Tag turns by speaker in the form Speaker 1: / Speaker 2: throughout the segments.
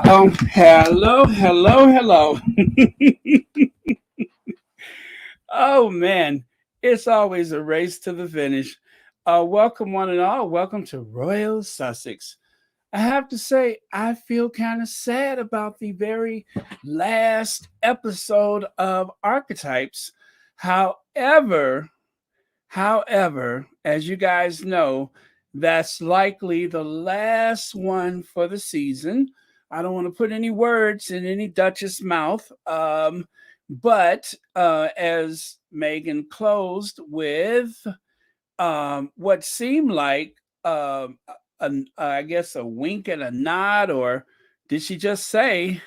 Speaker 1: Oh, hello, hello, hello. Oh, man, it's always a race to the finish. Welcome, one and all. Welcome to Royal Sussex. I have to say, I feel kind of sad about the very last episode of Archetypes. However, as you guys know, that's likely the last one for the season. I don't want to put any words in any Duchess' mouth, but as Meghan closed with what seemed like, I guess, a wink and a nod, or did she just say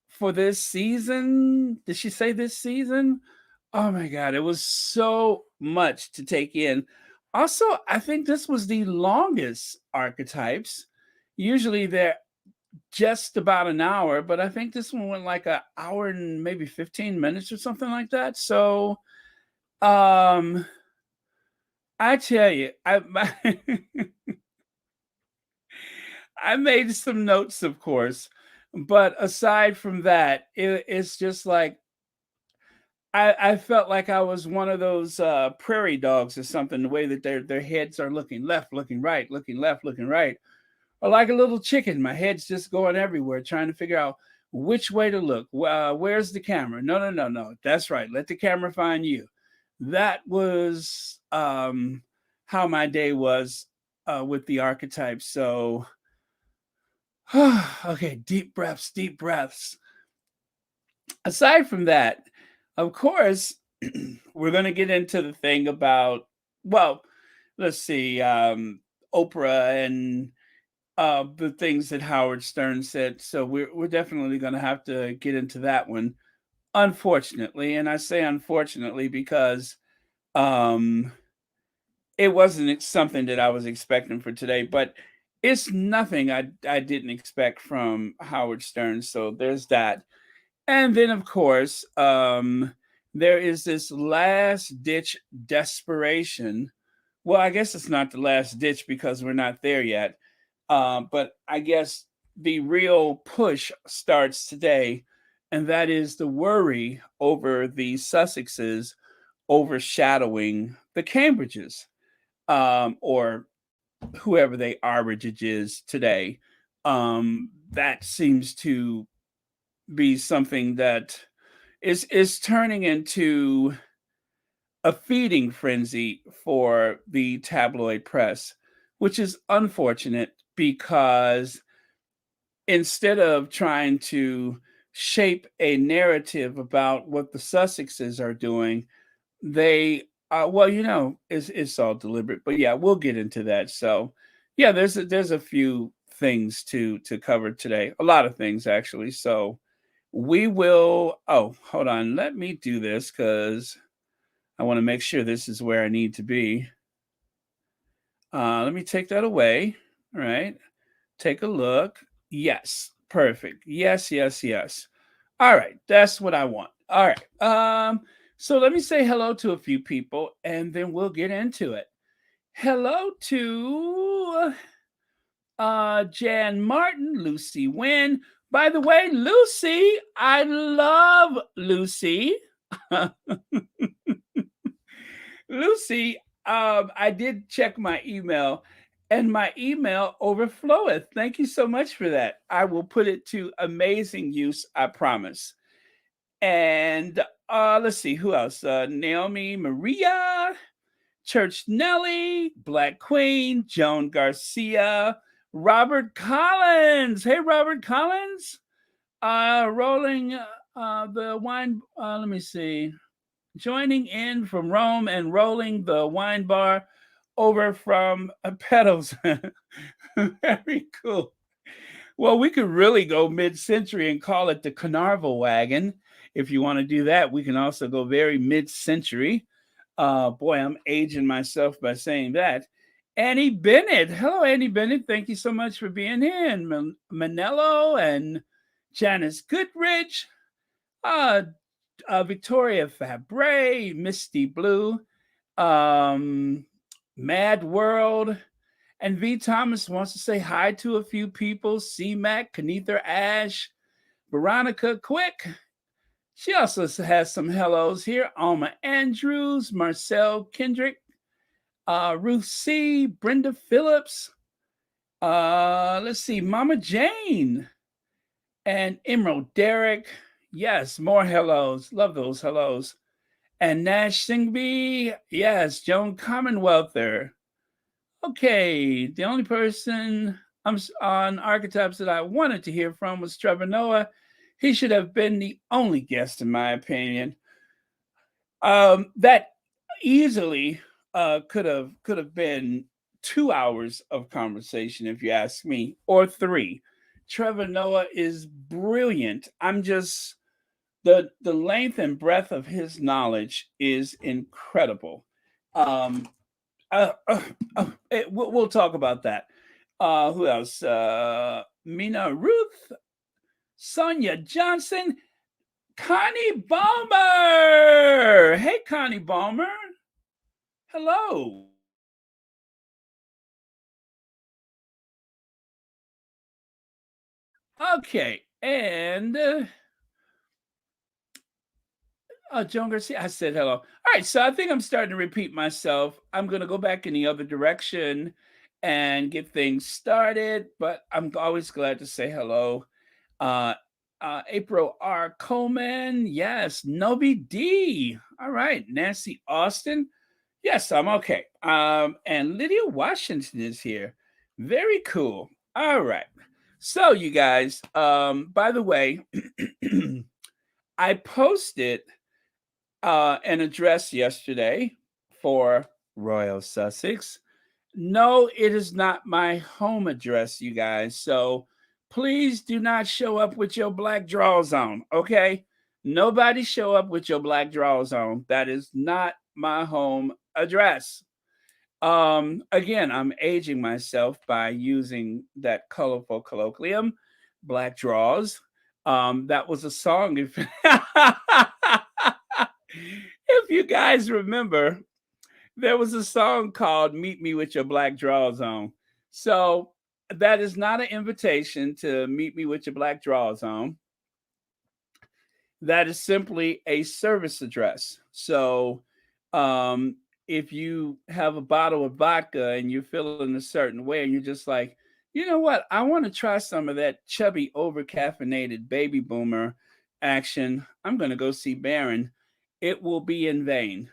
Speaker 1: for this season? Did she say this season? Oh my God, it was so much to take in. Also, I think this was the longest archetypes. Usually they're just about an hour, but I think this one went like an hour and maybe 15 minutes or something like that. So, um, I tell you, I made some notes, of course, but aside from that, it's just like I felt like I was one of those prairie dogs or something. The way that their heads are looking left, looking right, looking left, looking right, or like a little chicken. My head's just going everywhere, trying to figure out which way to look. Where's the camera? No, no, no, no. That's right. Let the camera find you. That was how my day was with the archetypes. So, okay, deep breaths, deep breaths. Aside from that, of course, we're going to get into the thing about, well, let's see, Oprah and the things that Howard Stern said. So we're definitely going to have to get into that one, unfortunately. And I say unfortunately because um, it wasn't something that I was expecting for today, but it's nothing I didn't expect from Howard Stern. So there's that. And then, of course, there is this last ditch desperation. Well, I guess it's not the last ditch because we're not there yet. But I guess the real push starts today, and that is the worry over the Sussexes overshadowing the Cambridges, or whoever they average is today. That seems to be something that is turning into a feeding frenzy for the tabloid press, which is unfortunate because instead of trying to shape a narrative about what the Sussexes are doing, they well, it's all deliberate, but yeah, we'll get into that. So, yeah, there's a few things to cover today, a lot of things actually. So, we will. Oh, hold on, let me do this because I want to make sure this is where I need to be. Let me take that away. All right, take a look. Yes, perfect. Yes, yes, yes. All right, that's what I want. All right. So let me say hello to a few people and then we'll get into it. Hello to Jan Martin, Lucy Wynn. By the way, Lucy, I love Lucy. Lucy, I did check my email and my email overfloweth. Thank you so much for that. I will put it to amazing use, I promise. And let's see who else. Naomi Maria, Church Nelly, Black Queen, Joan Garcia, Robert Collins. Hey, Robert Collins. Rolling the wine. Let me see. Joining in from Rome and rolling the wine bar over from Pedals. Very cool. Well, we could really go mid-century and call it the Carnarvon wagon. If you want to do that, we can also go very mid-century. Boy, I'm aging myself by saying that. Annie Bennett. Hello, Annie Bennett. Thank you so much for being here. And Manello and Janice Goodrich. Uh, Victoria Fabre, Misty Blue, um, Mad World, And V. Thomas wants to say hi to a few people. C. Mac, Kenether Ash, Veronica Quick. She also has some hellos here. Alma Andrews, Marcel Kendrick, Ruth C., Brenda Phillips. Let's see, Mama Jane and Emerald Derrick. Yes, more hellos. Love those hellos. And Nash Singby. Yes, Joan Commonwealther. Okay, the only person on Archetypes that I wanted to hear from was Trevor Noah. He should have been the only guest, in my opinion. That easily could have been 2 hours of conversation, if you ask me, or three. Trevor Noah is brilliant. I'm just the length and breadth of his knowledge is incredible. Um, we'll talk about that. Who else? Mina Ruth, Sonia Johnson, Connie Balmer. Hey, Connie Balmer. Hello. Okay, and Joan Garcia. I said hello. All right, so I think I'm starting to repeat myself. I'm going to go back in the other direction and get things started, but I'm always glad to say hello. Uh, April R. Coleman. Yes. Noby D. All right. Nancy Austin. Yes, I'm okay. And Lydia Washington is here. Very cool. All right. So, you guys, by the way, I posted an address yesterday for Royal Sussex. No, it is not my home address, you guys. So please do not show up with your black drawers on, okay? Nobody show up with your black drawers on. That is not my home address. Again, I'm aging myself by using that colorful colloquium, black drawers. That was a song. If you guys remember, there was a song called Meet Me with Your Black Drawers On. So that is not an invitation to meet me with your black drawers on. That is simply a service address. So if you have a bottle of vodka and you're feeling a certain way and you're just like, you know what, I want to try some of that chubby, over caffeinated baby boomer action, I'm going to go see Baron. It will be in vain.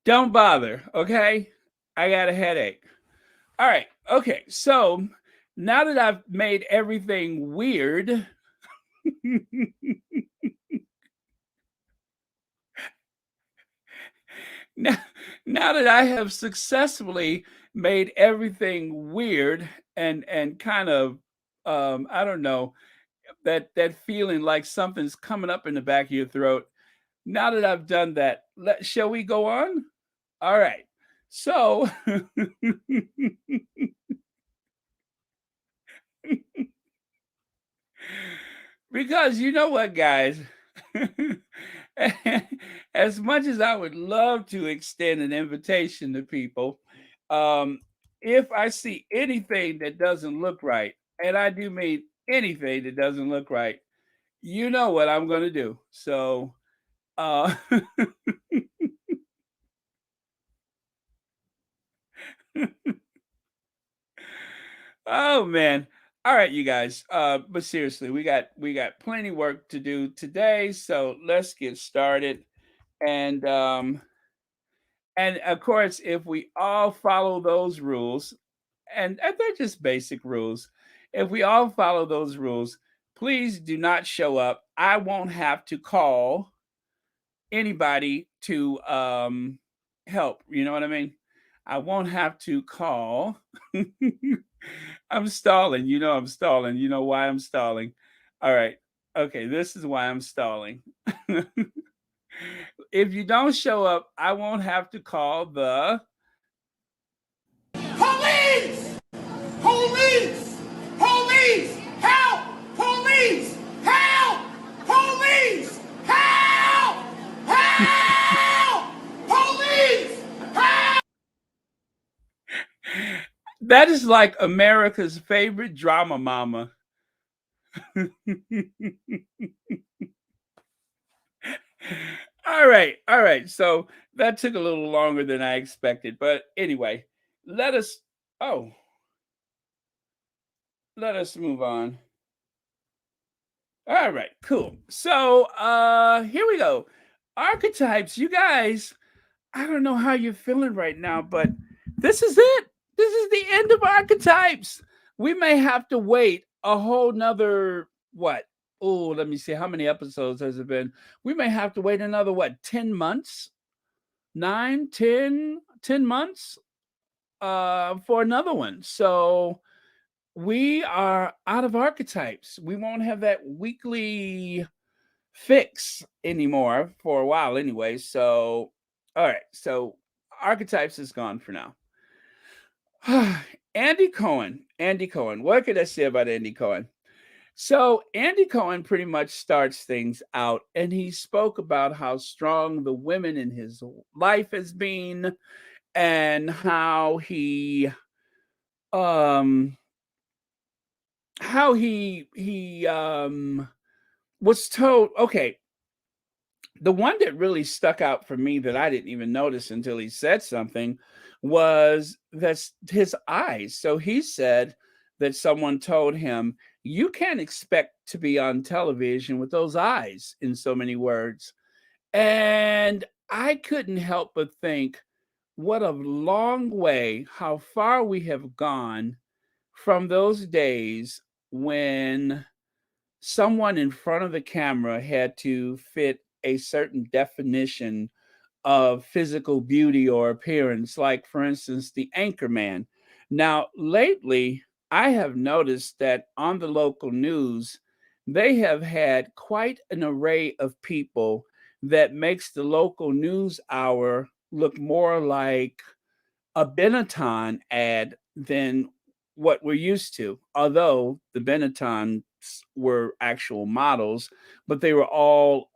Speaker 1: Don't bother, okay? I got a headache. All right, okay. So now that I've made everything weird, now, now that I have successfully made everything weird and kind of I don't know, that feeling like something's coming up in the back of your throat. Now that I've done that, shall we go on? All right. So because you know what, guys? As much as I would love to extend an invitation to people, um, if I see anything that doesn't look right, and I do mean anything that doesn't look right, you know what I'm going to do. So, uh, oh man. All right, you guys. But seriously, we got plenty work to do today, so let's get started. And and of course, if we all follow those rules, and they're just basic rules, if we all follow those rules, please do not show up. I won't have to call anybody to help. You know what I mean? I won't have to call. I'm stalling. You know I'm stalling. You know why I'm stalling. All right. Okay, this is why I'm stalling. If you don't show up, I won't have to call the
Speaker 2: Police! Police! Police! Help! Police! Help! Police! Help!
Speaker 1: That is like America's favorite drama mama. All right. So that took a little longer than I expected, but anyway, let us. Oh, let us move on. All right, cool. So here we go. Archetypes, you guys, I don't know how you're feeling right now, but this is it. This is the end of Archetypes. We may have to wait a whole nother what? Oh, let me see. How many episodes has it been? We may have to wait another what, 10 months? 9, 10, 10 months for another one. So we are out of Archetypes. We won't have that weekly fix anymore for a while anyway. So, all right. So, Archetypes is gone for now. Andy Cohen. Andy Cohen. What could I say about Andy Cohen? So, Andy Cohen pretty much starts things out, and he spoke about how strong the women in his life has been, and um how he was told, okay, the one that really stuck out for me that I didn't even notice until he said something was that's his eyes. So he said that someone told him, "You can't expect to be on television with those eyes," in so many words. And I couldn't help but think, what a long way, how far we have gone from those days when someone in front of the camera had to fit a certain definition of physical beauty or appearance, like, for instance, the anchor man. Now, lately, I have noticed that on the local news, they have had quite an array of people that makes the local news hour look more like a Benetton ad than what we're used to. Although the Benettons were actual models, but they were all,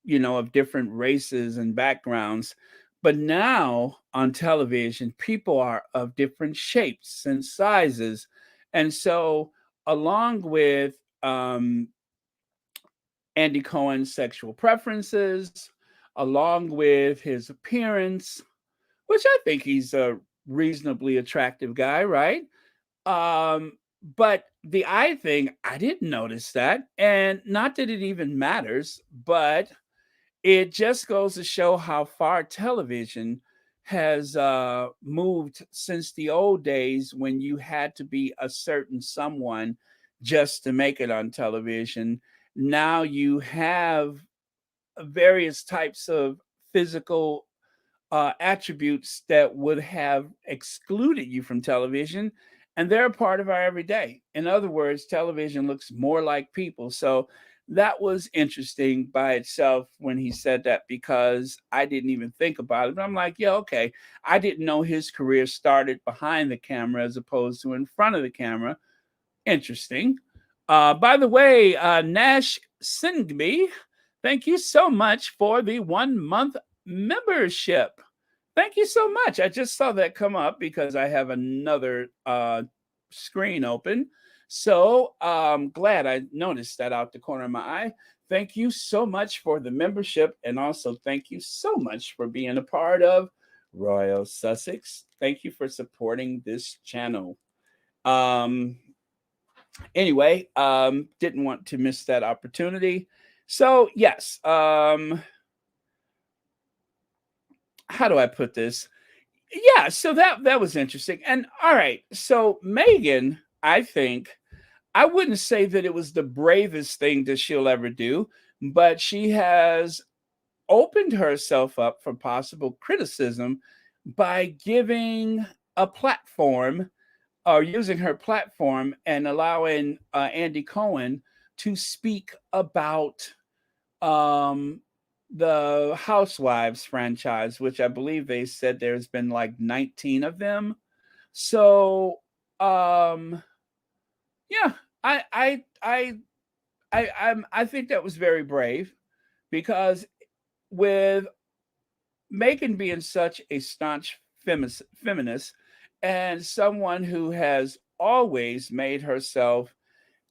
Speaker 1: of different races and backgrounds. But now on television, people are of different shapes and sizes. And so, along with Andy Cohen's sexual preferences, along with his appearance, which I think he's a reasonably attractive guy, right? But the eye thing, I didn't notice that. And not that it even matters, but it just goes to show how far television has moved since the old days when you had to be a certain someone just to make it on television. Now you have various types of physical attributes that would have excluded you from television, and they're a part of our everyday. In other words, television looks more like people. So that was interesting by itself when he said that, because I didn't even think about it. But I'm like, yeah, okay. I didn't know his career started behind the camera as opposed to in front of the camera. Interesting. By the way, Nash Singby, thank you so much for the 1 month membership. Thank you so much. I just saw that come up because I have another screen open. So glad I noticed that out the corner of my eye. Thank you so much for the membership. And also thank you so much for being a part of Royal Sussex. Thank you for supporting this channel. Um, anyway, didn't want to miss that opportunity. So yes, how do I put this? Yeah, so that was interesting. And all right, so Meghan, I think, I wouldn't say that it was the bravest thing that she'll ever do, but she has opened herself up for possible criticism by giving a platform, or using her platform and allowing Andy Cohen to speak about um, the Housewives franchise, which I believe they said there's been like 19 of them. So, yeah, I I I I think that was very brave, because with Megan being such a staunch feminist, and someone who has always made herself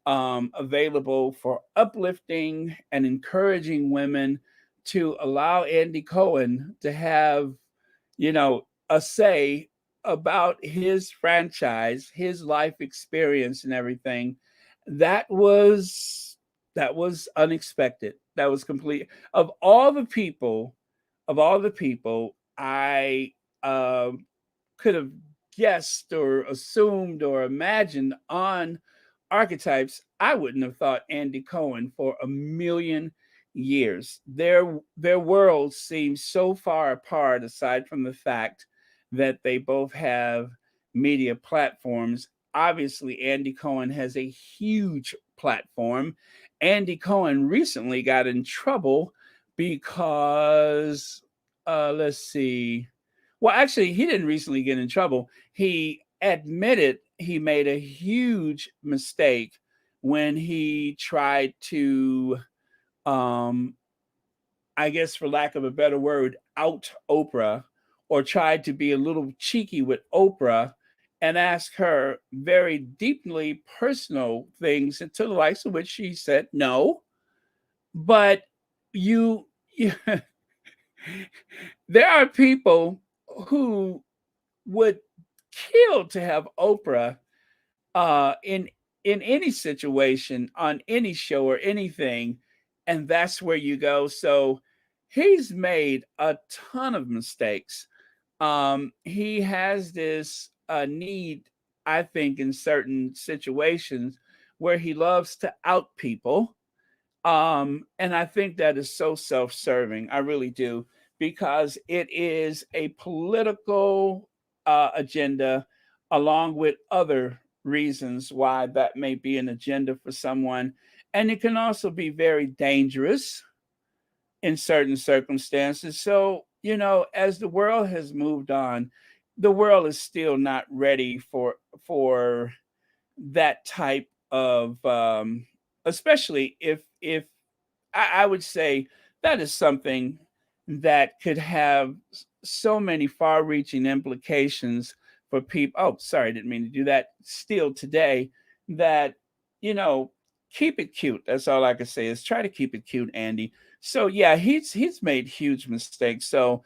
Speaker 1: available for uplifting and encouraging women to allow Andy Cohen to have, a say about his franchise, his life experience and everything. That was that was unexpected. That was complete. Of all the people, I could have guessed or assumed or imagined on Archetypes, I wouldn't have thought Andy Cohen for a million years. Their worlds seem so far apart, aside from the fact that they both have media platforms. Obviously, Andy Cohen has a huge platform. Andy Cohen recently got in trouble because, let's see, well, actually, he didn't recently get in trouble. He admitted he made a huge mistake when he tried to, um, I guess, for lack of a better word, out Oprah, or tried to be a little cheeky with Oprah and ask her very deeply personal things, and to the likes of which she said no. But you there are people who would kill to have Oprah in any situation on any show or anything, and that's where you go. So he's made a ton of mistakes. He has this need, I think, in certain situations where he loves to out people, and I think that is so self-serving. I really do, because it is a political agenda, along with other reasons why that may be an agenda for someone. And it can also be very dangerous in certain circumstances. So, as the world has moved on, the world is still not ready for that type of, especially if I would say that is something that could have so many far-reaching implications for people. Oh, sorry, didn't mean to do that. Still today, that you know, keep it cute. That's all I can say is try to keep it cute, Andy. So yeah, he's made huge mistakes. So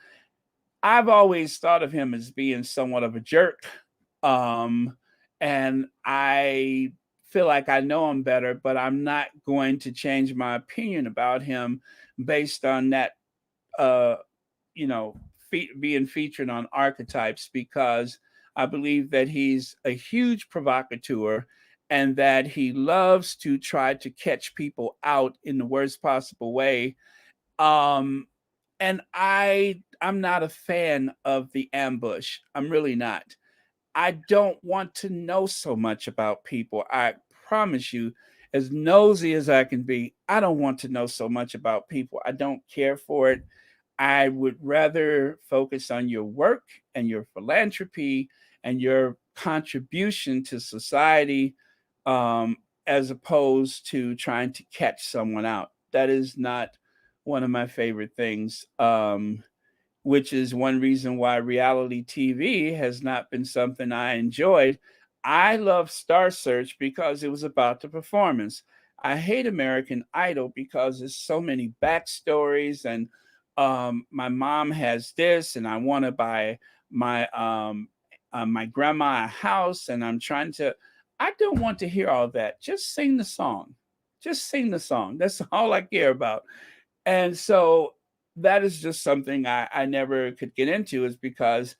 Speaker 1: I've always thought of him as being somewhat of a jerk. Um, and I feel like I know him better, but I'm not going to change my opinion about him based on that, uh, being featured on Archetypes, because I believe that he's a huge provocateur and that he loves to try to catch people out in the worst possible way. Um, and I'm not a fan of the ambush. I'm really not. I don't want to know so much about people. I promise you, as nosy as I can be, I don't want to know so much about people. I don't care for it. I would rather focus on your work and your philanthropy and your contribution to society, um, as opposed to trying to catch someone out. That is not one of my favorite things. Which is one reason why reality TV has not been something I enjoyed. I love Star Search because it was about the performance. I hate American Idol because there's so many backstories, and my mom has this, and I want to buy my grandma a house, and I'm trying to. I don't want to hear all that. Just sing the song. Just sing the song. That's all I care about. And so that is just something I never could get into, is because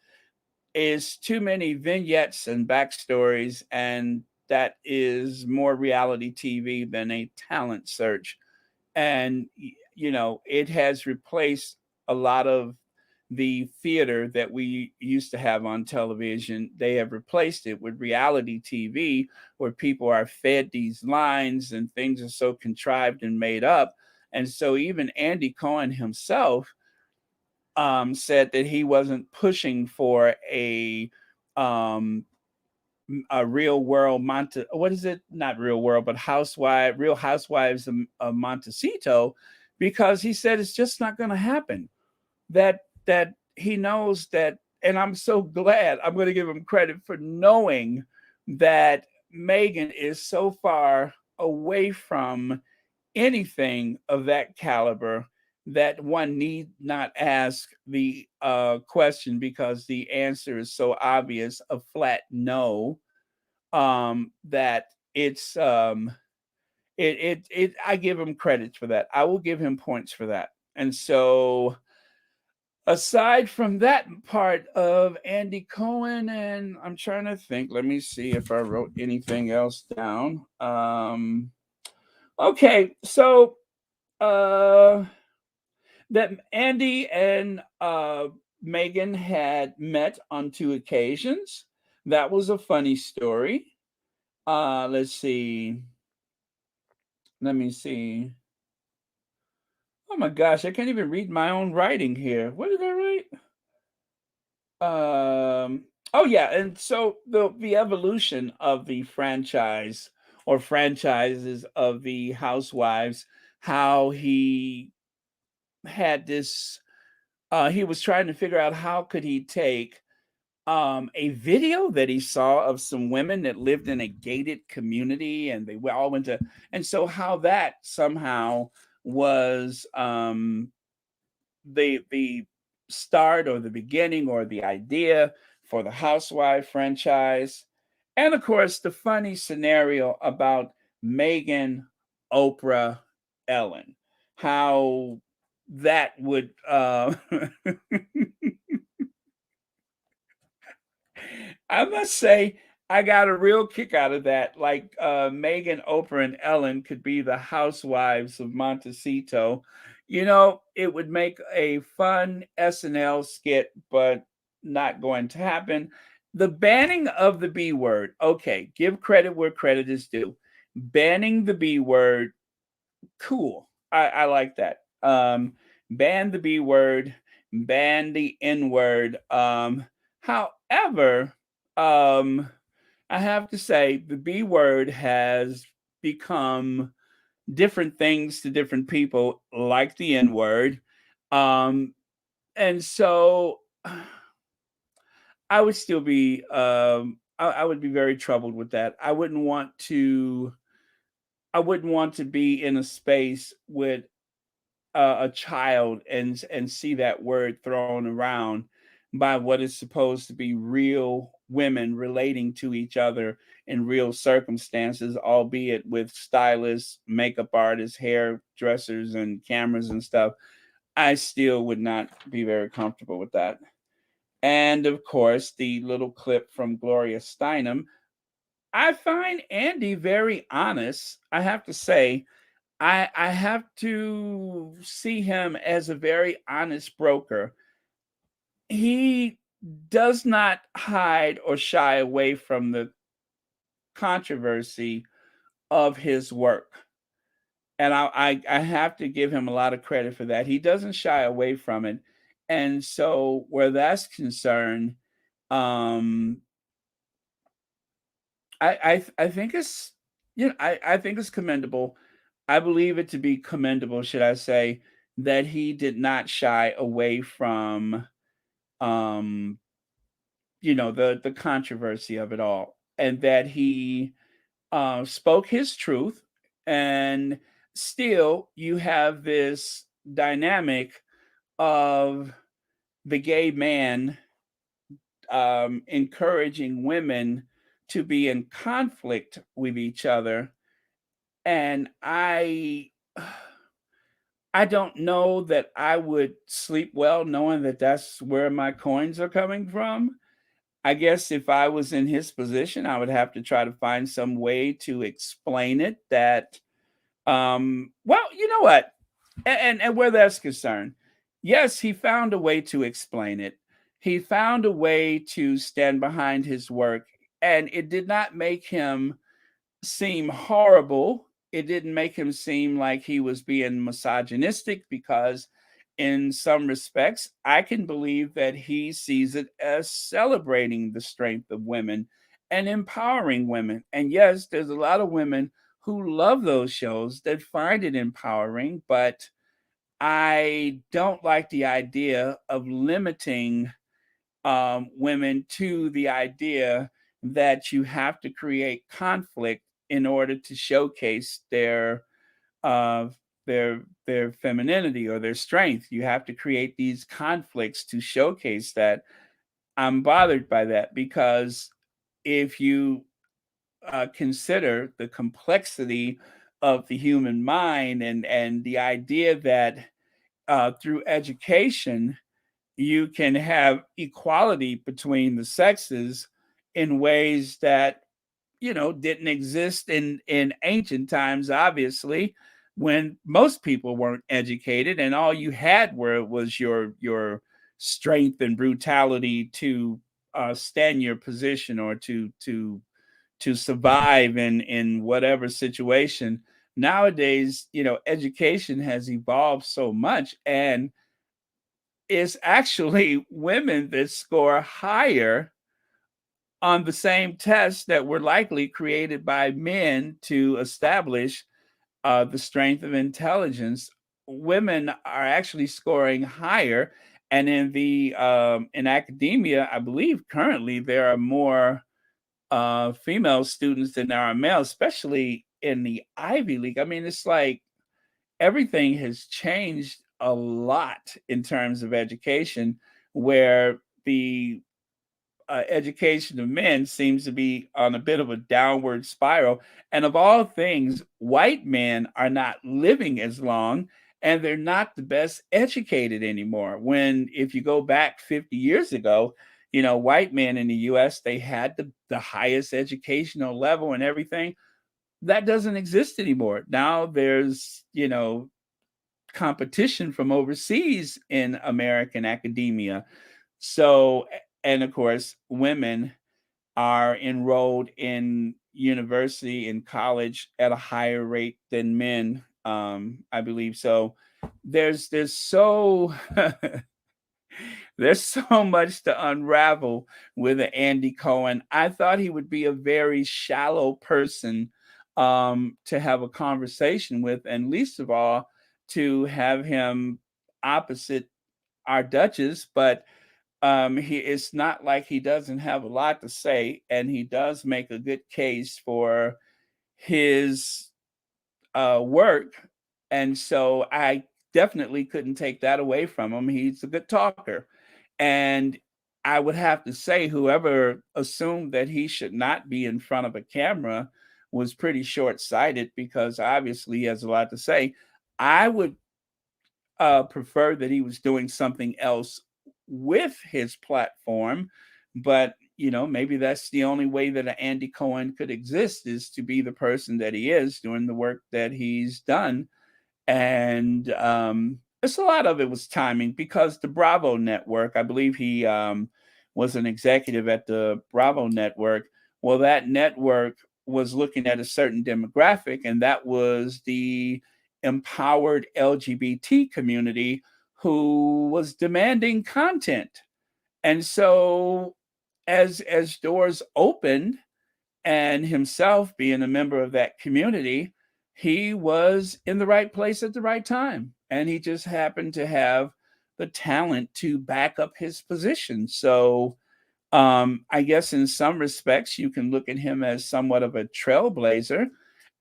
Speaker 1: it's too many vignettes and backstories, and that is more reality TV than a talent search. And it has replaced a lot of the theater that we used to have on television. They have replaced it with reality TV, where people are fed these lines and things are so contrived and made up. And so even Andy Cohen himself said that he wasn't pushing for um, a real world what is it, not real world, but real housewives of Montecito, because he said it's just not going to happen. That he knows that and I'm so glad. I'm going to give him credit for knowing that Meghan is so far away from anything of that caliber that one need not ask the question, because the answer is so obvious, a flat no. That it's I give him credit for that. I will give him points for that. And so, aside from that part of Andy Cohen, and I'm trying to think, let me see if I wrote anything else down. Okay, so uh that Andy and Meghan had met on 2 occasions. That was a funny story. Let's see. Let me see. Oh my gosh, I can't even read my own writing here. What did I write? Oh yeah, and so the evolution of the franchise or franchises of the Housewives, how he had this he was trying to figure out how could he take a video that he saw of some women that lived in a gated community, and they all went to, and so how that somehow was the start or the beginning or the idea for the Housewife franchise. And of course, the funny scenario about Meghan, Oprah, Ellen, how that would I must say, I got a real kick out of that. Like Megan, Oprah, and Ellen could be the housewives of Montecito. It would make a fun SNL skit, but not going to happen. The banning of the B word. Okay, give credit where credit is due. Banning the B word, cool. I like that. Ban the B word, ban the N word. However, um, I have to say the B word has become different things to different people, like the N word. Um, and so I would still be, I would be very troubled with that. I wouldn't want to be in a space with a child and see that word thrown around by what is supposed to be real women relating to each other in real circumstances, albeit with stylists, makeup artists, hairdressers, and cameras and stuff. I still would not be very comfortable with that. And of course, the little clip from Gloria Steinem. I find Andy very honest. I have to say, I have to see him as a very honest broker. He does not hide or shy away from the controversy of his work. And I have to give him a lot of credit for that. He doesn't shy away from it. And so where that's concerned, um, I think it's I think it's commendable. I believe it to be commendable, should I say, that he did not shy away from um the controversy of it all, and that he spoke his truth. And still you have this dynamic of the gay man encouraging women to be in conflict with each other. And I don't know that I would sleep well knowing that that's where my coins are coming from. I guess if I was in his position, I would have to try to find some way to explain it that well, you know what? And where that's concerned, yes, he found a way to explain it. He found a way to stand behind his work, and it did not make him seem horrible. It didn't make him seem like he was being misogynistic, because in some respects, I can believe that he sees it as celebrating the strength of women and empowering women. And yes, there's a lot of women who love those shows that find it empowering, but I don't like the idea of limiting women to the idea that you have to create conflict in order to showcase uh, their femininity or their strength. You have to create these conflicts to showcase that. I'm bothered by that because if you consider the complexity of the human mind and the idea that through education you can have equality between the sexes in ways that didn't exist in ancient times, obviously, when most people weren't educated and all you had was your strength and brutality to stand your position or to survive in whatever situation. Nowadays, education has evolved so much, and it's actually women that score higher on the same tests that were likely created by men to establish the strength of intelligence. Women are actually scoring higher, and in academia, I believe currently there are more female students than there are male, especially in the Ivy League. I mean, it's like everything has changed a lot in terms of education, where the education of men seems to be on a bit of a downward spiral. And of all things, white men are not living as long and they're not the best educated anymore. When, if you go back 50 years ago, white men in the US, they had the highest educational level and everything. That doesn't exist anymore. Now there's, competition from overseas in American academia. So, and of course, women are enrolled in university and college at a higher rate than men, I believe. So there's so there's so much to unravel with Andy Cohen. I thought he would be a very shallow person to have a conversation with, and least of all, to have him opposite our Duchess. But he it's not like he doesn't have a lot to say, and he does make a good case for his work. And so I definitely couldn't take that away from him. He's a good talker. And I would have to say, whoever assumed that he should not be in front of a camera was pretty short sighted, because obviously he has a lot to say. I would prefer that he was doing something else with his platform. But, maybe that's the only way that an Andy Cohen could exist, is to be the person that he is, doing the work that he's done. And it's a lot of it was timing, because the Bravo Network, I believe he was an executive at the Bravo Network. Well, that network was looking at a certain demographic, and that was the empowered LGBT community who was demanding content. And so as doors opened, and himself being a member of that community, he was in the right place at the right time. And he just happened to have the talent to back up his position. So I guess in some respects, you can look at him as somewhat of a trailblazer.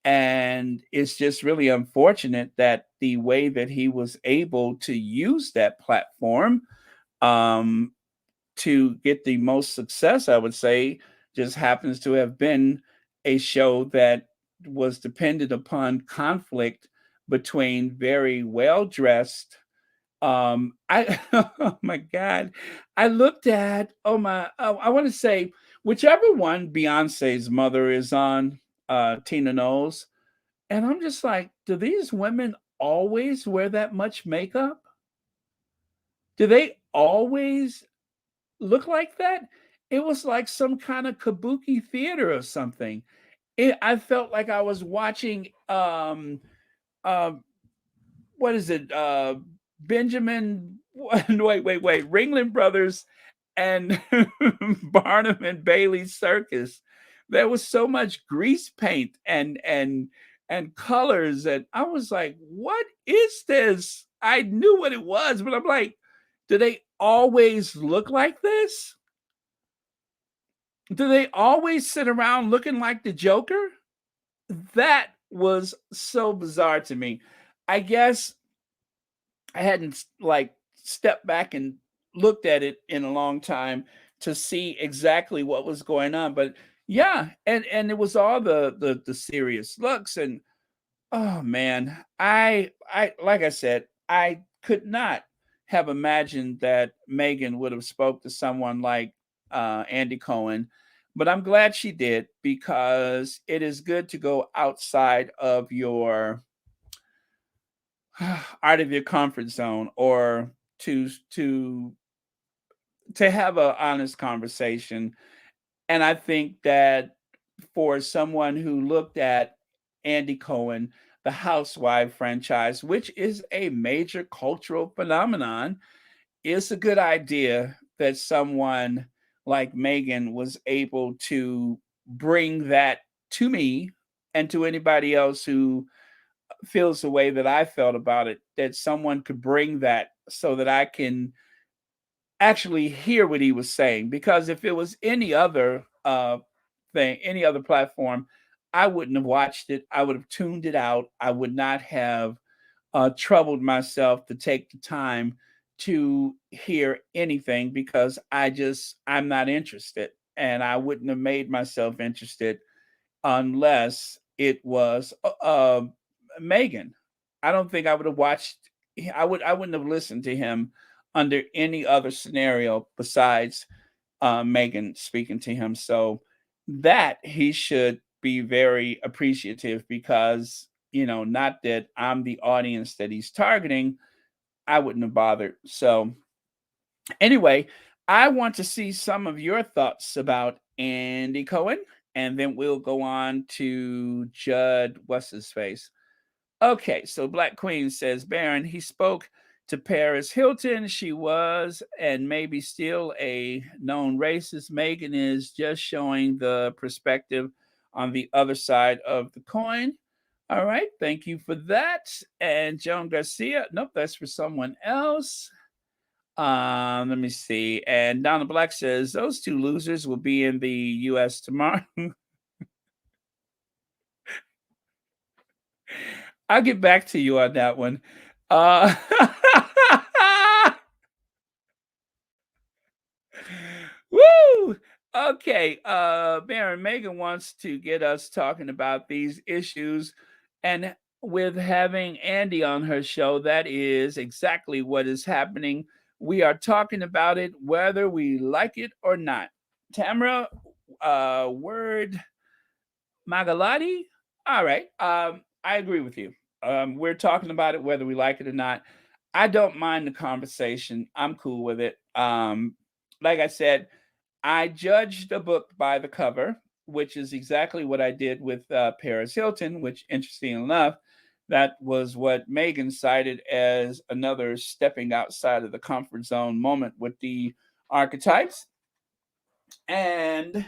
Speaker 1: And it's just really unfortunate that the way that he was able to use that platform um, to get the most success, I would say, just happens to have been a show that was dependent upon conflict between very well dressed. I oh my god, I looked at I want to say whichever one Beyonce's mother is on, Tina Knowles, and I'm just like, do these women always wear that much makeup? Do they always look like that? It was like some kind of kabuki theater or something. I felt like I was watching uh, what is it? Benjamin wait, Ringling Brothers and Barnum and Bailey Circus. There was so much grease paint and colors, and I was like, what is this? I knew what it was, but I'm like, Do they always look like this? Do they always sit around looking like the Joker? That was so bizarre to me. I guess I hadn't like stepped back and looked at it in a long time to see exactly what was going on. But yeah, and it was all the serious looks. And oh man, I like I said, I could not have imagined that Meghan would have spoke to someone like Andy Cohen, but I'm glad she did, because it is good to go outside of your out of your comfort zone, or to to to have an honest conversation. And I think that for someone who looked at Andy Cohen, the Housewife franchise, which is a major cultural phenomenon, it's a good idea that someone like Meghan was able to bring that to me and to anybody else who feels the way that I felt about it, that someone could bring that so that I can actually hear what he was saying. Because if it was any other thing, any other platform, I wouldn't have watched it. I would have tuned it out. I would not have troubled myself to take the time to hear anything, because I'm not interested. And I wouldn't have made myself interested unless it was Meghan. I don't think I would have watched. I wouldn't have listened to him under any other scenario besides Meghan speaking to him. So that he should be very appreciative, because not that I'm the audience that he's targeting. I wouldn't have bothered. So anyway, I want to see some of your thoughts about Andy Cohen, and then we'll go on to Judd. What's his face? Okay, so Black Queen says, Baron, he spoke to Paris Hilton. She was and maybe still a known racist. Meghan is just showing the perspective on the other side of the coin. All right, thank you for that. And Joan Garcia, nope, that's for someone else. Let me see. And Donna Black says those two losers will be in the U.S. tomorrow. I'll get back to you on that one. Uh, Woo! Okay, Baron, Megan wants to get us talking about these issues, and with having Andy on her show, that is exactly what is happening. We are talking about it whether we like it or not. Tamara, word Magalati? All right. I agree with you. We're talking about it whether we like it or not. I don't mind the conversation. I'm cool with it. Like I said, I judged a book by the cover, which is exactly what I did with Paris Hilton, which, interesting enough, that was what Meghan cited as another stepping outside of the comfort zone moment with the archetypes. And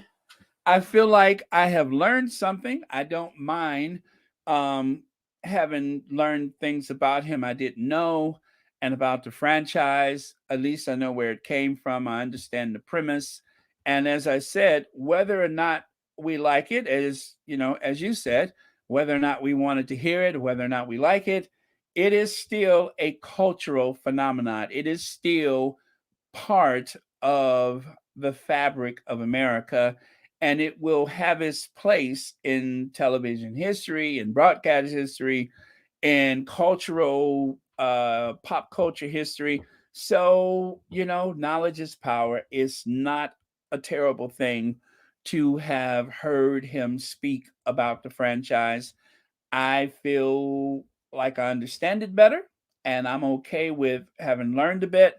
Speaker 1: I feel like I have learned something. I don't mind um, having learned things about him I didn't know, and about the franchise. At least I know where it came from. I understand the premise. And as I said, whether or not we like it, as you said, whether or not we wanted to hear it, whether or not we like it, it is still a cultural phenomenon. It is still part of the fabric of America, and it will have its place in television history, in broadcast history, in cultural, pop culture history. So, knowledge is power. It's not a terrible thing to have heard him speak about the franchise. I feel like I understand it better, and I'm okay with having learned a bit.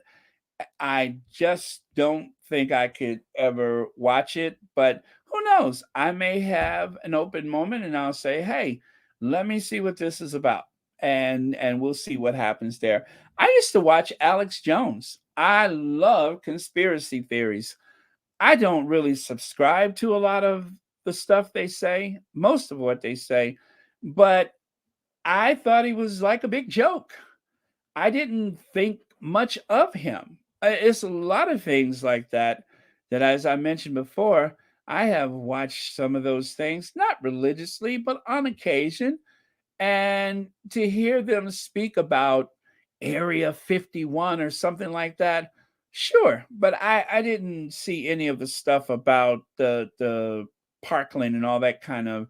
Speaker 1: I just don't think I could ever watch it, but who knows? I may have an open moment and I'll say, "Hey, let me see what this is about." And we'll see what happens there. I used to watch Alex Jones. I love conspiracy theories. I don't really subscribe to a lot of the stuff they say, most of what they say, but I thought he was like a big joke. I didn't think much of him. It's a lot of things like that that, as I mentioned before, I have watched some of those things, not religiously, but on occasion. And to hear them speak about Area 51 or something like that, sure. But I didn't see any of the stuff about the Parkland and all that kind of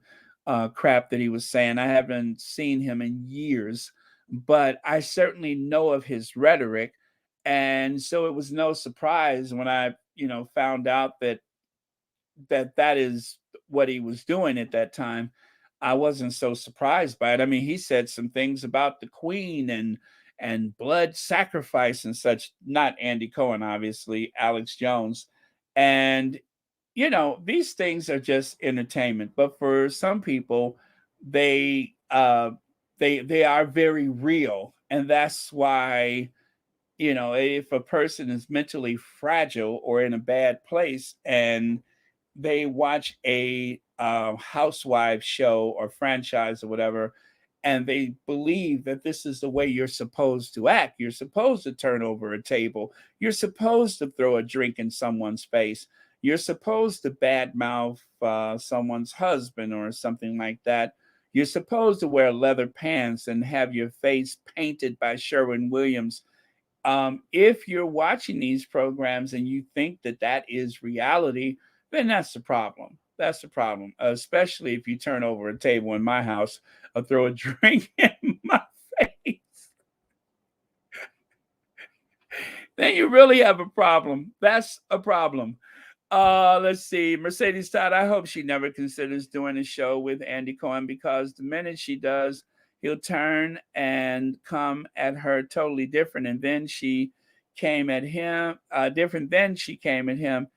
Speaker 1: crap that he was saying. I haven't seen him in years, but I certainly know of his rhetoric. And so it was no surprise when I, found out that is what he was doing at that time. I wasn't so surprised by it. I mean, he said some things about the Queen and blood sacrifice and such. Not Andy Cohen, obviously, Alex Jones, and these things are just entertainment. But for some people, they uh, they are very real, and that's why if a person is mentally fragile or in a bad place and they watch a housewives show or franchise or whatever, and they believe that this is the way you're supposed to act. You're supposed to turn over a table. You're supposed to throw a drink in someone's face. You're supposed to badmouth someone's husband or something like that. You're supposed to wear leather pants and have your face painted by Sherwin Williams. If you're watching these programs and you think that that is reality, then that's the problem. That's the problem, especially if you turn over a table in my house or throw a drink in my face. Then you really have a problem. That's a problem. Let's see. Mercedes Todd, I hope she never considers doing a show with Andy Cohen because the minute she does, he'll turn and come at her totally different. And then she came at him, different than she came at him.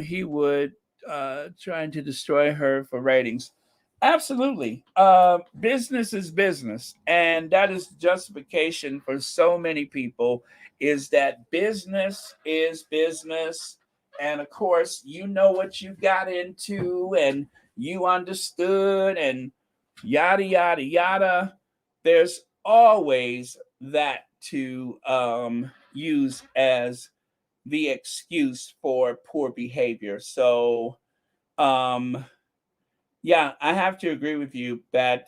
Speaker 1: He would trying to destroy her for ratings. Absolutely. Business is business. And that is justification for so many people is that business is business. And of course, you know what you got into and you understood and yada, yada, yada. There's always that to use as the excuse for poor behavior. So, um, yeah, I have to agree with you that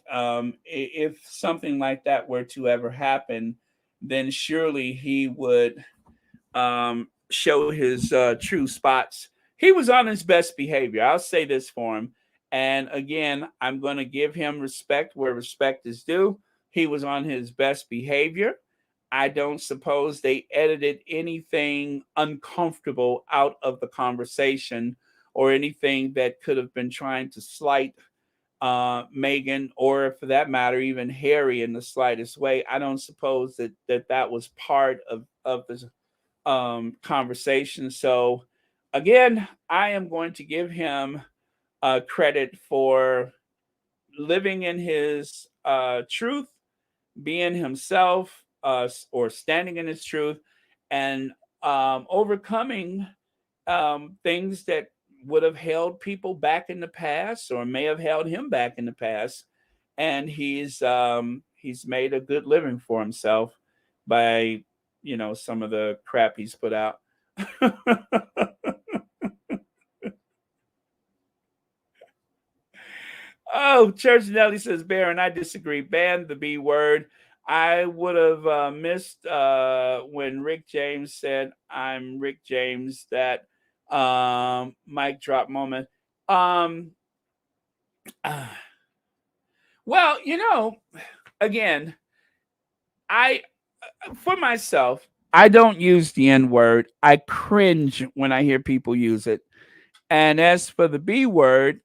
Speaker 1: if something like that were to ever happen, then surely he would show his true spots. He was on his best behavior. I'll say this for him. And again, I'm going to give him respect where respect is due. He was on his best behavior. I don't suppose they edited anything uncomfortable out of the conversation or anything that could have been trying to slight Meghan or, for that matter, even Harry in the slightest way. I don't suppose that was part of the conversation. So, again, I am going to give him credit for living in his truth, being himself, or standing in his truth, and overcoming things that would have held people back in the past, or may have held him back in the past. And he's made a good living for himself by some of the crap he's put out. Oh, Church Nelly says, Baron, I disagree. Ban the B word. I would have missed when Rick James said, I'm Rick James, that mic drop moment. Um, uh, well, again, I, for myself, I don't use the N word. I cringe when I hear people use it. And as for the B word,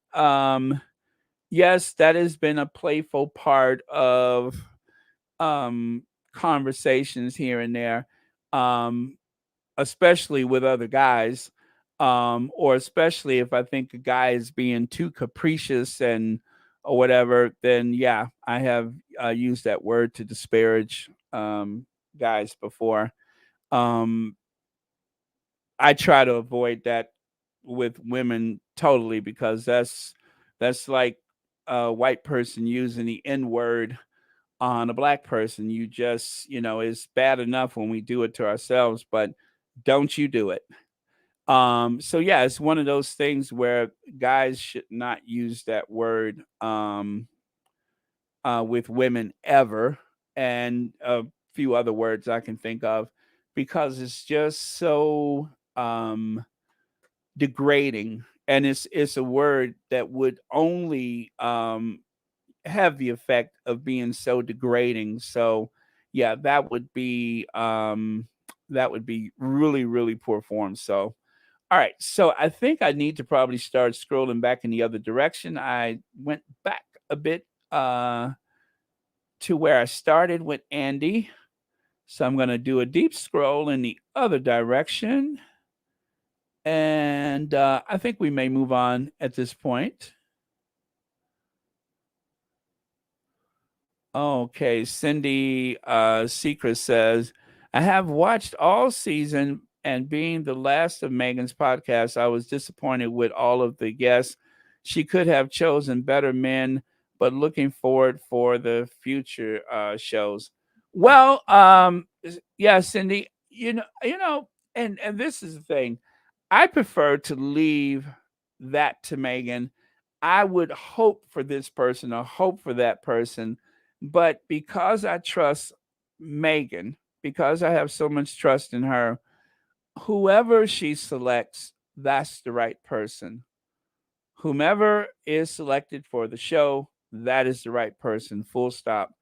Speaker 1: yes, that has been a playful part of um, conversations here and there, um, especially with other guys, or especially if I think a guy is being too capricious and or whatever. Then yeah, I have used that word to disparage guys before. Um, I try to avoid that with women totally because that's like a white person using the N word on a black person. You just, it's bad enough when we do it to ourselves, but don't you do it. So yeah, it's one of those things where guys should not use that word with women ever, and a few other words I can think of, because it's just so degrading, and it's a word that would only have the effect of being so degrading. So yeah, that would be really, really poor form. So all right, so I think I need to probably start scrolling back in the other direction. I went back a bit to where I started with Andy. So I'm going to do a deep scroll in the other direction. And I think we may move on at this point. Okay, Cindy Secret says, I have watched all season, and being the last of Meghan's podcast, I was disappointed with all of the guests. She could have chosen better men, but looking forward for the future shows. Well, yeah, Cindy, and this is the thing. I prefer to leave that to Meghan. I would hope for this person or hope for that person, but because I trust Meghan, because I have so much trust in her, whoever she selects, that's the right person. Whomever is selected for the show, that is the right person. Full stop.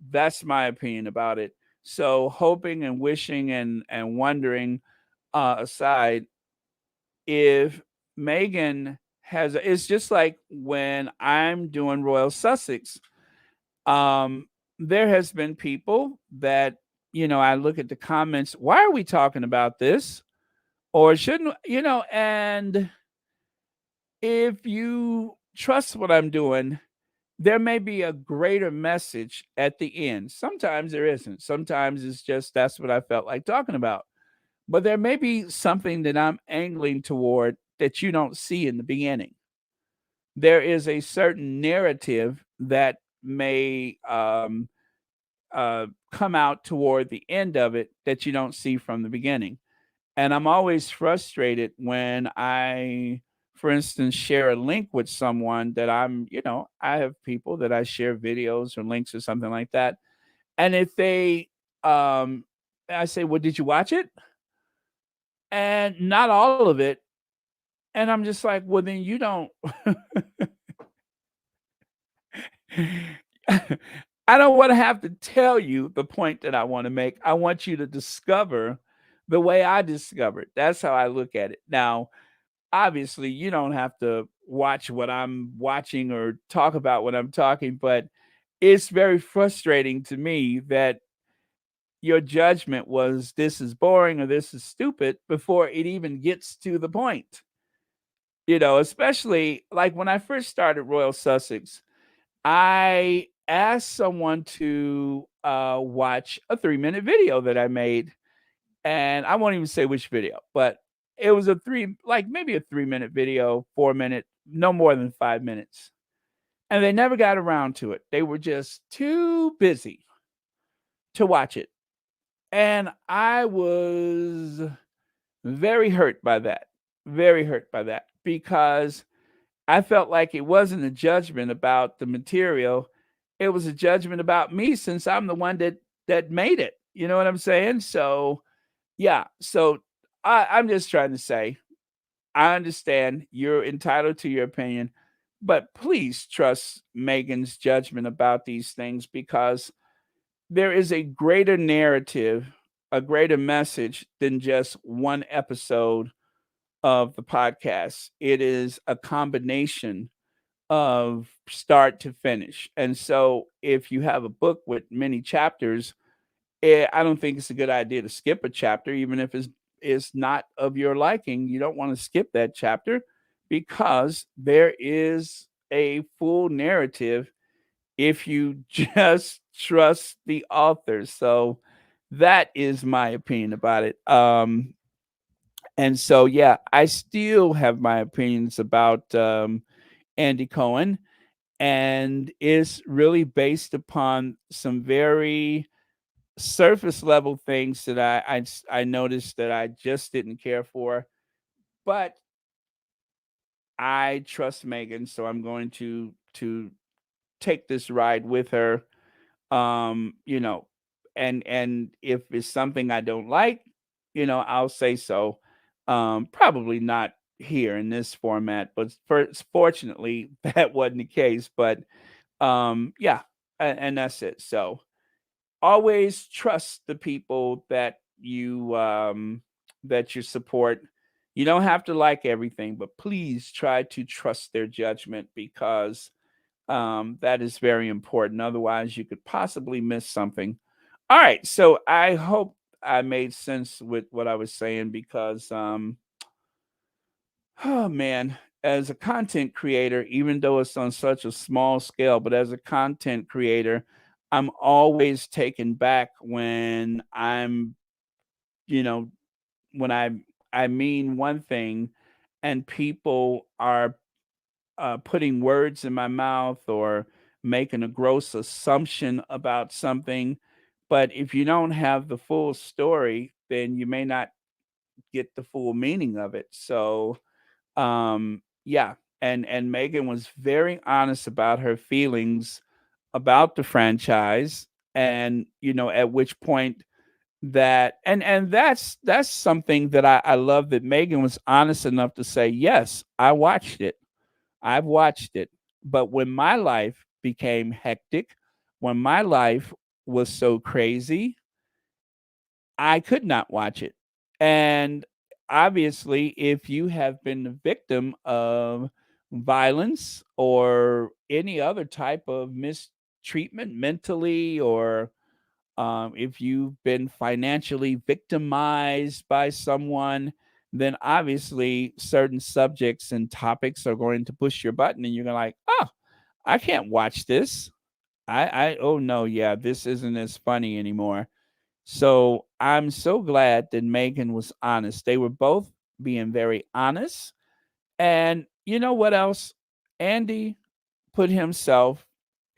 Speaker 1: That's my opinion about it. So hoping and wishing and wondering aside, if Meghan it's just like when I'm doing Royal Sussex. Um, there has been people that, I look at the comments, why are we talking about this? Or shouldn't, and if you trust what I'm doing, there may be a greater message at the end. Sometimes there isn't. Sometimes it's just that's what I felt like talking about. But there may be something that I'm angling toward that you don't see in the beginning. There is a certain narrative that may come out toward the end of it that you don't see from the beginning. And I'm always frustrated when I, for instance, share a link with someone that I have people that I share videos or links or something like that. And if I say, well, did you watch it? And not all of it. And I'm just like, well, then you don't. I don't want to have to tell you the point that I want to make. I want you to discover the way I discovered. That's how I look at it. Now, obviously, you don't have to watch what I'm watching or talk about what I'm talking, but it's very frustrating to me that your judgment was this is boring or this is stupid before it even gets to the point. Especially like when I first started Royal Sussex, I asked someone to watch a 3-minute video that I made. And I won't even say which video, but it was maybe a 3-minute video, 4-minute, no more than 5 minutes. And they never got around to it. They were just too busy to watch it. And I was very hurt by that. Very hurt by that because I felt like it wasn't a judgment about the material. It was a judgment about me since I'm the one that made it. You know what I'm saying? So yeah. So I'm just trying to say, I understand you're entitled to your opinion, but please trust Meghan's judgment about these things because there is a greater narrative, a greater message than just one episode of the podcast. It is a combination of start to finish. And so if you have a book with many chapters, I don't think it's a good idea to skip a chapter, even if it's not of your liking. You don't want to skip that chapter because there is a full narrative if you just trust the author. So that is my opinion about it. And so yeah, I still have my opinions about Andy Cohen. and it's really based upon some very surface level things that I noticed that I just didn't care for. But I trust Megan, so I'm going to take this ride with her. You know, and if it's something I don't like, I'll say so. Probably not here in this format, but fortunately that wasn't the case. But yeah, and that's it. So always trust the people that you support. You don't have to like everything, but please try to trust their judgment because that is very important. Otherwise, you could possibly miss something. All right, so I hope I made sense with what I was saying because oh man, as a content creator, even though it's on such a small scale, but as a content creator, I'm always taken back when you know, when I mean one thing and people are putting words in my mouth or making a gross assumption about something. But if you don't have the full story, then you may not get the full meaning of it. So yeah, and Megan was very honest about her feelings about the franchise, and at which point and that's something that I love that Megan was honest enough to say, yes, I watched it. I've watched it. But when my life became hectic, when my life was so crazy, I could not watch it. And obviously, if you have been the victim of violence or any other type of mistreatment mentally, or if you've been financially victimized by someone, then obviously certain subjects and topics are going to push your button, and you're going to like, oh, I can't watch this. Oh no, yeah, this isn't as funny anymore. So I'm so glad that Megan was honest. They were both being very honest. And you know what else? Andy put himself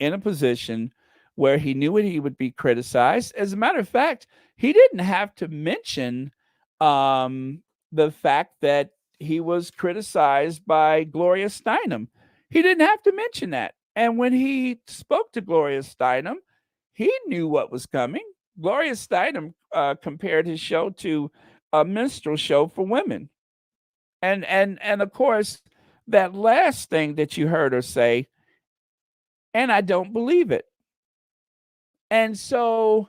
Speaker 1: in a position where he knew he would be criticized. As a matter of fact, he didn't have to mention the fact that he was criticized by Gloria Steinem. He didn't have to mention that. And when he spoke to Gloria Steinem, he knew what was coming. Gloria Steinem compared his show to a minstrel show for women. And of course, that last thing that you heard her say, and I don't believe it. And so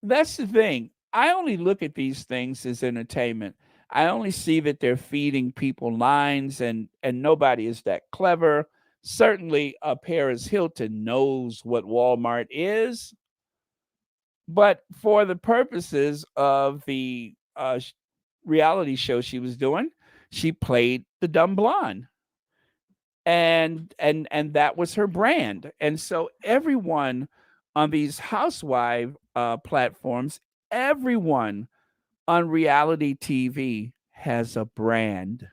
Speaker 1: that's the thing. I only look at these things as entertainment. I only see that they're feeding people lines, and nobody is that clever. Certainly, Paris Hilton knows what Walmart is, but for the purposes of the reality show she was doing, she played the dumb blonde, and that was her brand. And so everyone on these housewife platforms, everyone on reality TV has a brand.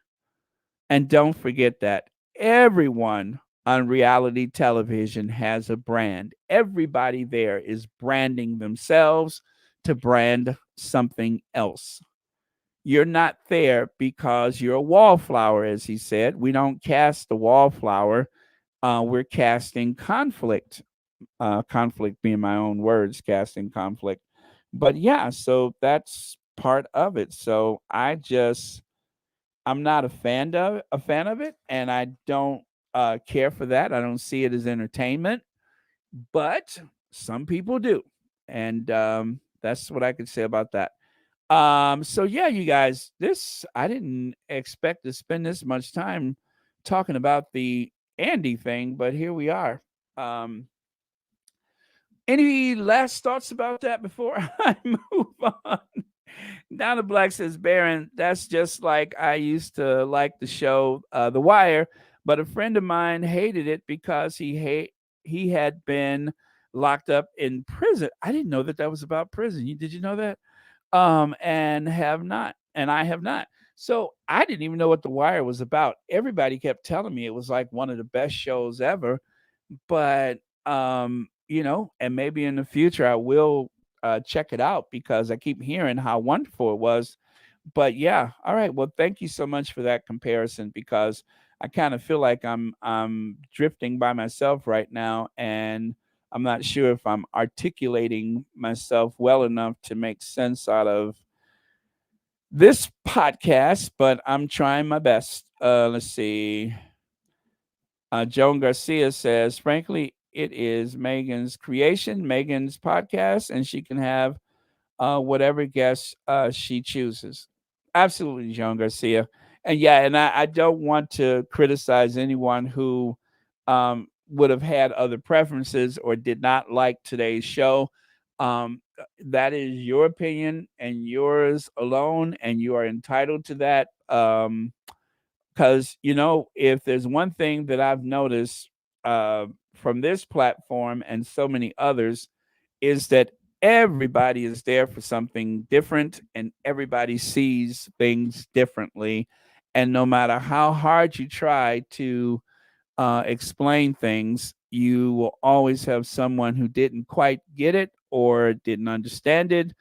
Speaker 1: And don't forget that everyone on reality television has a brand. Everybody there is branding themselves to brand something else. You're not there because you're a wallflower, as he said. We don't cast the wallflower. We're casting conflict. Conflict being my own words, casting conflict. But yeah, so that's part of it. So I'm not a fan of it, and I don't care for that. I don't see it as entertainment, but some people do, and that's what I could say about that. So yeah, you guys, this I didn't expect to spend this much time talking about the Andy thing, but here we are. Um, any last thoughts about that before I move on? Down the Black says, Baron, that's just like I used to like the show The Wire, but a friend of mine hated it because he had been locked up in prison. I didn't know that was about prison. Did you know that? And I have not. So I didn't even know what The Wire was about. Everybody kept telling me it was like one of the best shows ever. but and maybe in the future I will check it out because I keep hearing how wonderful it was. But yeah, all right. Well, thank you so much for that comparison because I kind of feel like I'm drifting by myself right now, and I'm not sure if I'm articulating myself well enough to make sense out of this podcast, but I'm trying my best. Let's see. Joan Garcia says, frankly, it is Megan's creation, Megan's podcast, and she can have whatever guest she chooses. Absolutely, Joan Garcia. And yeah, and I don't want to criticize anyone who would have had other preferences or did not like today's show. That is your opinion and yours alone, and you are entitled to that. Because if there's one thing that I've noticed from this platform and so many others, is that everybody is there for something different and everybody sees things differently. And no matter how hard you try to explain things, you will always have someone who didn't quite get it or didn't understand it.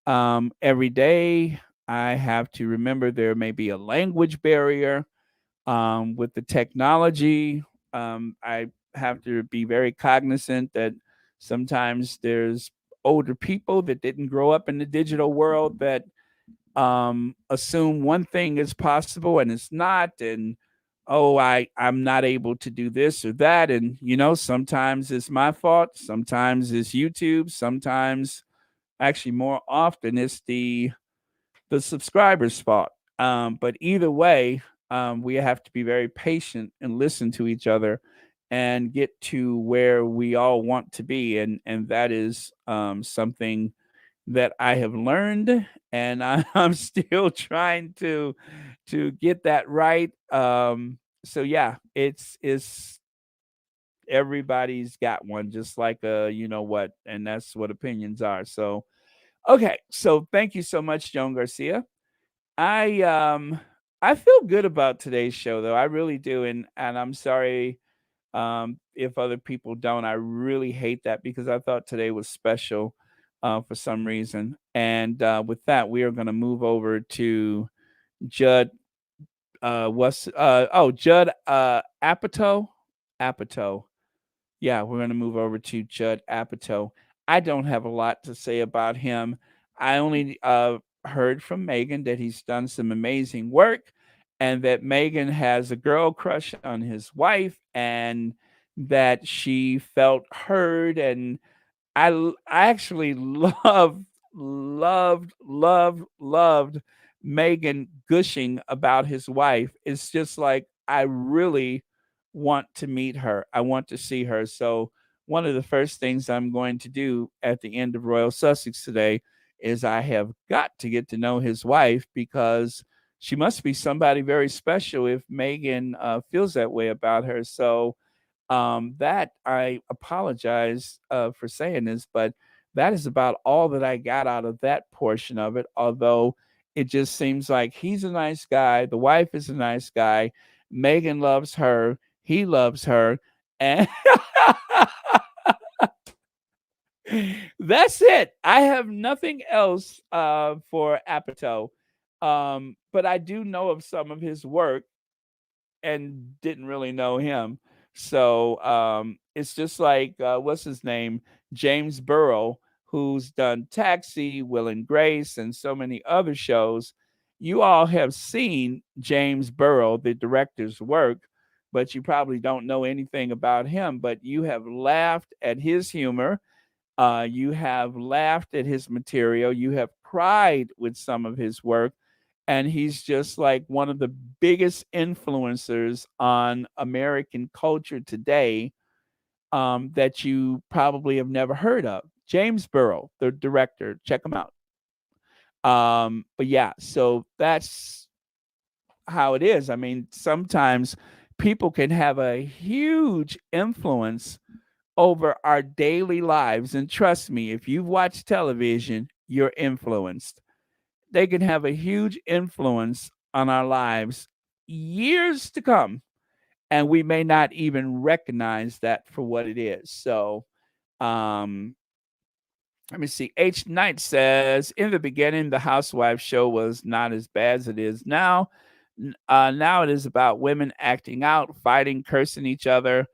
Speaker 1: Every day, I have to remember there may be a language barrier with the technology. I have to be very cognizant that sometimes there's older people that didn't grow up in the digital world that assume one thing is possible and it's not, and oh, I'm not able to do this or that, and sometimes it's my fault, sometimes it's YouTube, sometimes actually more often it's the subscriber's fault. But either way, we have to be very patient and listen to each other and get to where we all want to be. And that is something that I have learned, and I'm still trying to get that right. So yeah, it's everybody's got one, just like what, and that's what opinions are. So okay, so thank you so much, Joan Garcia. I feel good about today's show though. I really do, and I'm sorry if other people don't. I really hate that because I thought today was special for some reason. And with that, we are going to move over to Judd. Judd Apatow. Apatow. Yeah, we're going to move over to Judd Apatow. I don't have a lot to say about him. I only heard from Meghan that he's done some amazing work and that Meghan has a girl crush on his wife and that she felt heard. And I actually loved Megan gushing about his wife. It's just like I really want to meet her. I want to see her. So one of the first things I'm going to do at the end of Royal Sussex today is I have got to get to know his wife because she must be somebody very special if Megan feels that way about her. So that I apologize for saying this, but that is about all that I got out of that portion of it. Although it just seems like he's a nice guy, the wife is a nice guy, Megan loves her, he loves her, and that's it. I have nothing else for Apatow, but I do know of some of his work and didn't really know him. So it's just like what's his name, James Burrow, who's done Taxi, Will and Grace, and so many other shows. You all have seen James Burrow, the director's work, but you probably don't know anything about him. But you have laughed at his humor. You have laughed at his material. You have cried with some of his work, and he's just like one of the biggest influencers on American culture today that you probably have never heard of. James Burrow, the director, check him out. But yeah, so that's how it is. I mean, sometimes people can have a huge influence over our daily lives. And trust me, if you've watched television, you're influenced. They can have a huge influence on our lives years to come. and we may not even recognize that for what it is. So, um, let me see. H Knight says, in the beginning, the Housewives show was not as bad as it is now. Now it is about women acting out, fighting, cursing each other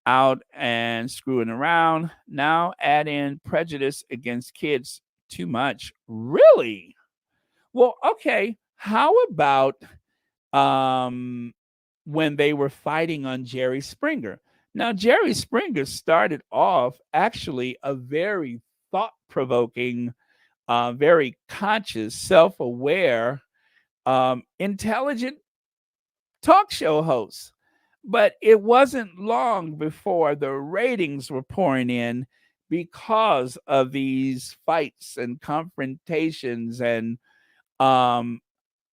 Speaker 1: out, and screwing around. Now add in prejudice against kids. Too much. Really? Well, okay. How about um, when they were fighting on Jerry Springer? Now, Jerry Springer started off actually a very thought provoking, very conscious, self aware, intelligent talk show host. But it wasn't long before the ratings were pouring in because of these fights and confrontations. And um,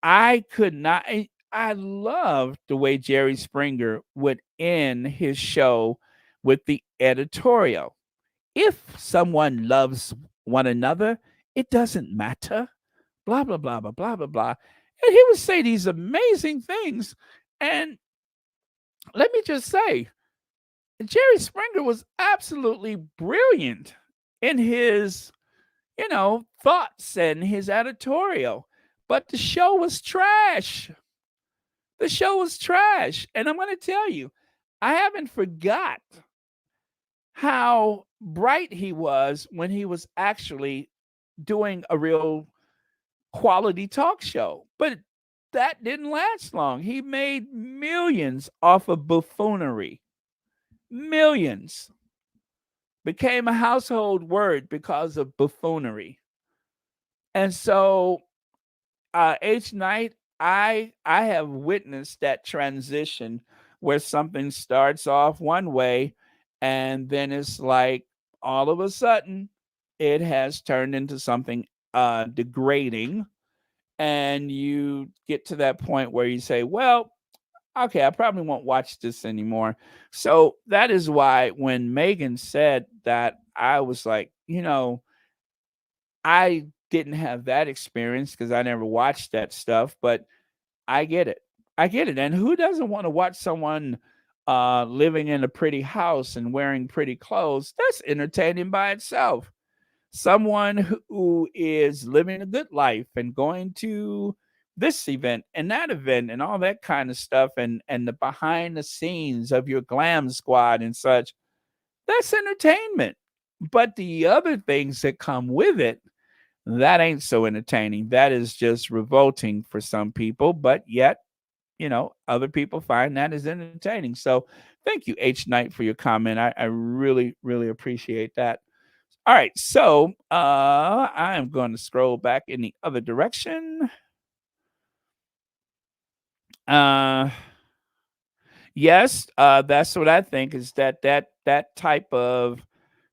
Speaker 1: I could not, I loved the way Jerry Springer would end his show with the editorial. If someone loves one another, it doesn't matter. Blah, blah, blah, blah, blah, blah, blah. And he would say these amazing things. And let me just say, Jerry Springer was absolutely brilliant in his, thoughts and his editorial. But the show was trash. The show was trash. And I'm going to tell you, I haven't forgot how bright he was when he was actually doing a real quality talk show. But that didn't last long. He made millions off of buffoonery. Millions. Became a household word because of buffoonery. And so H Night, I have witnessed that transition where something starts off one way and then it's like all of a sudden it has turned into something degrading, and you get to that point where you say, well, okay, I probably won't watch this anymore. So that is why when Meghan said that, I was like, I didn't have that experience because I never watched that stuff, but I get it. I get it. And who doesn't want to watch someone living in a pretty house and wearing pretty clothes? That's entertaining by itself. Someone who is living a good life and going to this event and that event and all that kind of stuff, and the behind the scenes of your glam squad and such, that's entertainment. But the other things that come with it, that ain't so entertaining. That is just revolting for some people, but yet, other people find that as entertaining. So thank you, H Knight, for your comment. I really, really appreciate that. All right, so I am going to scroll back in the other direction. Uh, yes, that's what I think, is that type of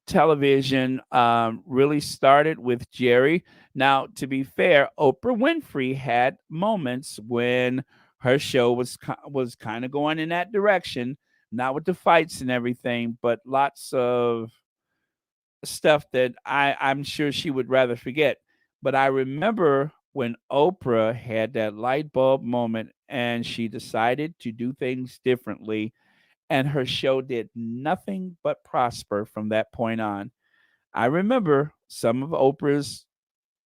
Speaker 1: television really started with Jerry. Now, to be fair, Oprah Winfrey had moments when her show was kind of going in that direction, not with the fights and everything, but lots of stuff that I'm sure she would rather forget. But I remember when Oprah had that light bulb moment and she decided to do things differently, and her show did nothing but prosper from that point on. I remember some of Oprah's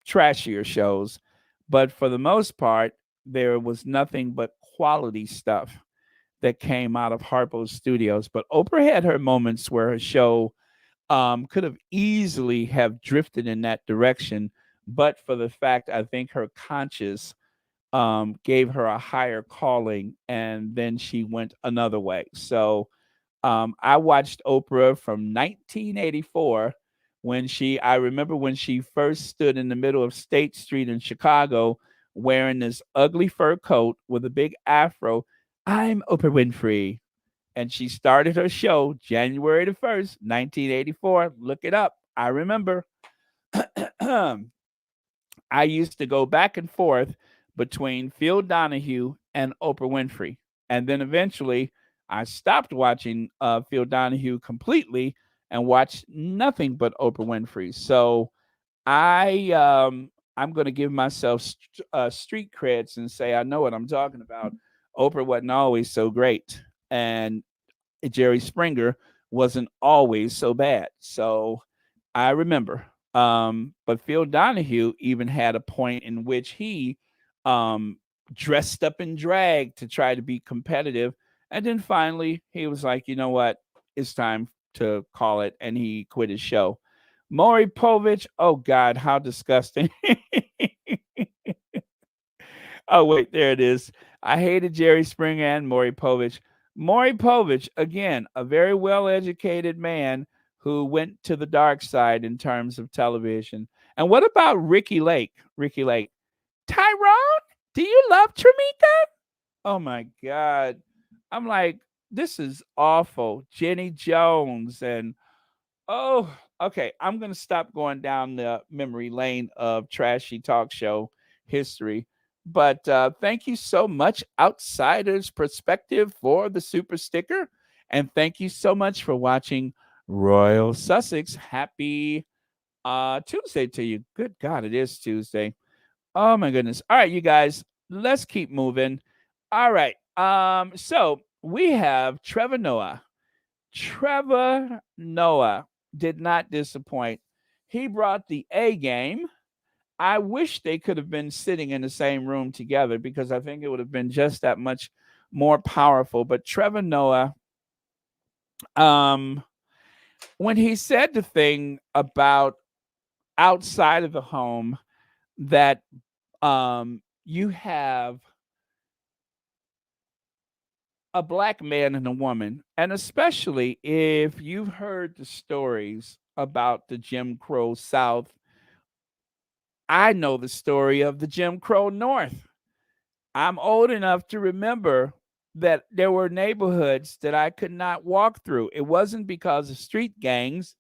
Speaker 1: trashier shows, but for the most part, there was nothing but quality stuff that came out of Harpo's studios. But Oprah had her moments where her show could have easily have drifted in that direction, but for the fact I think her conscience gave her a higher calling, and then she went another way. So I watched Oprah from 1984 when I remember when she first stood in the middle of State Street in Chicago wearing this ugly fur coat with a big afro. I'm Oprah Winfrey. And she started her show January the 1st, 1984. Look it up. I remember. I used to go back and forth between Phil Donahue and Oprah Winfrey. And then eventually I stopped watching Phil Donahue completely and watched nothing but Oprah Winfrey. So I'm going to give myself street creds and say I know what I'm talking about. Oprah wasn't always so great. and Jerry Springer wasn't always so bad. So I remember. But Phil Donahue even had a point in which he um, dressed up in drag to try to be competitive. And then finally, he was like, you know what? It's time to call it. And he quit his show. Maury Povich, oh God, how disgusting. Oh, wait, there it is. I hated Jerry Springer and Maury Povich. Maury Povich, again, a very well educated man who went to the dark side in terms of television. And what about Ricky Lake? Ricky Lake, Tyrone, do you love Tramika? Oh my God. I'm like, this is awful. Jenny Jones and oh, okay. I'm going to stop going down the memory lane of trashy talk show history. But thank you so much, Outsider's Perspective, for the super sticker. And thank you so much for watching Royal Sussex. Happy Tuesday to you. Good God, it is Tuesday. Oh, my goodness. All right, you guys, let's keep moving. All right. So we have Trevor Noah. Trevor Noah did not disappoint. He brought the A game. I wish they could have been sitting in the same room together because I think it would have been just that much more powerful. But Trevor Noah, um, when he said the thing about outside of the home that you have a black man and a woman, and especially if you've heard the stories about the Jim Crow South, I know the story of the Jim Crow North. I'm old enough to remember that there were neighborhoods that I could not walk through. It wasn't because of street gangs.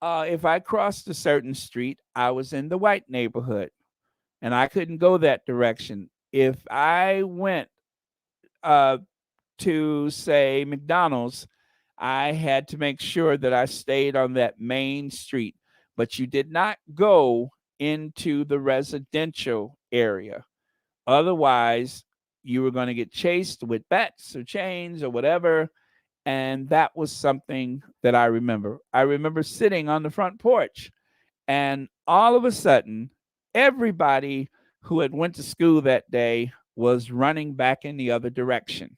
Speaker 1: If I crossed a certain street, I was in the white neighborhood and I couldn't go that direction. If I went uh, to, say, McDonald's, I had to make sure that I stayed on that main street. But you did not go into the residential area. Otherwise, you were going to get chased with bats or chains or whatever. And that was something that I remember. I remember sitting on the front porch, and all of a sudden, everybody who had went to school that day was running back in the other direction.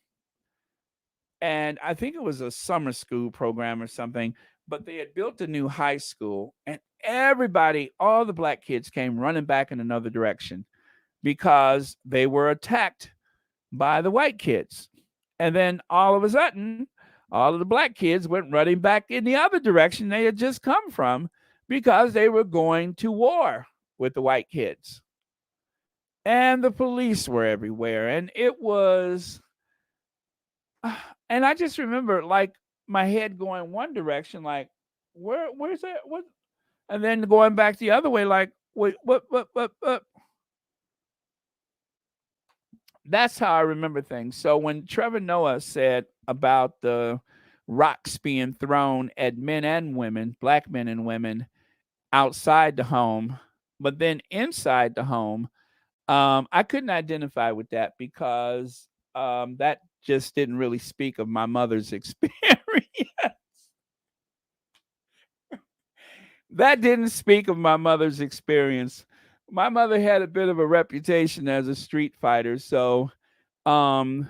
Speaker 1: And I think it was a summer school program or something, but they had built a new high school, and everybody, all the black kids came running back in another direction because they were attacked by the white kids. And then all of a sudden, all of the black kids went running back in the other direction they had just come from because they were going to war with the white kids. And the police were everywhere. And it was, and I just remember like my head going one direction, like, where's that? What? And then going back the other way, like, wait, what? That's how I remember things. So when Trevor Noah said about the rocks being thrown at men and women, black men and women, outside the home, but then inside the home, I couldn't identify with that because that just didn't really speak of my mother's experience. That didn't speak of my mother's experience. My mother had a bit of a reputation as a street fighter, so um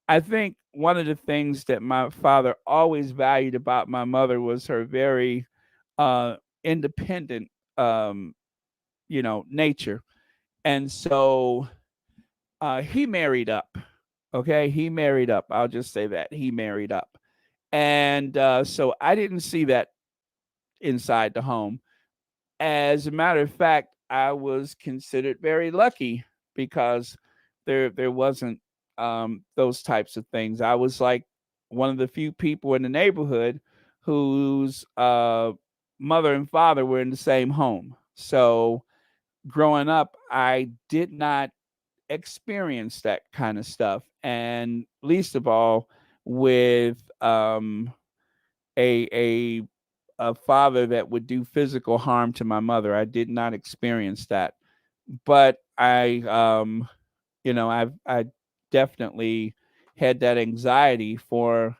Speaker 1: I think one of the things that my father always valued about my mother was her very independent nature. And so he married up. Okay, he married up. I'll just say that he married up. And so I didn't see that inside the home. As a matter of fact, I was considered very lucky because there wasn't those types of things. I was like one of the few people in the neighborhood whose mother and father were in the same home. So growing up, I did not experience that kind of stuff, and least of all with a a a father that would do physical harm to my mother. I did not experience that, but I definitely had that anxiety for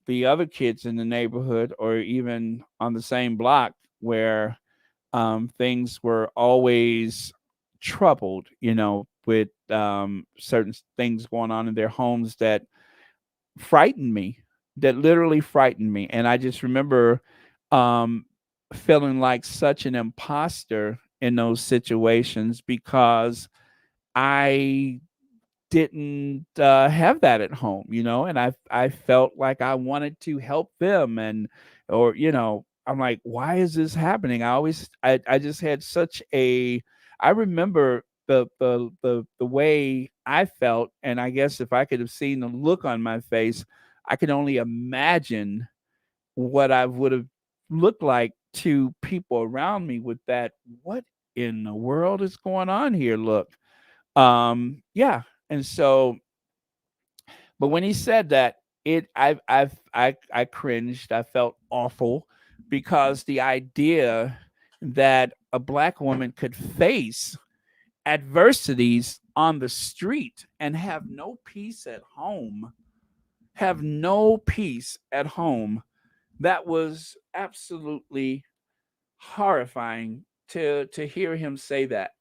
Speaker 1: the other kids in the neighborhood or even on the same block where things were always troubled, with certain things going on in their homes that frightened me, that literally frightened me. And I just remember um, feeling like such an imposter in those situations because I didn't have that at home, and I felt like I wanted to help them, and or I'm like, why is this happening? I just had such a I remember the way I felt, and I guess if I could have seen the look on my face, I could only imagine what I would have looked like to people around me with that what in the world is going on here look. Yeah. And so, but when he said that, I cringed. I felt awful because the idea that a black woman could face adversities on the street and have no peace at home, that was absolutely horrifying to hear him say that.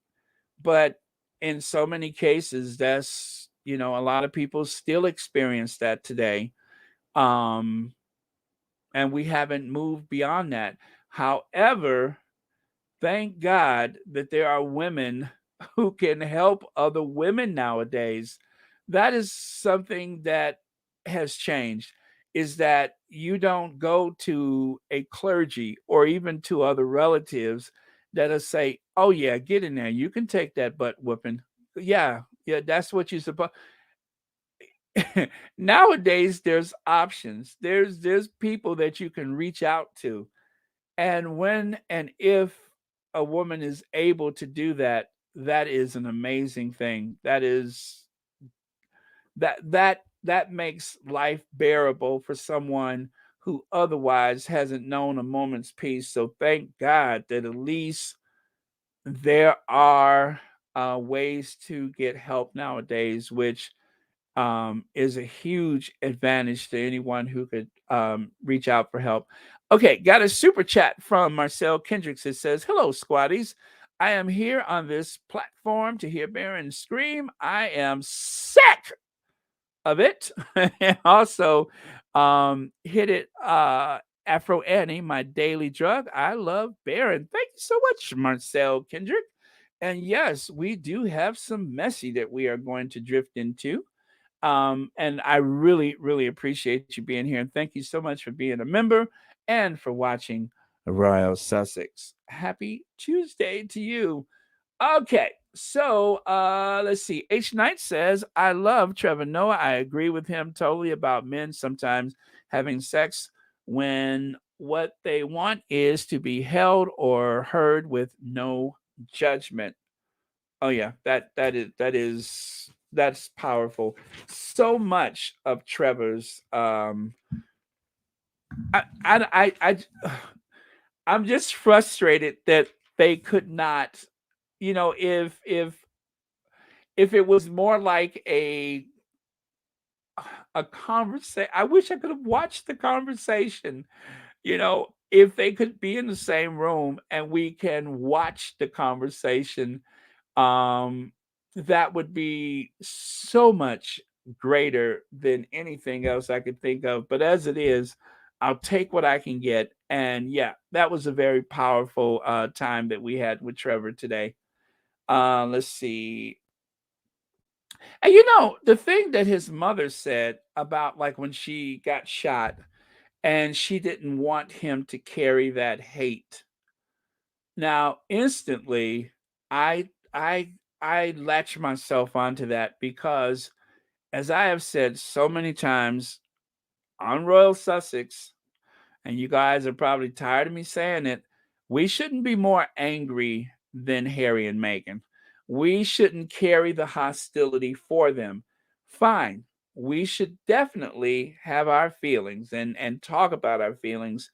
Speaker 1: But in so many cases, that's a lot of people still experience that today. um and we haven't moved beyond that. However, thank God that there are women who can help other women nowadays. That is something that has changed, is that you don't go to a clergy or even to other relatives that'll say, oh yeah, get in there, you can take that butt whooping. Yeah, yeah, that's what you're supposed. Nowadays there's options, there's people that you can reach out to. And when and if a woman is able to do that, that is an amazing thing. That makes life bearable for someone who otherwise hasn't known a moment's peace. So thank God that at least there are ways to get help nowadays, which is a huge advantage to anyone who could reach out for help. Okay, got a super chat from Marcel Kendricks. It says, hello, squatties. I am here on this platform to hear Baron scream. I am sick of it. And also, hit it, Afro Annie, my daily drug. I love Baron. Thank you so much, Marcel Kendrick. And yes, we do have some messy that we are going to drift into. And I really, really appreciate you being here. And thank you so much for being a member and for watching Royal Sussex. Happy Tuesday to you. Okay, so let's see. H Knight says, I love Trevor Noah. I agree with him totally about men sometimes having sex when what they want is to be held or heard with no judgment. Oh yeah, that's powerful. So much of Trevor's I I'm just frustrated that they could not, if it was more like a conversation. I wish I could have watched the conversation. If they could be in the same room and we can watch the conversation, um that would be so much greater than anything else I could think of. But as it is, I'll take what I can get. And yeah, that was a very powerful time that we had with Trevor today. Let's see. And the thing that his mother said about, like, when she got shot and she didn't want him to carry that hate. Now, instantly, I I latch myself onto that because, as I have said so many times on Royal Sussex, and you guys are probably tired of me saying it, we shouldn't be more angry than Harry and Meghan. We shouldn't carry the hostility for them. Fine. We should definitely have our feelings and talk about our feelings.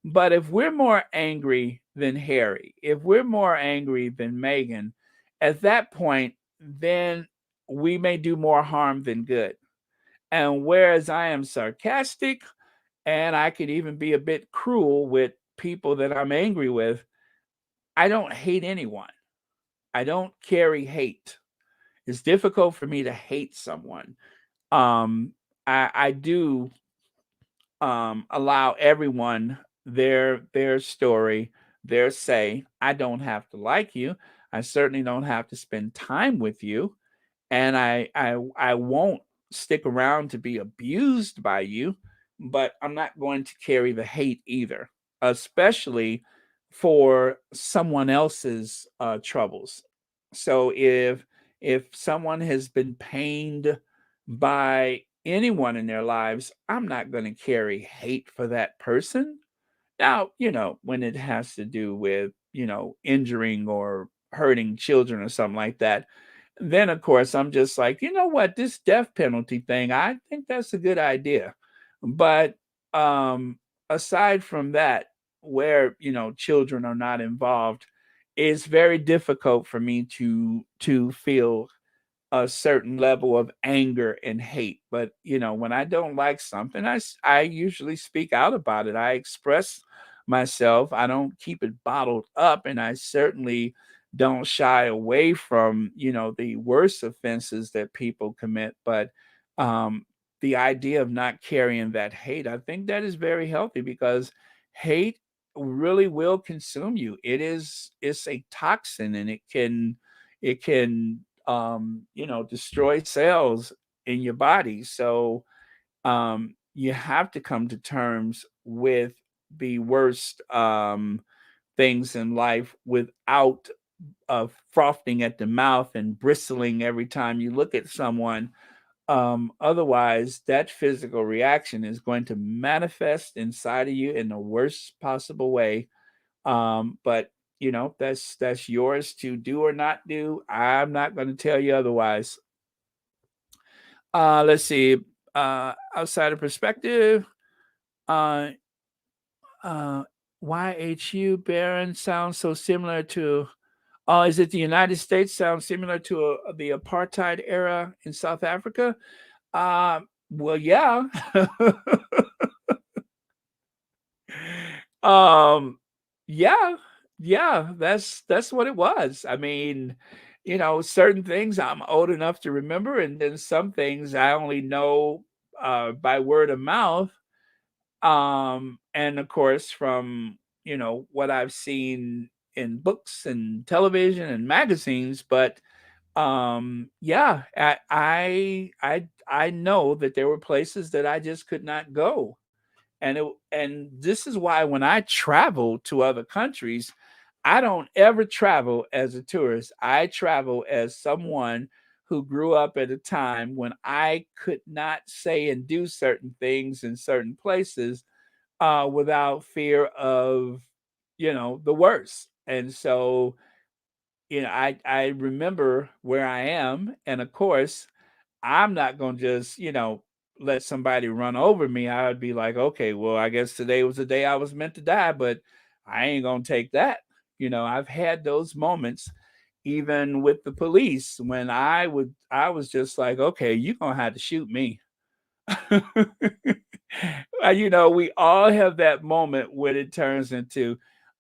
Speaker 1: But if we're more angry than Harry, if we're more angry than Meghan, at that point, then we may do more harm than good. And whereas I am sarcastic and I could even be a bit cruel with people that I'm angry with, I don't hate anyone. I don't carry hate. It's difficult for me to hate someone. Um, I do allow everyone their story, their say. I don't have to like you. I certainly don't have to spend time with you, and I won't stick around to be abused by you, but I'm not going to carry the hate either, especially for someone else's troubles. So if someone has been pained by anyone in their lives, I'm not going to carry hate for that person. Now, when it has to do with, injuring or hurting children or something like that, then of course I'm just like, you know what, this death penalty thing, I think that's a good idea. But um aside from that, where children are not involved, it's very difficult for me to feel a certain level of anger and hate. But when I don't like something, I usually speak out about it. I express myself. I don't keep it bottled up, and I certainly don't shy away from the worst offenses that people commit. But um, the idea of not carrying that hate, I think that is very healthy, because hate really will consume you. It's a toxin, and it can destroy cells in your body. So you have to come to terms with the worst things in life without frothing at the mouth and bristling every time you look at someone. Otherwise, that physical reaction is going to manifest inside of you in the worst possible way. But that's yours to do or not do. I'm not going to tell you otherwise. Let's see. Outside of perspective, uh, uh, YHU Baron sounds so similar to. Is it the United States sounds similar to the apartheid era in South Africa? Well, yeah. um, yeah, yeah. That's what it was. I mean, certain things I'm old enough to remember, and then some things I only know by word of mouth. And of course, from what I've seen in books and television and magazines. But yeah, I know that there were places that I just could not go. And this is why when I travel to other countries, I don't ever travel as a tourist. I travel as someone who grew up at a time when I could not say and do certain things in certain places without fear of the worst. And so I remember where I am, and of course I'm not gonna just, let somebody run over me. I would be like, okay, well, I guess today was the day I was meant to die, but I ain't gonna take that. I've had those moments even with the police when I was just like, okay, you're gonna have to shoot me. We all have that moment when it turns into,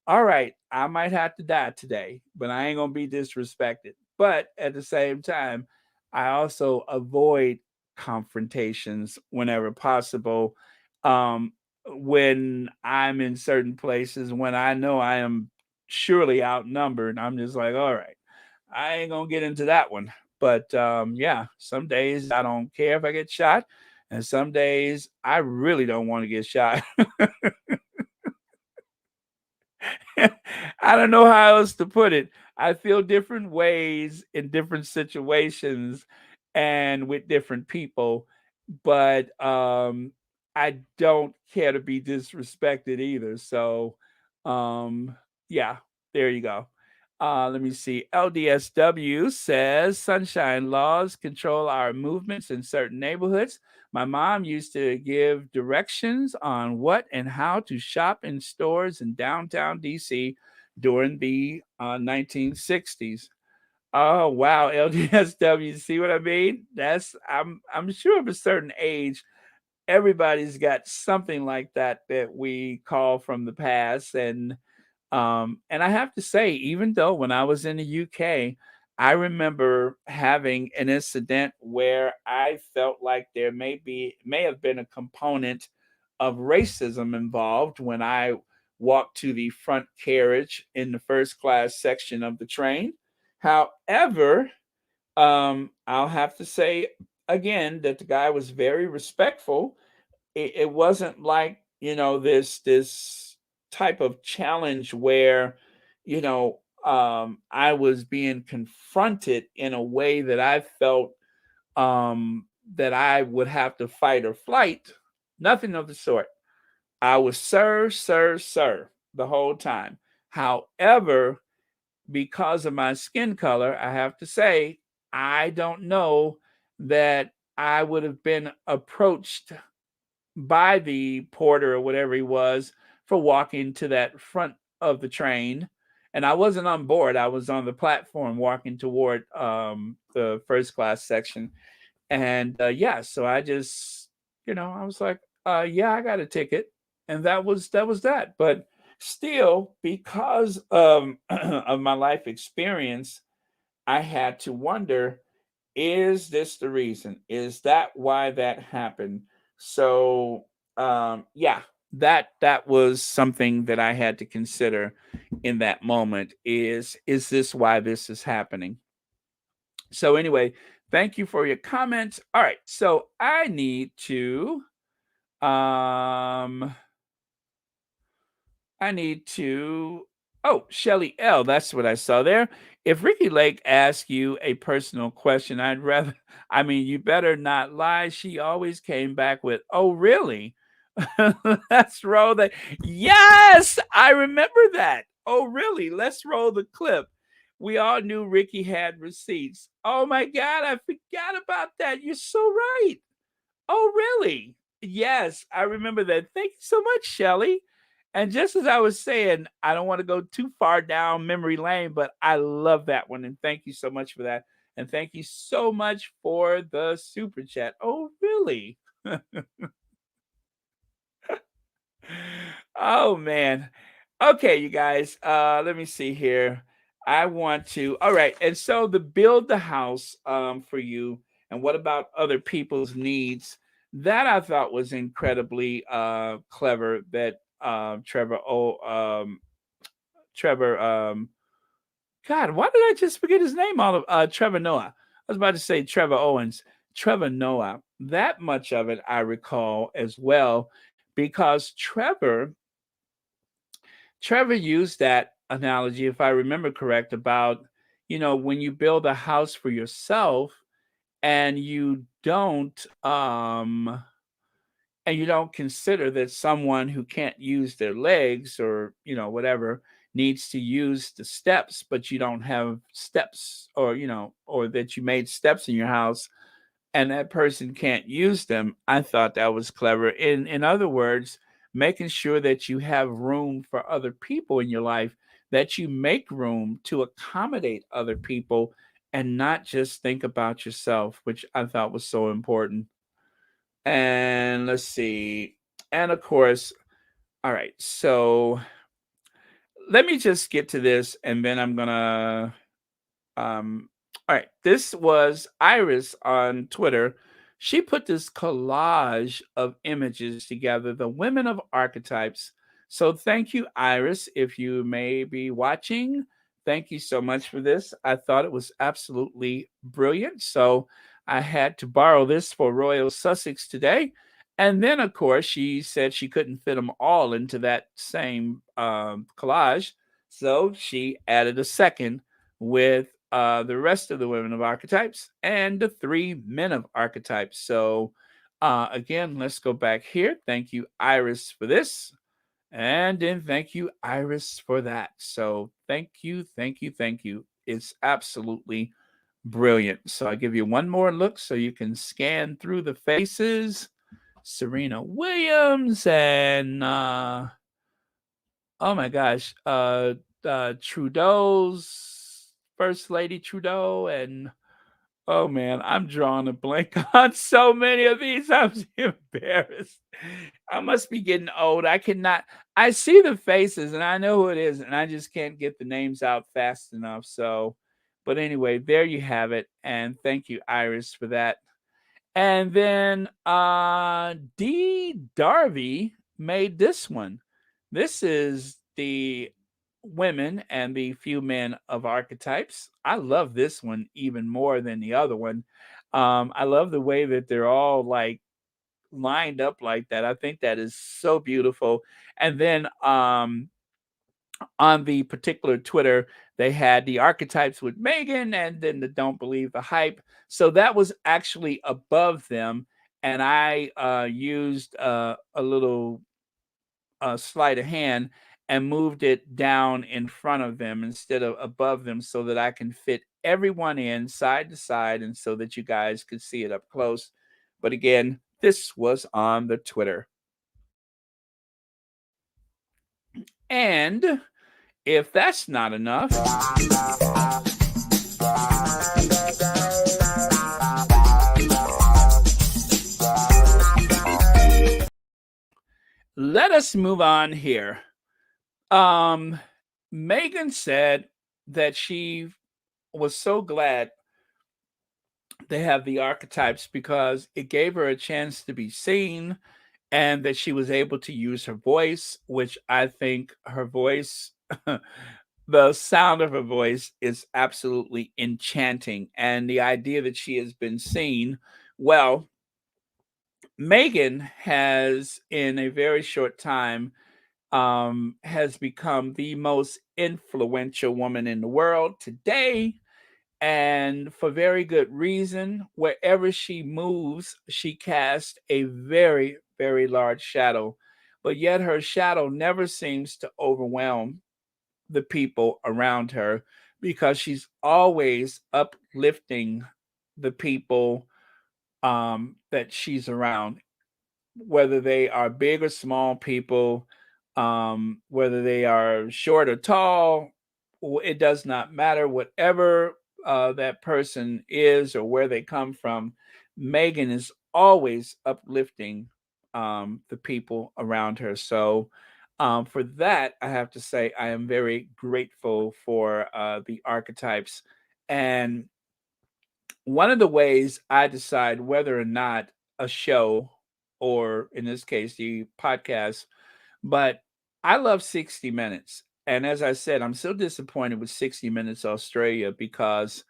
Speaker 1: all right, I might have to die today, but I ain't gonna be disrespected. But at the same time, I also avoid confrontations whenever possible. When I'm in certain places, when I know I am surely outnumbered, I'm just like, all right, I ain't gonna get into that one. But yeah, some days I don't care if I get shot, and some days I really don't want to get shot. I don't know how else to put it. I feel different ways in different situations and with different people, but I don't care to be disrespected either. So um yeah, there you go. Let me see. LDSW says sunshine laws control our movements in certain neighborhoods. My mom used to give directions on what and how to shop in stores in downtown DC during the 1960s. Oh wow, LDSW. See what I mean? I'm sure of a certain age, everybody's got something like that we call from the past. And I have to say, even though when I was in the UK, I remember having an incident where I felt like may have been a component of racism involved when I walked to the front carriage in the first class section of the train. However, I'll have to say again that the guy was very respectful. It wasn't like, this type of challenge where, I was being confronted in a way that I felt that I would have to fight or flight. Nothing of the sort. I was sir, sir, sir the whole time. However, because of my skin color, I have to say, I don't know that I would have been approached by the porter or whatever he was for walking to that front of the train. And I wasn't on board. I was on the platform walking toward the first class section. And yeah, so I just, I was like, yeah, I got a ticket. And that was that. But still, because of my life experience, I had to wonder, is this the reason? Is that why that happened? So yeah, that was something that I had to consider in that moment. Is this why this is happening? So anyway, thank you for your comments. All right, so I need to um I need to. Oh, Shelly L. That's what I saw there. If Ricky Lake asks you a personal question, I'd rather. I mean, you better not lie. She always came back with, "Oh, really?" Let's roll that. Yes, I remember that. Oh, really? Let's roll the clip. We all knew Ricky had receipts. Oh my God, I forgot about that. You're so right. Oh, really? Yes, I remember that. Thank you so much, Shelly. And just as I was saying, I don't want to go too far down memory lane, but I love that one. And thank you so much for that. And thank you so much for the super chat. Oh, really? Oh, man. Okay, you guys, let me see here. I want to. All right, and so the build the house for you, and what about other people's needs? That I thought was incredibly clever. That Trevor. God, why did I just forget his name? All of Trevor Noah. I was about to say Trevor Owens. Trevor Noah. That much of it I recall as well, because Trevor used that analogy, if I remember correct, about, when you build a house for yourself and you don't consider that someone who can't use their legs or, whatever, needs to use the steps, but you don't have steps, or, or that you made steps in your house and that person can't use them. I thought that was clever. In other words, making sure that you have room for other people in your life, that you make room to accommodate other people and not just think about yourself, which I thought was so important. And let's see. And of course, all right. So let me just get to this and then I'm going to all right, this was Iris on Twitter. She put this collage of images together, the women of archetypes. So thank you, Iris, if you may be watching. Thank you so much for this. I thought it was absolutely brilliant. So I had to borrow this for Royal Sussex today. And then, of course, she said she couldn't fit them all into that same collage. So she added a second with the rest of the women of archetypes and the three men of archetypes. So, again, let's go back here. Thank you, Iris, for this. And then thank you, Iris, for that. So, thank you, thank you, thank you. It's absolutely brilliant. So, I give you one more look so you can scan through the faces. Serena Williams and oh my gosh, Trudeau's First Lady Trudeau, and oh man, I'm drawing a blank on so many of these. I'm embarrassed. I must be getting old. I cannot. I see the faces and I know who it is, and I just can't get the names out fast enough. So, but anyway, there you have it. And thank you, Iris, for that. And then D. Darby made this one. This is the women and the few men of archetypes. I love this one even more than the other one. I love the way that they're all like lined up like that. I think that is so beautiful. And then on the particular Twitter, they had the archetypes with Meghan and then the don't believe the hype. So that was actually above them. And I used a little sleight of hand and moved it down in front of them instead of above them so that I can fit everyone in side to side and so that you guys could see it up close. But again, this was on the Twitter. And if that's not enough, let us move on here. Meghan said that she was so glad they have the archetypes because it gave her a chance to be seen and that she was able to use her voice, which I think her voice, the sound of her voice is absolutely enchanting. And the idea that she has been seen, well, Meghan has, in a very short time, has become the most influential woman in the world today. And for very good reason. Wherever she moves, she casts a very, very large shadow. But yet her shadow never seems to overwhelm the people around her because she's always uplifting the people that she's around, whether they are big or small people, whether they are short or tall, it does not matter. Whatever that person is or where they come from, Meghan is always uplifting the people around her. So, for that, I have to say I am very grateful for the archetypes. And one of the ways I decide whether or not a show, or in this case, the podcast, but I love 60 Minutes. And as I said, I'm so disappointed with 60 Minutes Australia because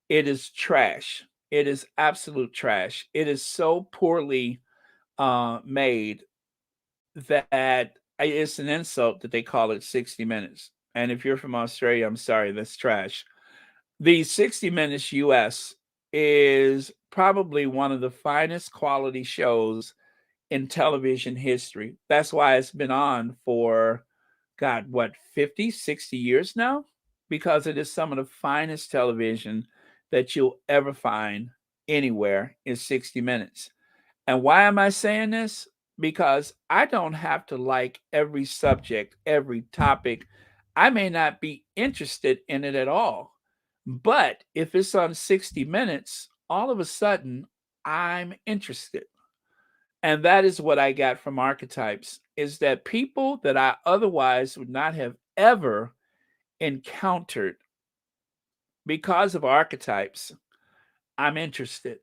Speaker 1: it is trash. It is absolute trash. It is so poorly made that it's an insult that they call it 60 Minutes. And if you're from Australia, I'm sorry, that's trash. The 60 Minutes US is probably one of the finest quality shows in television history. That's why it's been on for, God, what, 50, 60 years now? Because it is some of the finest television that you'll ever find anywhere in 60 Minutes. And why am I saying this? Because I don't have to like every subject, every topic. I may not be interested in it at all. But if it's on 60 Minutes, all of a sudden I'm interested. And that is what I got from Archetypes is that people that I otherwise would not have ever encountered because of Archetypes, I'm interested.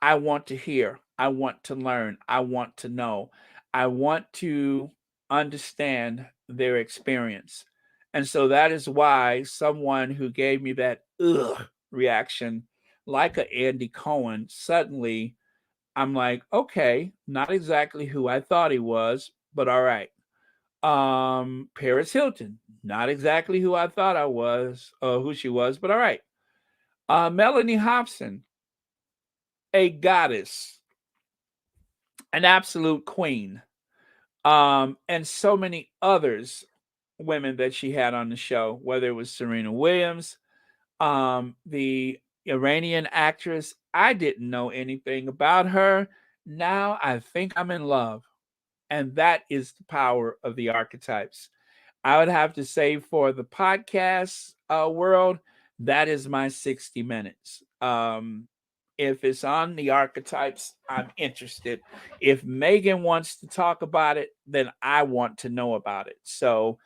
Speaker 1: I want to hear. I want to learn. I want to know. I want to understand their experience. And so that is why someone who gave me that ugh reaction, like a Andy Cohen, suddenly I'm like, okay, not exactly who I thought he was, but all right. Paris Hilton, not exactly who I thought I was, or who she was, but all right. Melanie Hobson, a goddess, an absolute queen, and so many others women that she had on the show, whether it was Serena Williams, the Iranian actress. I didn't know anything about her. Now I think I'm in love. And that is the power of the archetypes. I would have to say for the podcast world, That is my 60 minutes. If it's on the archetypes, I'm interested. If Meghan wants to talk about it, then I want to know about it. So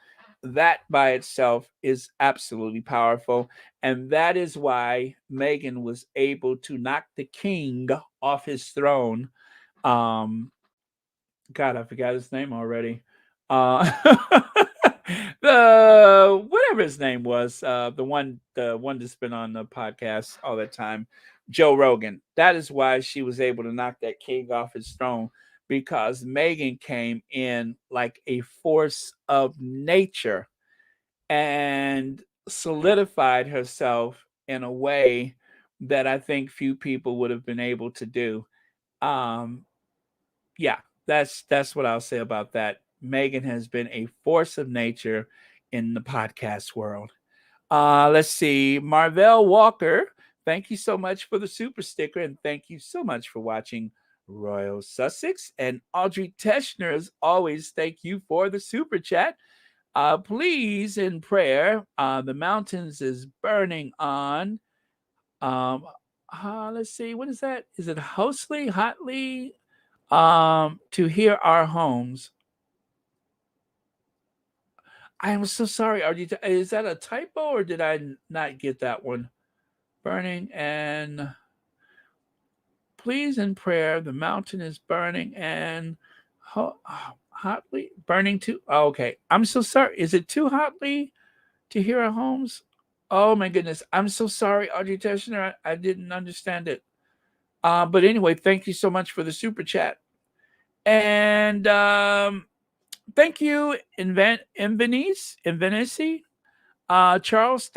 Speaker 1: that by itself is absolutely powerful. And that is why Meghan was able to knock the king off his throne. Um, God, I forgot his name already. Uh, the whatever his name was, the one that's been on the podcast all the time, Joe Rogan. That is why she was able to knock that king off his throne, because Meghan came in like a force of nature and solidified herself in a way that I think few people would have been able to do. Um, yeah, that's what I'll say about that. Megan has been a force of nature in the podcast world. Let's see. Marvell Walker, thank you so much for the super sticker, and thank you so much for watching Royal Sussex. And Audrey Teschner, as always, thank you for the super chat. Please, in prayer, the mountains is burning on. Um, let's see, what is that? Is it hotly? To hear our homes. I am so sorry. Is that a typo or did I not get that one? Burning and please in prayer. The mountain is burning and hotly burning too. Oh, okay. I'm so sorry. Is it too hotly to hear our homes? Oh my goodness. I'm so sorry, Audrey Teschner. I didn't understand it. But anyway, thank you so much for the super chat. And thank you, Invenice, Charles,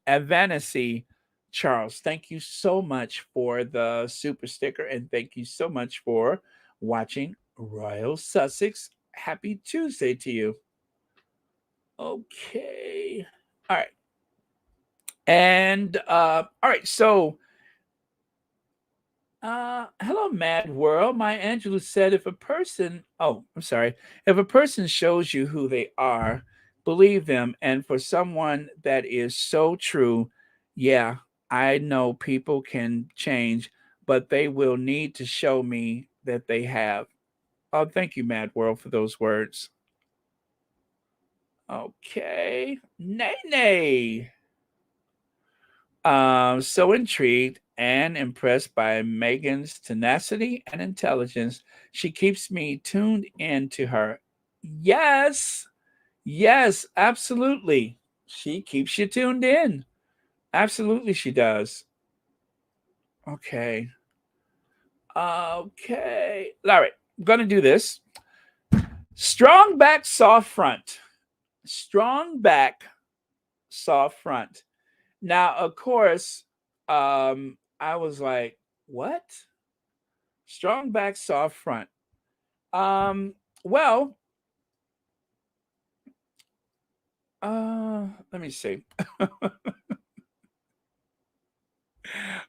Speaker 1: Ivanice, Charles. Thank you so much for the super sticker, and thank you so much for watching Royal Sussex. Happy Tuesday to you. Okay, all right, and all right, so. Hello, Mad World. My Angelou said, if a person shows you who they are, believe them. And for someone that is so true, yeah, I know people can change, but they will need to show me that they have. Oh, thank you, Mad World, for those words. Okay. Nay, nay. So intrigued and impressed by Megan's tenacity and intelligence, she keeps me tuned in to her. Yes, yes, absolutely. She keeps you tuned in. Absolutely, she does. Okay. Okay. All right. I'm going to do this. Strong back, soft front. Strong back, soft front. Now, of course, I was like, what? Strong back, soft front. Um, well, let me see.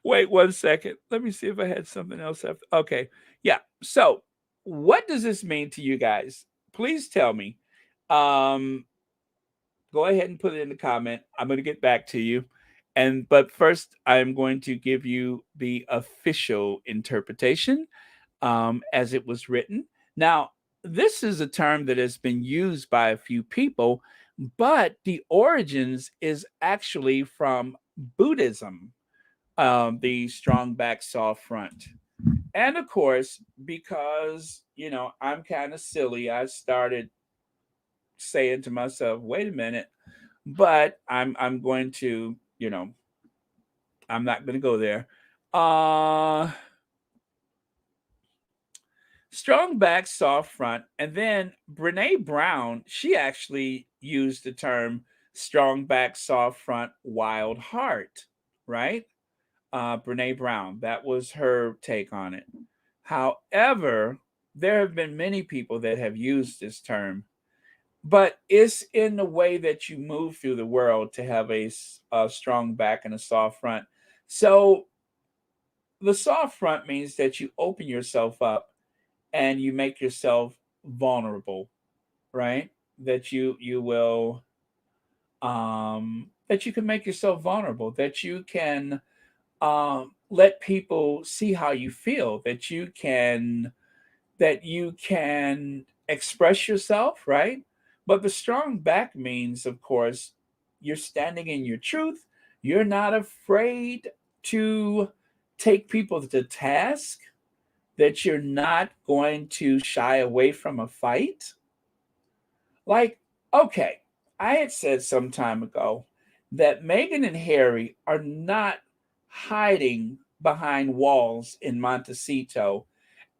Speaker 1: Wait 1 second. Let me see if I had something else after. Okay. Yeah. So, what does this mean to you guys? Please tell me. Um, Go ahead and put it in the comment. I'm going to get back to you. But first, I'm going to give you the official interpretation as it was written. Now, this is a term that has been used by a few people, but the origins is actually from Buddhism, the strong back, soft front. And of course, because, I'm kind of silly, I started saying to myself, wait a minute, but I'm going to, I'm not going to go there. Uh Strong back, soft front. And then Brene Brown, she actually used the term strong back, soft front, wild heart, right? Brene Brown, that was her take on it. However, there have been many people that have used this term, but it's in the way that you move through the world to have a strong back and a soft front. So the soft front means that you open yourself up and you make yourself vulnerable, right? That you will that you can make yourself vulnerable, that you can let people see how you feel, that you can express yourself, right? But the strong back means, of course, you're standing in your truth. You're not afraid to take people to task, that you're not going to shy away from a fight. Like, okay, I had said some time ago that Meghan and Harry are not hiding behind walls in Montecito.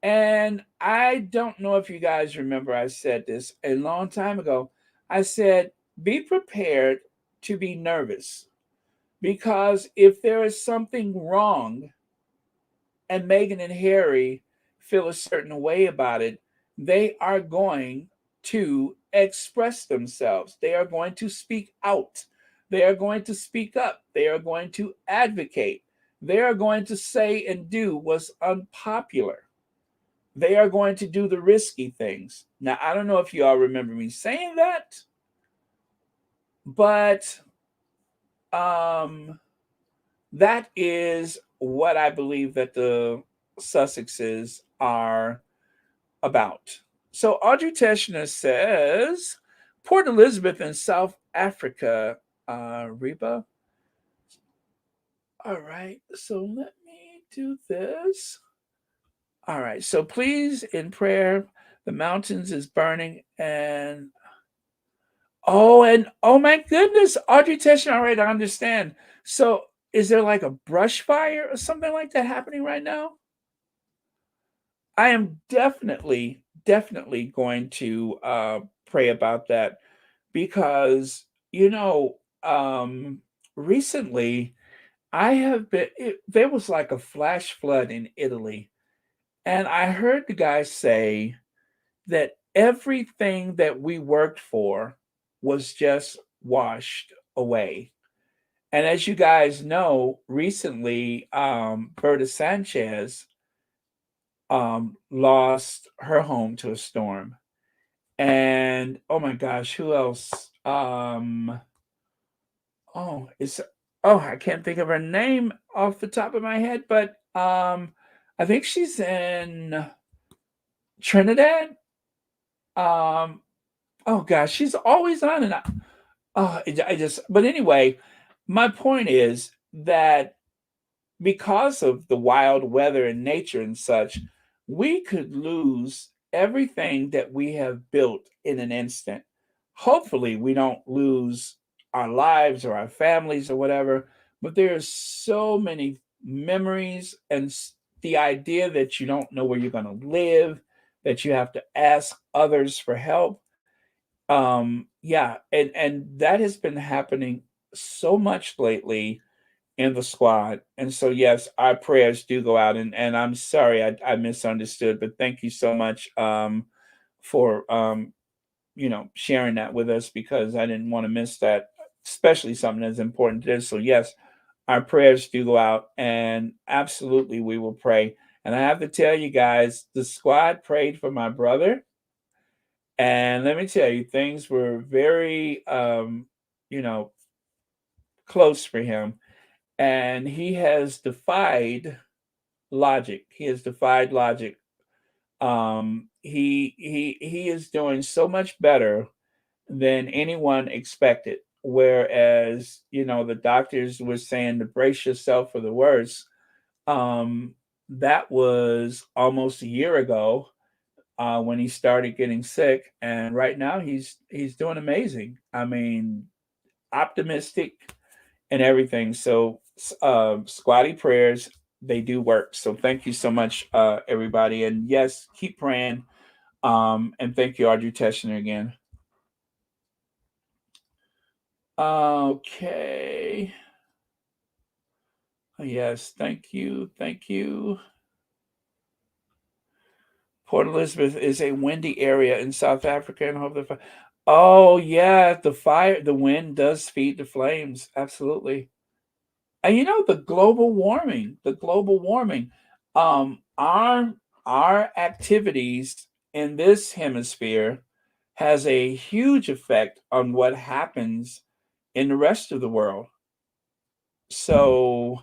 Speaker 1: And I don't know if you guys remember, I said this a long time ago. I said, be prepared to be nervous, because if there is something wrong and Meghan and Harry feel a certain way about it, they are going to express themselves. They are going to speak out. They are going to speak up. They are going to advocate. They are going to say and do what's unpopular. They are going to do the risky things. Now, I don't know if you all remember me saying that, but um, that is what I believe that the Sussexes are about. So Audrey Teschner says, Port Elizabeth in South Africa, Reba. All right, so let me do this. All right, so please in prayer, the mountains is burning and oh my goodness, Audrey Teschner, all right, I understand. So is there like a brush fire or something like that happening right now? I am definitely going to pray about that, because recently there was like a flash flood in Italy, and I heard the guy say that everything that we worked for was just washed away. And as you guys know, recently, Berta Sanchez lost her home to a storm. And oh my gosh, who else? Oh, it's I can't think of her name off the top of my head, but I think she's in Trinidad. Um, oh gosh, she's always on, and I just. But anyway, my point is that because of the wild weather and nature and such, we could lose everything that we have built in an instant. Hopefully, we don't lose our lives or our families or whatever, but there are so many memories and the idea that you don't know where you're going to live, that you have to ask others for help. Yeah, and that has been happening so much lately in the squad. And so, yes, our prayers do go out. And I'm sorry I misunderstood, but thank you so much for sharing that with us, because I didn't want to miss that, especially something as important as this. So, yes, our prayers do go out, and absolutely we will pray. And I have to tell you guys, the squad prayed for my brother. And let me tell you, things were very, you know, close for him, and he has defied logic. He has defied logic. He is doing so much better than anyone expected. Whereas the doctors were saying to brace yourself for the worst. Um, that was almost a year ago when he started getting sick, and right now he's doing amazing. I mean, optimistic and everything. So, squatty prayers, they do work. So, thank you so much, everybody. And yes, keep praying. And thank you, Audrey Teschner, again. Okay. Yes, thank you. Thank you. Port Elizabeth is a windy area in South Africa, and hope the oh yeah, the wind does feed the flames. Absolutely. And the global warming, our activities in this hemisphere has a huge effect on what happens in the rest of the world. So,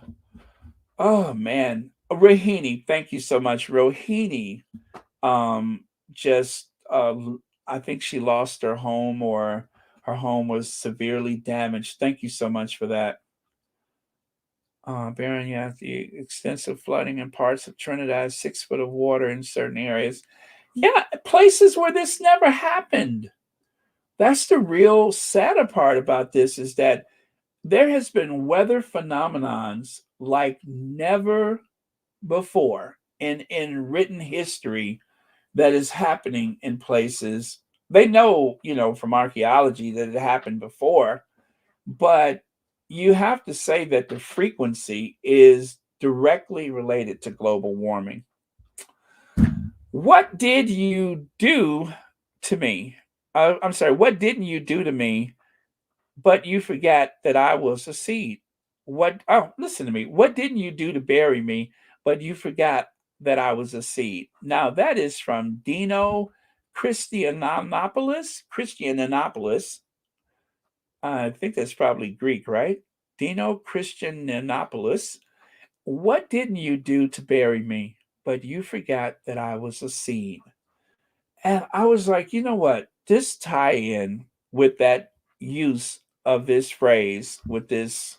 Speaker 1: oh man, Rohini, thank you so much. Rohini, um, just I think she lost her home, or her home was severely damaged. Thank you so much for that. Baron, yeah, the extensive flooding in parts of Trinidad, 6 foot of water in certain areas. Yeah, places where this never happened. That's the real sadder part about this, is that there has been weather phenomenons like never before in written history that is happening in places. They know, from archaeology that it happened before, but you have to say that the frequency is directly related to global warming. What did you do to me? I'm sorry, what didn't you do to me, but you forgot that I was a seed? Listen to me. What didn't you do to bury me, but you forgot that I was a seed? Now, that is from Dino Christianopoulos. I think that's probably Greek, right? Dino Christianopoulos. What didn't you do to bury me, but you forgot that I was a seed? And I was like, you know what? This tie in with that use of this phrase, with this,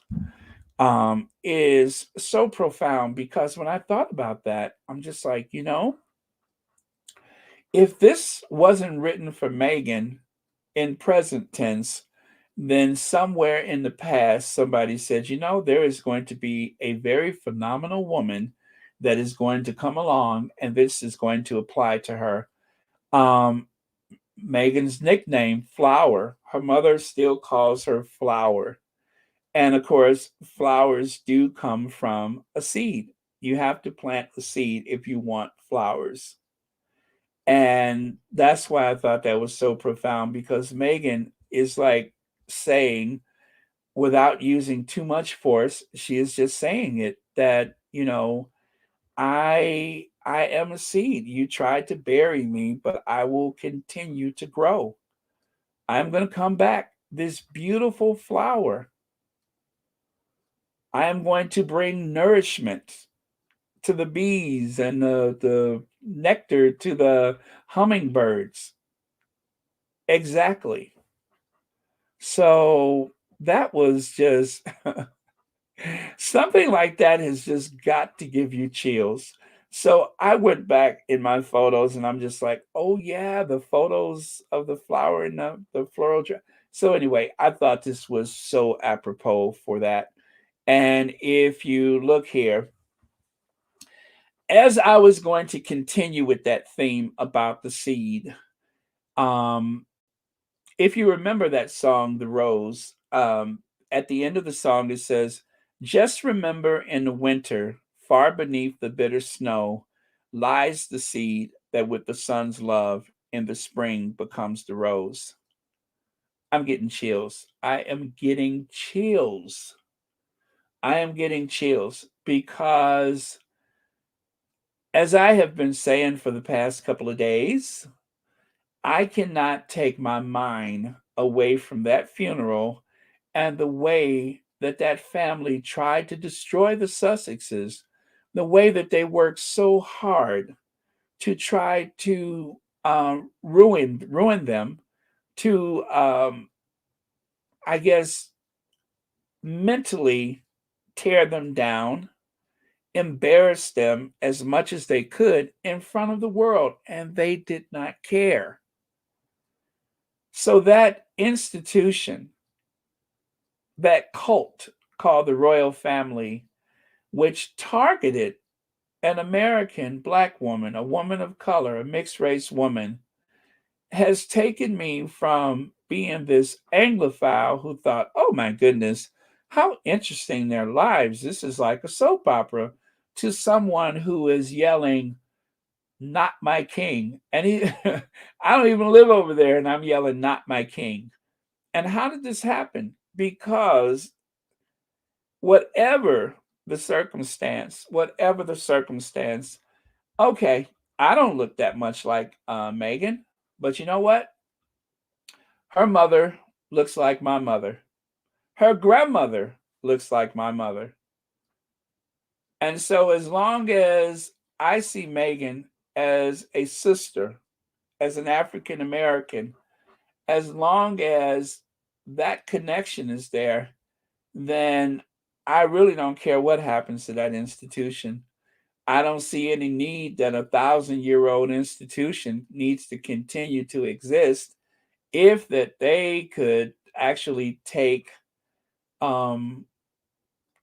Speaker 1: is so profound, because when I thought about that, I'm just like, if this wasn't written for Meghan in present tense, then somewhere in the past, somebody said, there is going to be a very phenomenal woman that is going to come along, and this is going to apply to her. Meghan's nickname, Flower, her mother still calls her Flower. And of course, flowers do come from a seed. You have to plant the seed if you want flowers. And that's why I thought that was so profound, because Meghan is like saying, without using too much force, she is just saying it, that, I am a seed. You tried to bury me, but I will continue to grow. I'm going to come back, this beautiful flower. I am going to bring nourishment to the bees, and the nectar to the hummingbirds. Exactly. So that was just something like that has just got to give you chills. So I went back in my photos, and I'm just like, oh yeah, the photos of the flower and the floral. So anyway, I thought this was so apropos for that. And if you look here, as I was going to continue with that theme about the seed, um, if you remember that song, The Rose, at the end of the song, it says, just remember in the winter, far beneath the bitter snow, lies the seed that with the sun's love in the spring becomes the rose. I'm getting chills. I am getting chills. I am getting chills because, as I have been saying for the past couple of days, I cannot take my mind away from that funeral and the way that that family tried to destroy the Sussexes, the way that they worked so hard to try to ruin them, to I guess mentally tear them down, embarrass them as much as they could in front of the world, and they did not care. So that institution, that cult called the royal family, which targeted an American Black woman, a woman of color, a mixed race woman, has taken me from being this Anglophile who thought, oh my goodness, how interesting their lives. This is like a soap opera, to someone who is yelling, not my king. And I don't even live over there, and I'm yelling, not my king. And how did this happen? Because whatever whatever the circumstance, okay, I don't look that much like Meghan, but you know what? Her mother looks like my mother. Her grandmother looks like my mother. And so, as long as I see Meghan as a sister, as an African American, as long as that connection is there, then I really don't care what happens to that institution. I don't see any need that 1,000-year-old institution needs to continue to exist if that they could actually take um,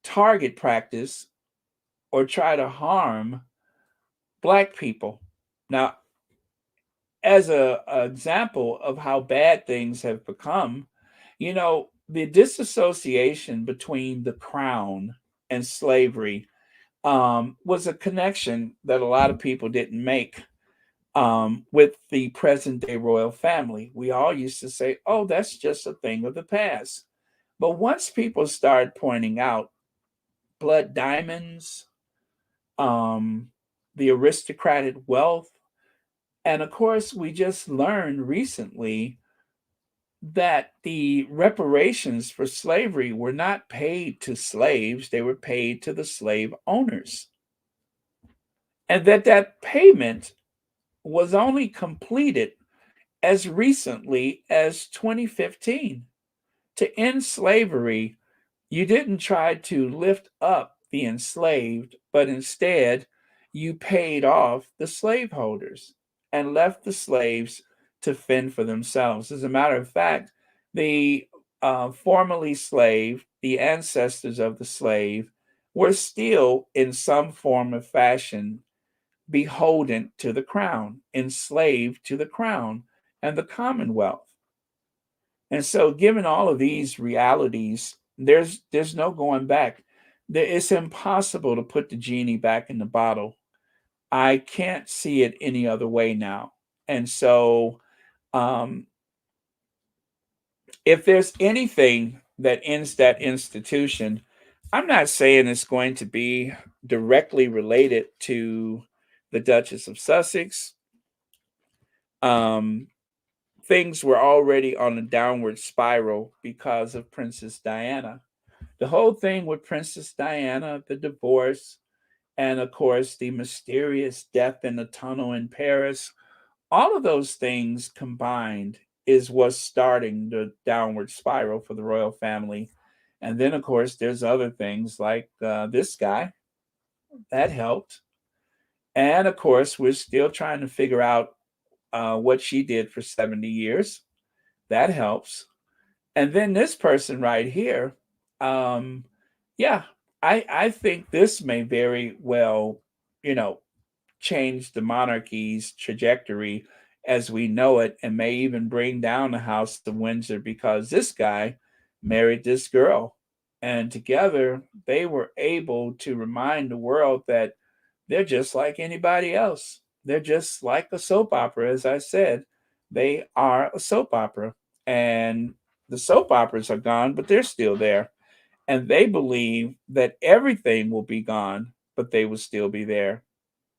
Speaker 1: target practice or try to harm black people. Now, as a example of how bad things have become, the disassociation between the crown and slavery was a connection that a lot of people didn't make with the present day royal family. We all used to say, oh, that's just a thing of the past. But once people started pointing out blood diamonds, um, the aristocratic wealth, and of course, we just learned recently that the reparations for slavery were not paid to slaves, they were paid to the slave owners. And that payment was only completed as recently as 2015. To end slavery, you didn't try to lift up the enslaved, but instead you paid off the slaveholders and left the slaves to fend for themselves. As a matter of fact, the formerly slave, the ancestors of the slave, were still in some form of fashion beholden to the crown, enslaved to the crown and the commonwealth. And so, given all of these realities, there's no going back. It's impossible to put the genie back in the bottle. I can't see it any other way now. And so, um, if there's anything that ends that institution, I'm not saying it's going to be directly related to the Duchess of Sussex. Um, Things were already on a downward spiral because of Princess Diana. The whole thing with Princess Diana, the divorce, and of course, the mysterious death in the tunnel in Paris, all of those things combined is what's starting the downward spiral for the royal family. And then, of course, there's other things like this guy that helped. And of course, we're still trying to figure out what she did for 70 years. That helps. And then this person right here, um, yeah, I think this may very well, you know, change the monarchy's trajectory as we know it, and may even bring down the House of Windsor because this guy married this girl, and together they were able to remind the world that they're just like anybody else. They're just like a soap opera, as I said. They are a soap opera, and the soap operas are gone, but they're still there. And they believe that everything will be gone, but they will still be there.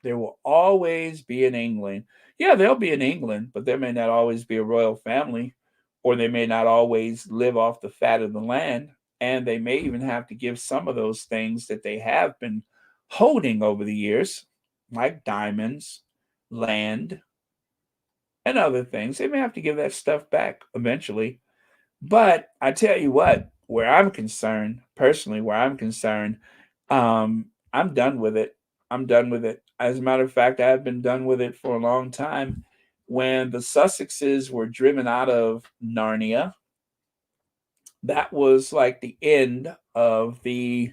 Speaker 1: There will always be in England. Yeah, they'll be in England, but there may not always be a royal family, or they may not always live off the fat of the land. And they may even have to give some of those things that they have been holding over the years, like diamonds, land, and other things. They may have to give that stuff back eventually. But I tell you what, where I'm concerned, personally, where I'm concerned, I'm done with it. I'm done with it. As a matter of fact, I've been done with it for a long time. When the Sussexes were driven out of Narnia, that was like the end of the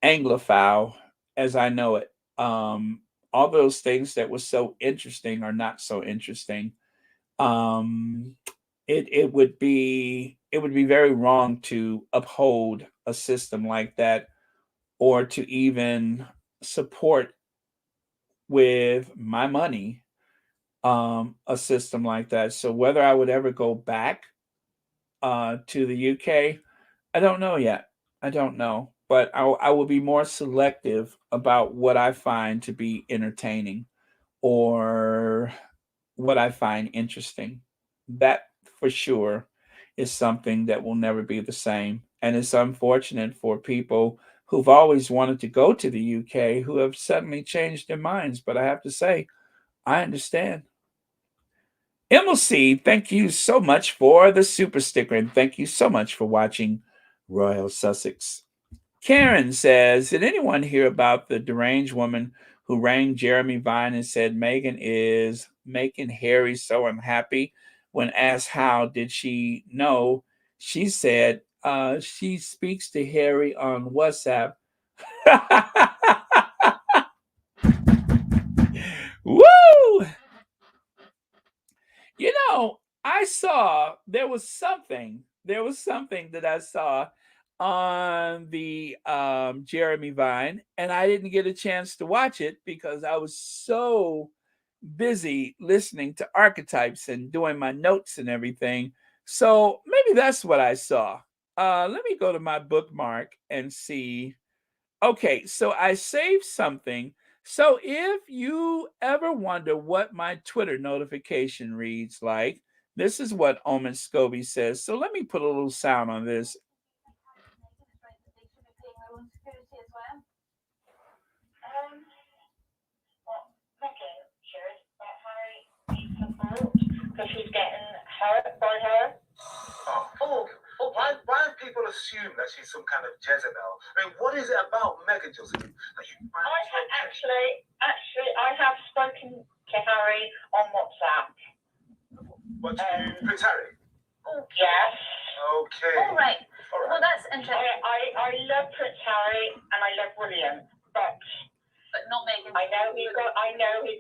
Speaker 1: Anglophile as I know it. All those things that were so interesting are not so interesting. Um, it would be very wrong to uphold a system like that or to even support with my money a system like that. So whether I would ever go back to the UK, I don't know yet. I don't know, but I will be more selective about what I find to be entertaining or what I find interesting. That for sure is something that will never be the same. And it's unfortunate for people who've always wanted to go to the UK who have suddenly changed their minds. But I have to say, I understand. Emily, thank you so much for the super sticker, and thank you so much for watching Royal Sussex. Karen says, did anyone hear about the deranged woman who rang Jeremy Vine and said Meghan is making Harry so unhappy? When asked how did she know, she said she speaks to Harry on WhatsApp. Woo! You know, I saw there was something that I saw on the Jeremy Vine, and I didn't get a chance to watch it because I was so busy listening to Archetypes and doing my notes and everything. So maybe that's what I saw. Let me go to my bookmark and see. Okay, so I saved something. So if you ever wonder what my Twitter notification reads like, this is what Omen Scobie says. So let me put a little sound on this.
Speaker 3: Meghan shared that Harry needs support because he's getting hurt by her.
Speaker 4: Why do people assume that she's some kind of Jezebel? I mean, what is it about Meghan, Josephine, that you find
Speaker 3: I have spoken to Harry on WhatsApp.
Speaker 4: What, Prince Harry?
Speaker 3: Yes.
Speaker 4: Okay.
Speaker 5: All right. Well, that's interesting.
Speaker 3: I love Prince Harry and I love William, but
Speaker 5: not Meghan.
Speaker 3: I know he's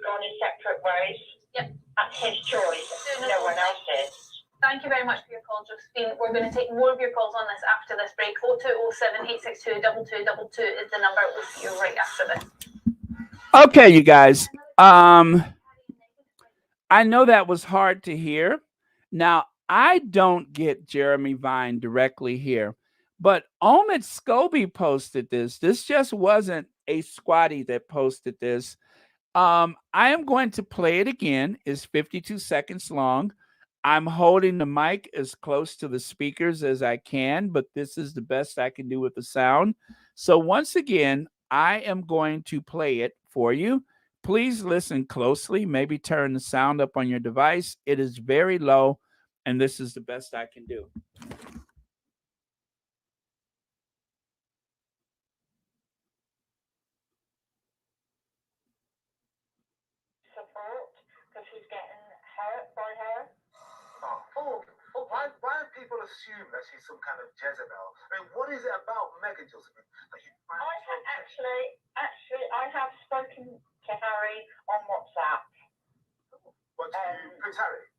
Speaker 3: gone in separate ways.
Speaker 5: Yep.
Speaker 3: That's his choice. No one else's.
Speaker 5: Thank you very much for your call, Josephine. We're going to take more of your calls on this after this break. 0207 862 2222 is the number. We'll see you right after this.
Speaker 1: Okay, you guys. I know that was hard to hear. Now, I don't get Jeremy Vine directly here, but Omid Scobie posted this. This just wasn't a squatty that posted this. I am going to play it again. It's 52 seconds long. I'm holding the mic as close to the speakers as I can, but this is the best I can do with the sound. So once again, I am going to play it for you. Please listen closely. Maybe turn the sound up on your device. It is very low, and this is the best I can do.
Speaker 3: Support because he's getting hurt by her.
Speaker 4: Why do people assume that she's some kind of Jezebel? I mean, what is it about Meghan, Josephine, that you find
Speaker 3: I have spoken to Harry on WhatsApp.
Speaker 4: What, Prince Harry?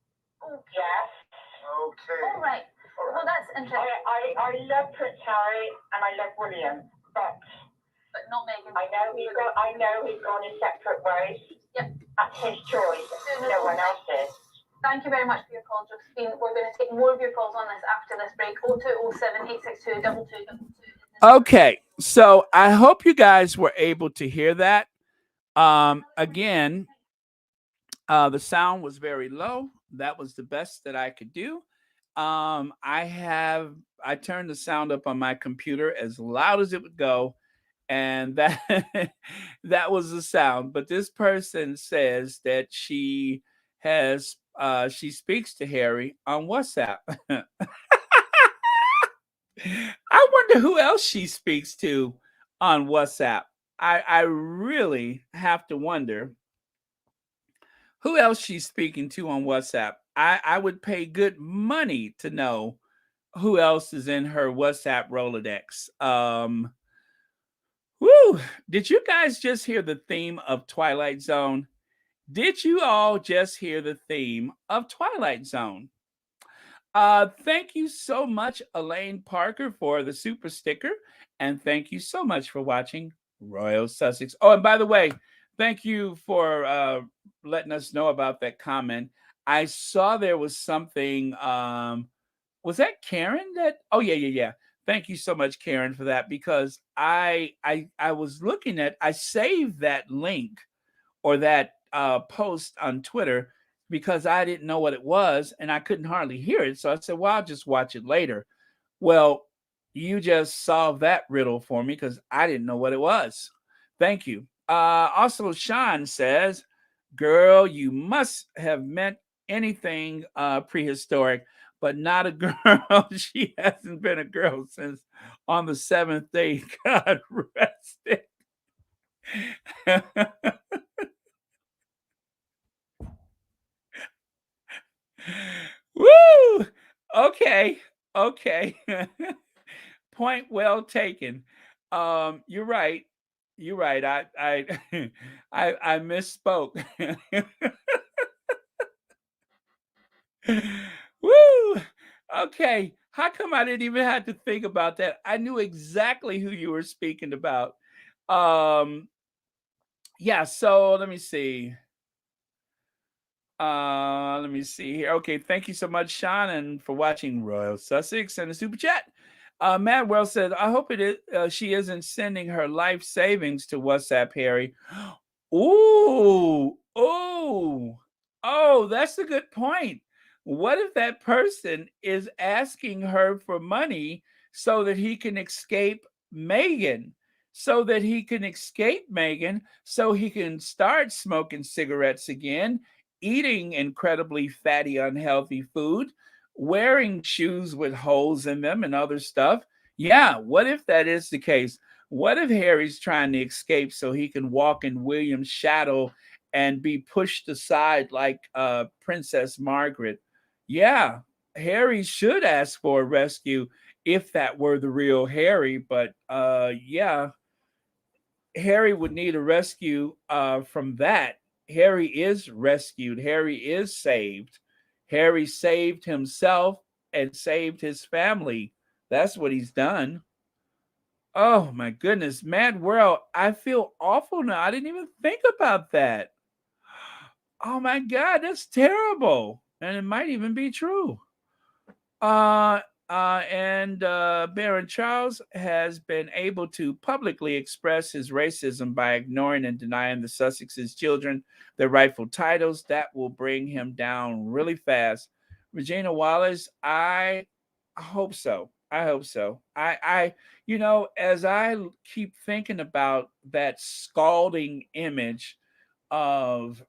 Speaker 3: Yes.
Speaker 4: Okay.
Speaker 5: All right. Well, that's interesting.
Speaker 3: I love Prince Harry and I love William, but
Speaker 5: not Meghan.
Speaker 3: I know he's gone in separate ways.
Speaker 5: Yep.
Speaker 3: That's his choice. No one else's.
Speaker 5: Thank you very much for your call, Josephine. We're going to take more of your calls on this after this break. 0207 862 2222.
Speaker 1: Okay, so I hope you guys were able to hear that. Again, the sound was very low. That was the best that I could do. I turned the sound up on my computer as loud as it would go, and that that was the sound. But this person says that she speaks to Harry on WhatsApp. I wonder who else she speaks to on WhatsApp. I really have to wonder who else she's speaking to on WhatsApp. I would pay good money to know who else is in her WhatsApp Rolodex. Woo! Did you guys just hear the theme of Twilight Zone? Did you all just hear the theme of Twilight Zone? Thank you so much, Elaine Parker, for the super sticker. And thank you so much for watching Royal Sussex. Oh, and by the way, thank you for letting us know about that comment. I saw there was something. Was that Karen? Oh, yeah. Thank you so much, Karen, for that, because I was looking at, I saved that link or that post on Twitter because I didn't know what it was and I couldn't hardly hear it. So I said, well, I'll just watch it later. Well, You just solved that riddle for me because I didn't know what it was. Thank you. Also, Sean says, girl, you must have meant anything prehistoric, but not a girl. She hasn't been a girl since on the seventh day. God rest it. Woo! Okay. Okay. Point well taken. You're right. You're right. I misspoke. Woo! Okay. How come I didn't even have to think about that? I knew exactly who you were speaking about. Um, yeah, so let me see. Let me see here. Okay, thank you so much, Sean, and for watching Royal Sussex and the super chat. Matt Wells said, "I hope it is. She isn't sending her life savings to WhatsApp Harry." Ooh, oh, that's a good point. What if that person is asking her for money so that he can escape Meghan? So that he can escape Meghan, so he can start smoking cigarettes again, eating incredibly fatty, unhealthy food, wearing shoes with holes in them and other stuff. Yeah, what if that is the case? What if Harry's trying to escape so he can walk in William's shadow and be pushed aside like Princess Margaret? Yeah, Harry should ask for a rescue if that were the real Harry, but yeah, Harry would need a rescue from that. Harry is rescued. Harry is saved. Harry saved himself and saved his family. That's what he's done. Oh my goodness, Mad World. I feel awful now. I didn't even think about that. Oh my God, that's terrible. And it might even be true. Uh, and Baron Charles has been able to publicly express his racism by ignoring and denying the Sussex's children their rightful titles. That will bring him down really fast. Regina Wallace, I hope so. I hope so. As I keep thinking about that scalding image of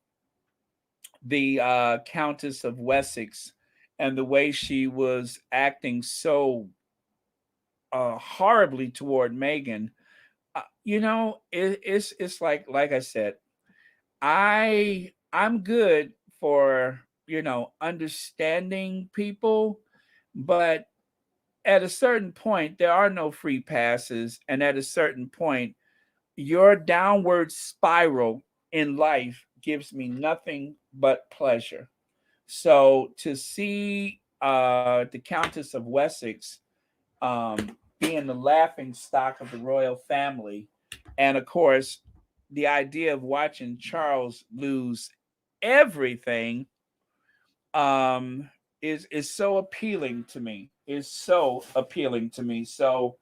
Speaker 1: the Countess of Wessex and the way she was acting so horribly toward Meghan. It's like I said, I'm good for understanding people, but at a certain point there are no free passes, and at a certain point your downward spiral in life gives me nothing but pleasure. So to see the Countess of Wessex being the laughing stock of the royal family, and of course, the idea of watching Charles lose everything um, is so appealing to me. Is so appealing to me. So,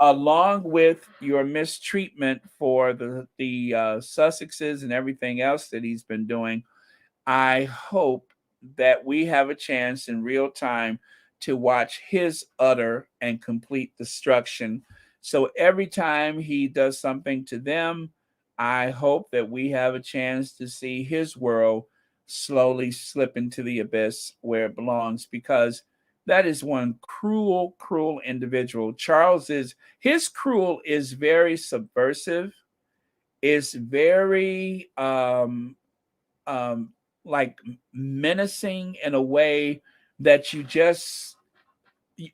Speaker 1: along with your mistreatment for the Sussexes and everything else that he's been doing, I hope that we have a chance in real time to watch his utter and complete destruction. So every time he does something to them, I hope that we have a chance to see his world slowly slip into the abyss where it belongs, because that is one cruel, cruel individual. His cruel is very subversive, is very um, like menacing in a way that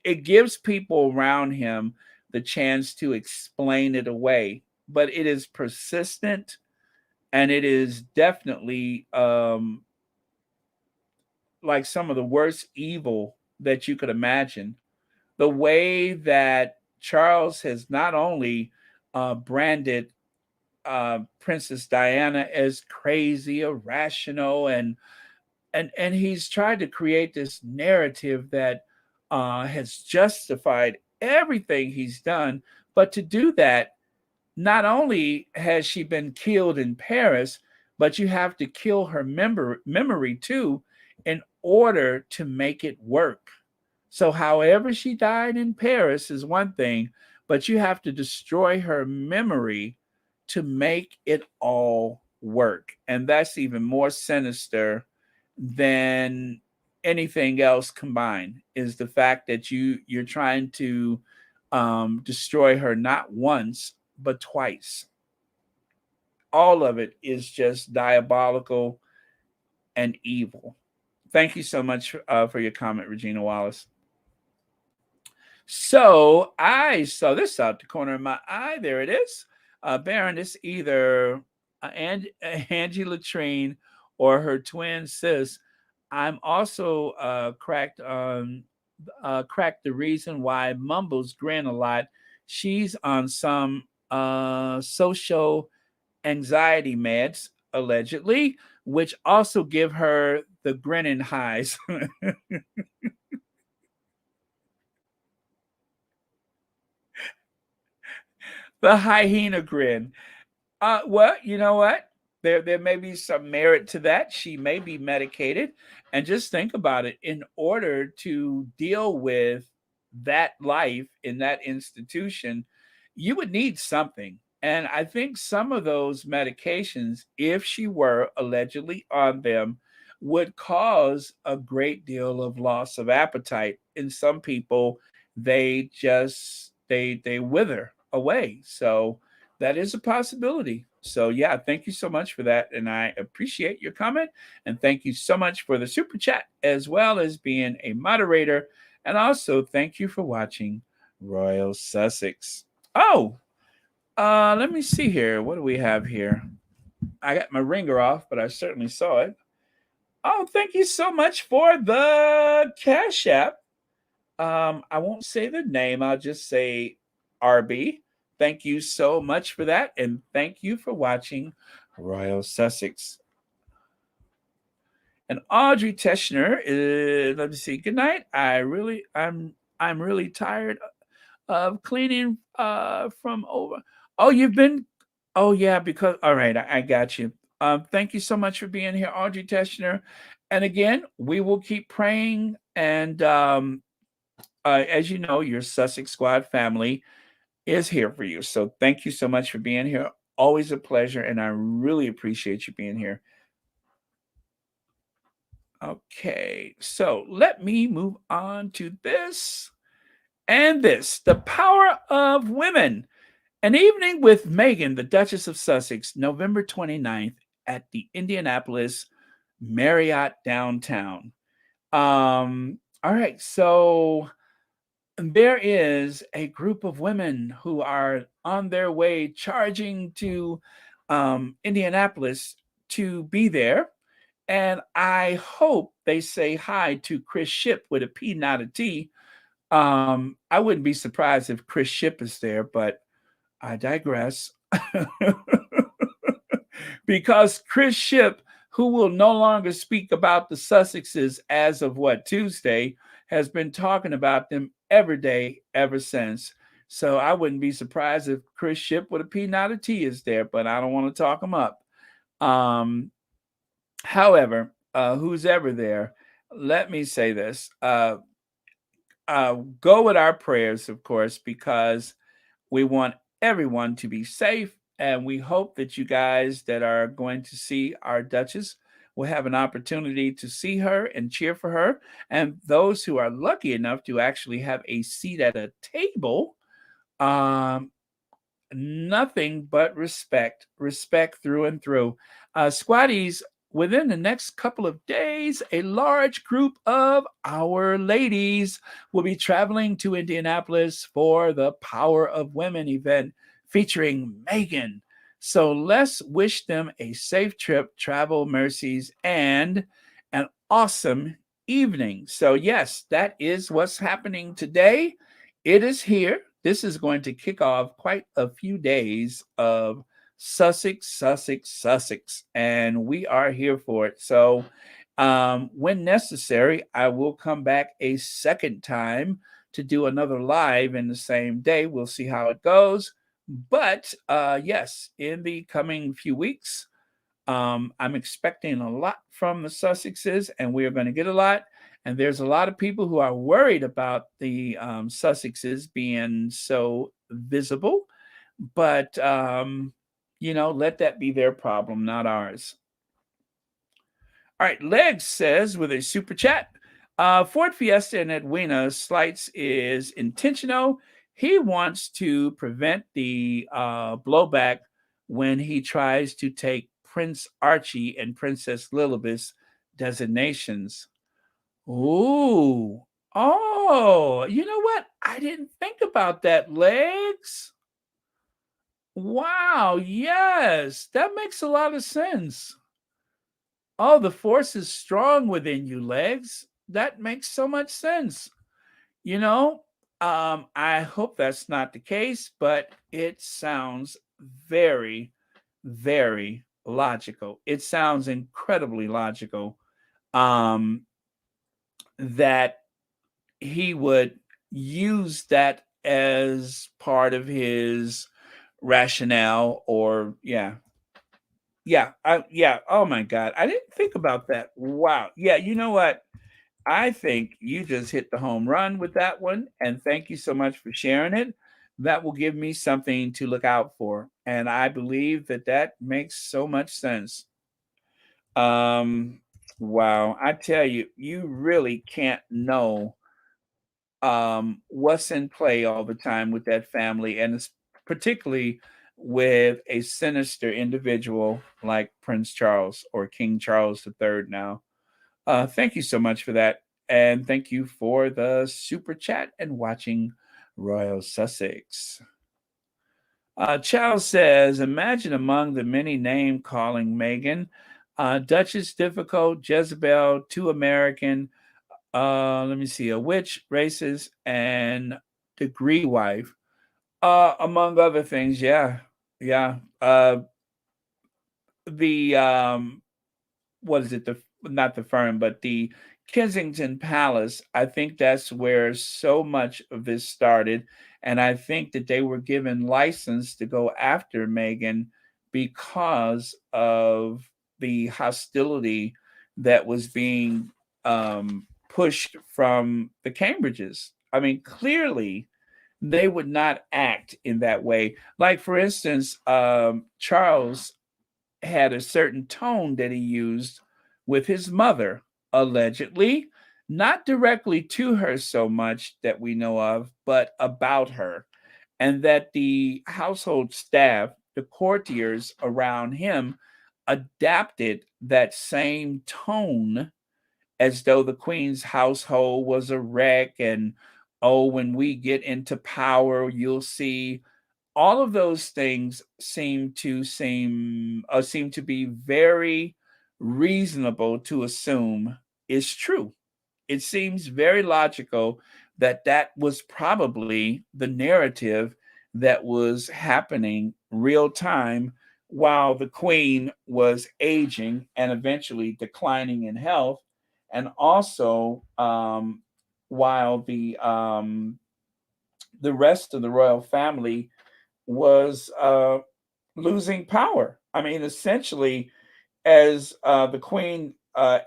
Speaker 1: it gives people around him the chance to explain it away. But it is persistent, and it is definitely like some of the worst evil that you could imagine. The way that Charles has not only branded Princess Diana as crazy, irrational, and he's tried to create this narrative that has justified everything he's done. But to do that, not only has she been killed in Paris, but you have to kill her memory too in order to make it work. So, however she died in Paris is one thing, but you have to destroy her memory to make it all work. And that's even more sinister than anything else combined, is the fact that you're trying to destroy her not once but twice. All of it is just diabolical and evil. Thank you so much for your comment, Regina Wallace. So I saw this out the corner of my eye. There it is. Baron, it's either Angie Latrine or her twin sis. I'm also cracked the reason why Mumbles grin a lot. She's on some social anxiety meds, allegedly, which also give her the grinning highs. The hyena grin. Well, you know what? There may be some merit to that. She may be medicated, and just think about it. In order to deal with that life in that institution, you would need something. And I think some of those medications, if she were allegedly on them, would cause a great deal of loss of appetite. In some people, they wither away. So that is a possibility. So yeah, thank you so much for that, and I appreciate your comment. And thank you so much for the super chat, as well as being a moderator. And also thank you for watching Royal Sussex. Oh, let me see here. What do we have here? I got my ringer off, but I certainly saw it. Oh, thank you so much for the Cash App. I won't say the name. I'll just say RB. Thank you so much for that, and thank you for watching Royal Sussex. And Audrey Teschner, let me see. Good night. I'm really tired of cleaning from over. Oh, you've been. Oh yeah, because all right, I got you. Thank you so much for being here, Audrey Teschner. And again, we will keep praying. And as you know, your Sussex Squad family is here for you. So thank you so much for being here. Always a pleasure, and I really appreciate you being here. Okay, so let me move on to this and this. The power of women. An evening with Meghan, the Duchess of Sussex, November 29th at the Indianapolis Marriott downtown. All right, so there is a group of women who are on their way charging to Indianapolis to be there. And I hope they say hi to Chris Ship with a P, not a T. I wouldn't be surprised if Chris Ship is there, but I digress. Because Chris Ship, who will no longer speak about the Sussexes as of Tuesday, has been talking about them every day ever since. So I wouldn't be surprised if Chris Ship with a P, not a T is there, but I don't want to talk him up. However, who's ever there, let me say this. Go with our prayers, of course, because we want everyone to be safe. And we hope that you guys that are going to see our Duchess will have an opportunity to see her and cheer for her. And those who are lucky enough to actually have a seat at a table, nothing but respect through and through. Squatties, within the next couple of days, a large group of our ladies will be traveling to Indianapolis for the Power of Women event featuring Meghan. So let's wish them a safe trip, travel mercies, and an awesome evening. So yes, that is what's happening today. It is here. This is going to kick off quite a few days of Sussex, and we are here for it. So when necessary, I will come back a second time to do another live in the same day. We'll see how it goes. But yes, in the coming few weeks, I'm expecting a lot from the Sussexes, and we are going to get a lot. And there's a lot of people who are worried about the Sussexes being so visible. But, let that be their problem, not ours. All right, Legs says with a super chat, Ford Fiesta and Edwina slights is intentional. He wants to prevent the blowback when he tries to take Prince Archie and Princess Lilibeth's designations. Ooh. Oh, you know what? I didn't think about that, Legs. Wow, yes, that makes a lot of sense. Oh, the force is strong within you, Legs. That makes so much sense. You know, I hope that's not the case, but it sounds very, very logical. It sounds incredibly logical. That he would use that as part of his rationale, or yeah. Oh my God, I didn't think about that. Wow. Yeah, you know what? I think you just hit the home run with that one, and thank you so much for sharing it. That will give me something to look out for, and I believe that that makes so much sense. Um, wow, I tell you, you really can't know what's in play all the time with that family, and it's particularly with a sinister individual like Prince Charles, or King Charles III now. Thank you so much for that. And thank you for the super chat and watching Royal Sussex. Charles says, imagine among the many name calling Meghan, Duchess difficult, Jezebel, too American, let me see, a witch, racist, and degree wife, among other things. Yeah. Yeah. The what is it, the not the firm, but the Kensington Palace, I think that's where so much of this started, and I think that they were given license to go after Meghan because of the hostility that was being pushed from the Cambridges. I mean, clearly they would not act in that way. Like, for instance, Charles had a certain tone that he used with his mother, allegedly, not directly to her so much that we know of, but about her. And that the household staff, the courtiers around him, adapted that same tone, as though the queen's household was a wreck. And, oh, when we get into power, you'll see. All of those things seem to be very reasonable to assume is true. It seems very logical that that was probably the narrative that was happening real time while the queen was aging and eventually declining in health, and also while the rest of the royal family was losing power. I mean, essentially, as the queen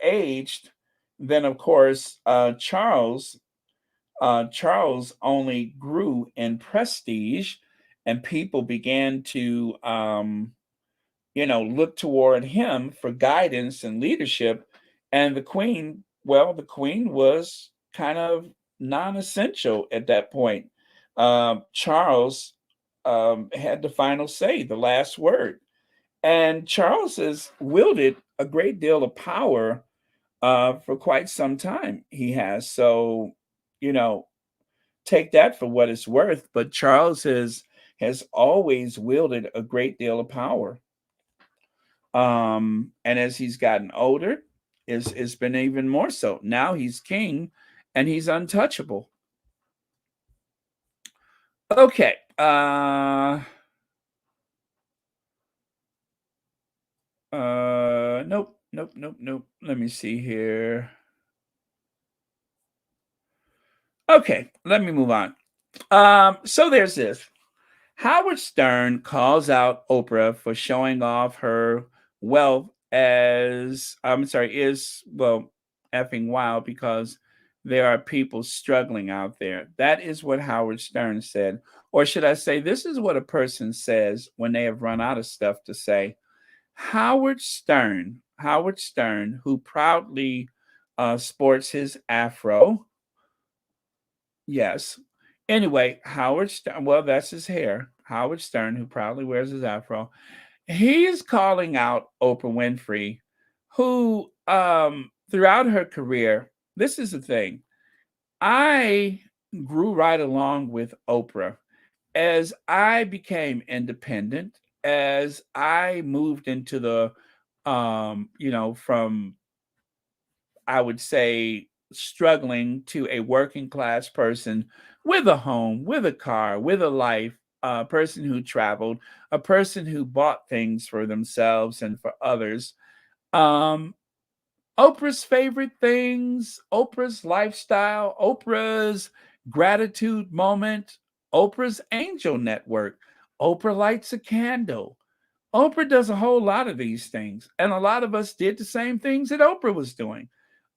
Speaker 1: aged, then of course Charles only grew in prestige, and people began to look toward him for guidance and leadership. And the queen was kind of non-essential at that point. Charles had the final say, the last word. And Charles has wielded a great deal of power for quite some time. He has. So, you know, take that for what it's worth. But Charles has always wielded a great deal of power. And as he's gotten older, it's been even more so. Now he's king and he's untouchable. Okay. Nope. Let me see here. Okay, let me move on. So there's this. Howard Stern calls out Oprah for showing off her wealth, as I'm sorry, is, well, effing wild, because there are people struggling out there. That is what Howard Stern said. Or should I say, this is what a person says when they have run out of stuff to say. Howard Stern, who proudly sports his afro. Yes. Anyway, Howard Stern, well, that's his hair. Howard Stern, who proudly wears his afro, he is calling out Oprah Winfrey, who throughout her career, this is the thing. I grew right along with Oprah as I became independent, as I moved into the from, I would say, struggling to a working class person with a home, with a car, with a life, a person who traveled, a person who bought things for themselves and for others. Um, Oprah's favorite things, Oprah's lifestyle, Oprah's gratitude moment, Oprah's angel network, Oprah lights a candle. Oprah does a whole lot of these things, and a lot of us did the same things that Oprah was doing.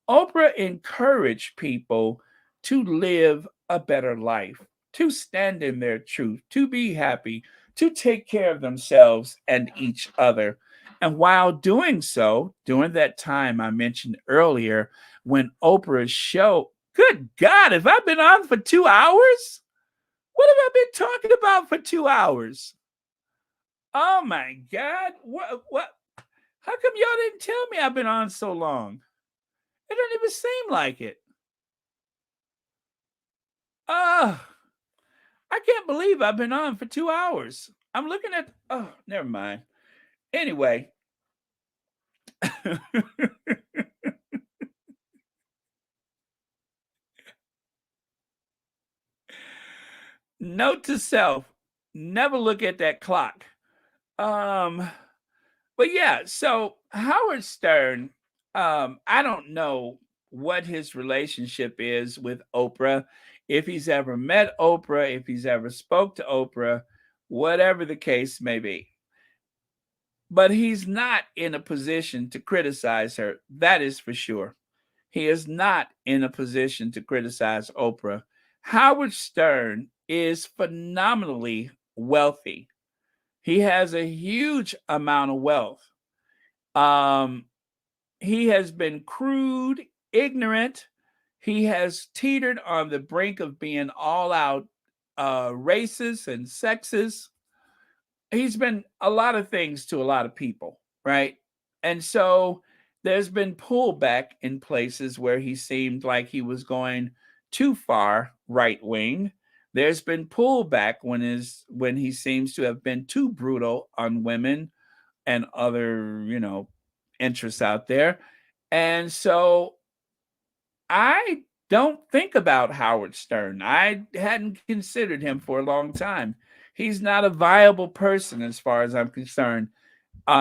Speaker 1: Oprah encouraged people to live a better life, to stand in their truth, to be happy, to take care of themselves and each other. And while doing so, during that time I mentioned earlier, when Oprah's show, good God, have I been on for 2 hours? What have I been talking about for 2 hours? Oh my God. What? How come y'all didn't tell me I've been on so long? It doesn't even seem like it. I can't believe I've been on for 2 hours. I'm looking at, oh, never mind. Anyway. Note to self, never look at that clock. But yeah, so Howard Stern, I don't know what his relationship is with Oprah, if he's ever met Oprah, if he's ever spoke to Oprah, whatever the case may be. But he's not in a position to criticize her. That is for sure. He is not in a position to criticize Oprah. Howard Stern is phenomenally wealthy. He has a huge amount of wealth. He has been crude, ignorant. He has teetered on the brink of being all out racist and sexist. He's been a lot of things to a lot of people, right? And so there's been pullback in places where he seemed like he was going too far right wing. There's been pullback when he seems to have been too brutal on women and other, interests out there. And so I don't think about Howard Stern. I hadn't considered him for a long time. He's not a viable person as far as I'm concerned.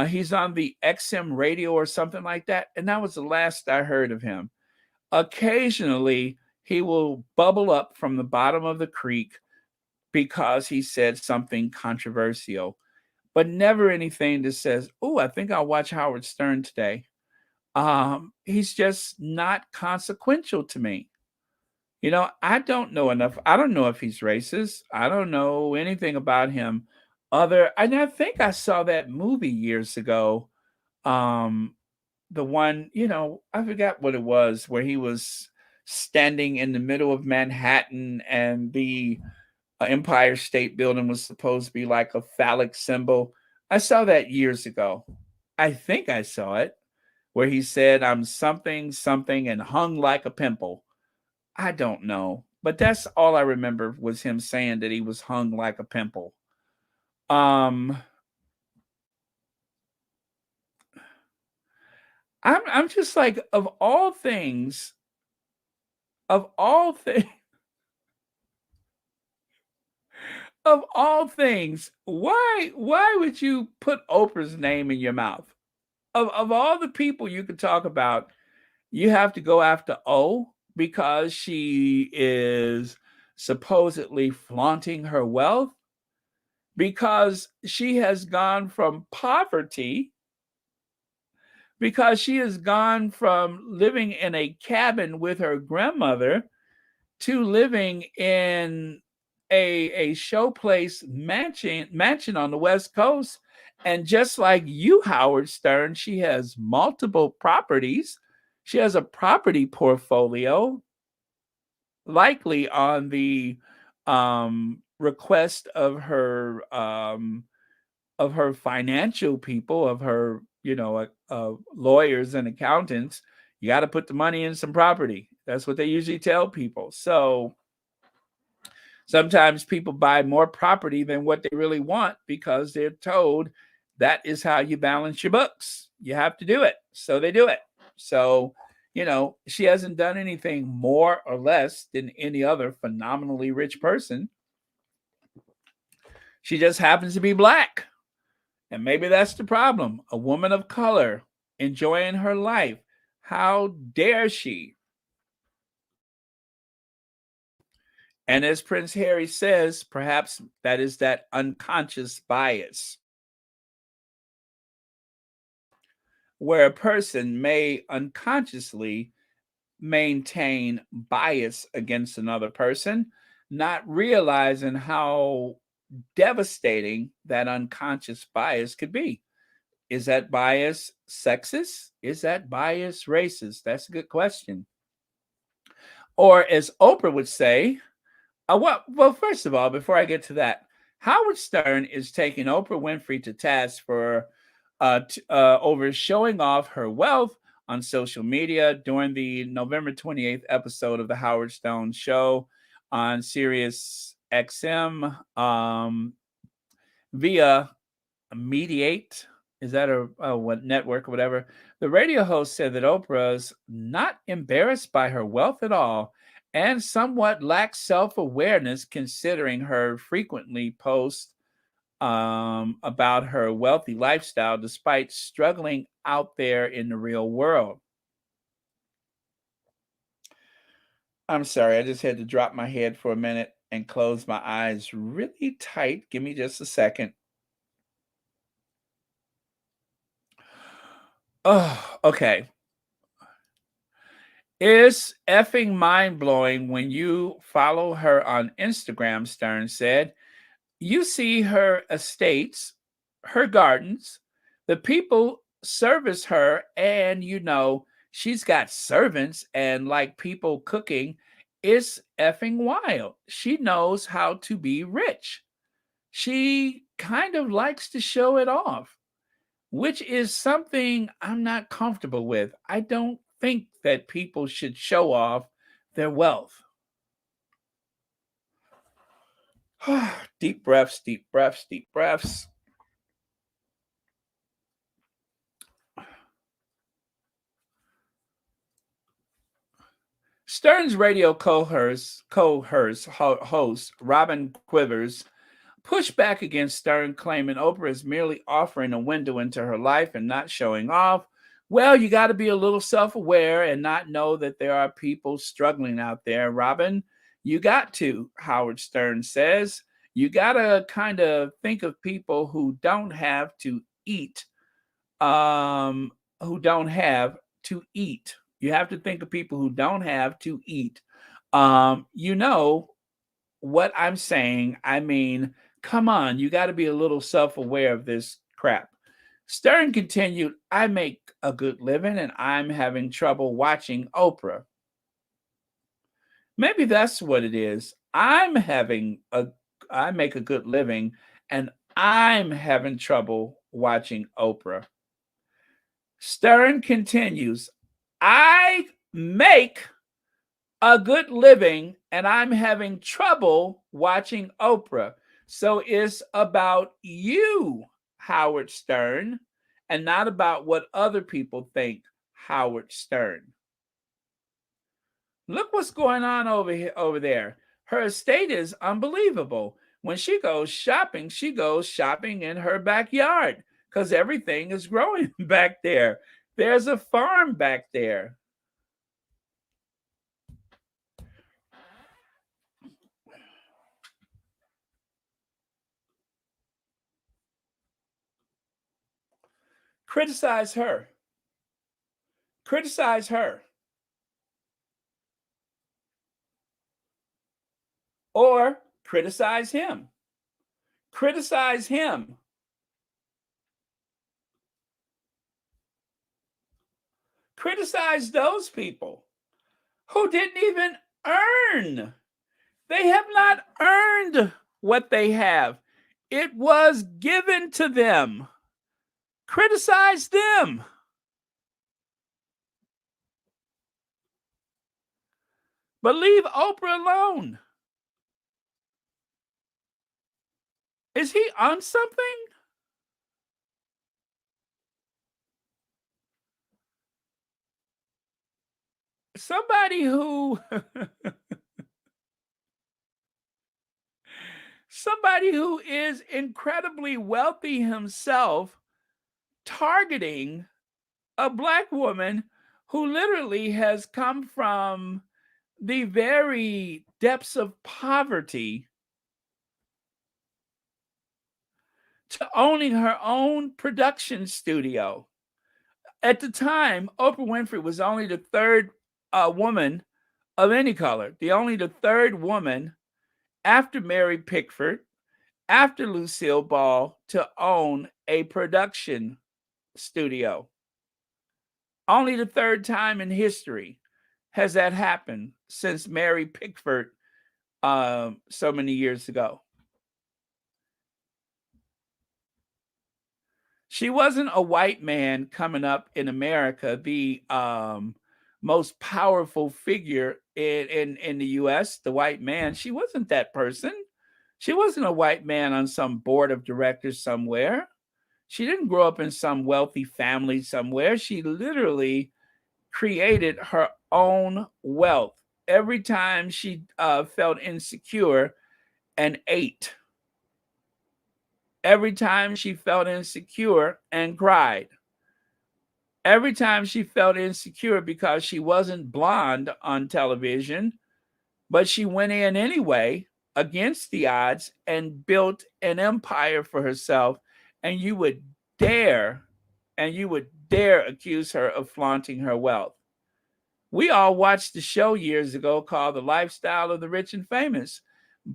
Speaker 1: He's on the XM radio or something like that, and that was the last I heard of him. Occasionally, he will bubble up from the bottom of the creek because he said something controversial, but never anything that says, "Oh, I think I'll watch Howard Stern today." He's just not consequential to me. I don't know enough. I don't know if he's racist. I don't know anything about him and I think I saw that movie years ago. Um, the one, I forgot what it was, where he was standing in the middle of Manhattan and the Empire State Building was supposed to be like a phallic symbol. I saw that years ago. I think I saw it where he said, "I'm something, something, and hung like a pimple." I don't know, but that's all I remember was him saying that he was hung like a pimple. I'm just like, of all things, of all things, of all things, why would you put Oprah's name in your mouth? Of all the people you could talk about, you have to go after O because she is supposedly flaunting her wealth, because she has gone from poverty, because she has gone from living in a cabin with her grandmother to living in a showplace mansion on the West Coast. And just like you, Howard Stern, she has multiple properties. She has a property portfolio, likely on the request of her financial people, of her, lawyers and accountants. You got to put the money in some property. That's what they usually tell people. So sometimes people buy more property than what they really want because they're told that is how you balance your books. You have to do it. So they do it. So, she hasn't done anything more or less than any other phenomenally rich person. She just happens to be black. And maybe that's the problem. A woman of color enjoying her life. How dare she? And as Prince Harry says, perhaps that is that unconscious bias where a person may unconsciously maintain bias against another person, not realizing how devastating that unconscious bias could be. Is that bias sexist? Is that bias racist? That's a good question. Or as Oprah would say, well, first of all, before I get to that, Howard Stern is taking Oprah Winfrey to task for over showing off her wealth on social media during the November 28th episode of the Howard Stern Show on Sirius XM via Mediate. Is that what network or whatever? The radio host said that Oprah's not embarrassed by her wealth at all and somewhat lacks self-awareness considering her frequently posts about her wealthy lifestyle despite struggling out there in the real world. I'm sorry, I just had to drop my head for a minute and close my eyes really tight. Give me just a second. Oh, okay. It's effing mind blowing when you follow her on Instagram, Stern said. You see her estates, her gardens, the people service her, and she's got servants and like people cooking. It's effing wild. She knows how to be rich. She kind of likes to show it off, which is something I'm not comfortable with. I don't think that people should show off their wealth. Deep breaths, deep breaths, deep breaths. Stern's radio host Robin Quivers pushed back against Stern, claiming Oprah is merely offering a window into her life and not showing off. Well, you got to be a little self-aware and not know that there are people struggling out there, Robin. You got to, Howard Stern says. You got to kind of think of people who don't have to eat, who don't have to eat. You have to think of people who don't have to eat. You know what I'm saying? I mean, come on, you got to be a little self-aware of this crap. Stern continued, I make a good living and I'm having trouble watching Oprah. Maybe that's what it is. I make a good living and I'm having trouble watching Oprah. Stern continues, I make a good living and I'm having trouble watching Oprah. So it's about you, Howard Stern, and not about what other people think, Howard Stern. Look what's going on over there. Her estate is unbelievable. When she goes shopping in her backyard because everything is growing back there. There's a farm back there. Criticize her. criticize her. Or criticize him. Criticize him. Criticize those people who didn't even earn. They have not earned what they have. It was given to them. Criticize them. But leave Oprah alone. Is he on something? Somebody who somebody who is incredibly wealthy himself targeting a Black woman who literally has come from the very depths of poverty to owning her own production studio. At the time, Oprah Winfrey was only the third woman of any color, the third woman after Mary Pickford, after Lucille Ball, to own a production studio. Only the third time in history has that happened since Mary Pickford so many years ago. She wasn't a white man coming up in America, the most powerful figure in the U.S., the white man. She wasn't that person. She wasn't a white man on some board of directors somewhere. She didn't grow up in some wealthy family somewhere. She literally created her own wealth every time she felt insecure and ate. Every time she felt insecure and cried. Every time she felt insecure because she wasn't blonde on television, but she went in anyway against the odds and built an empire for herself. And you would dare accuse her of flaunting her wealth. We all watched the show years ago called The Lifestyle of the Rich and Famous.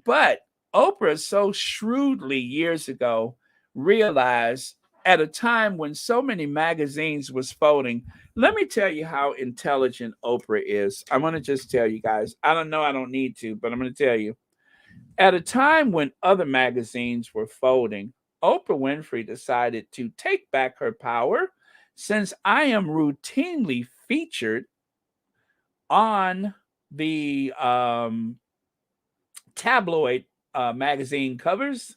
Speaker 1: But Oprah so shrewdly years ago realized, at a time when so many magazines was folding. Let me tell you how intelligent Oprah is. I want to just tell you guys. I don't know, I don't need to, but I'm going to tell you. At a time when other magazines were folding, Oprah Winfrey decided to take back her power. Since I am routinely featured on the tabloid magazine covers,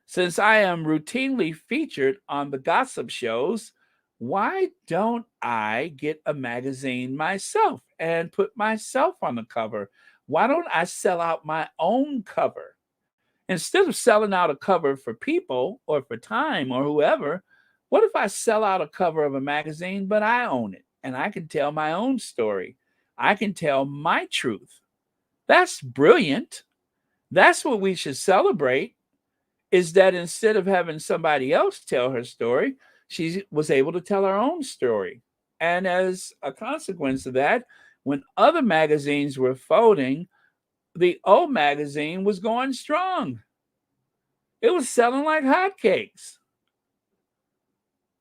Speaker 1: since I am routinely featured on the gossip shows, why don't I get a magazine myself and put myself on the cover? Why don't I sell out my own cover? Instead of selling out a cover for People or for Time or whoever, what if I sell out a cover of a magazine, but I own it and I can tell my own story? I can tell my truth. That's brilliant. That's what we should celebrate, is that instead of having somebody else tell her story, she was able to tell her own story. And as a consequence of that, when other magazines were folding, the O magazine was going strong. It was selling like hotcakes.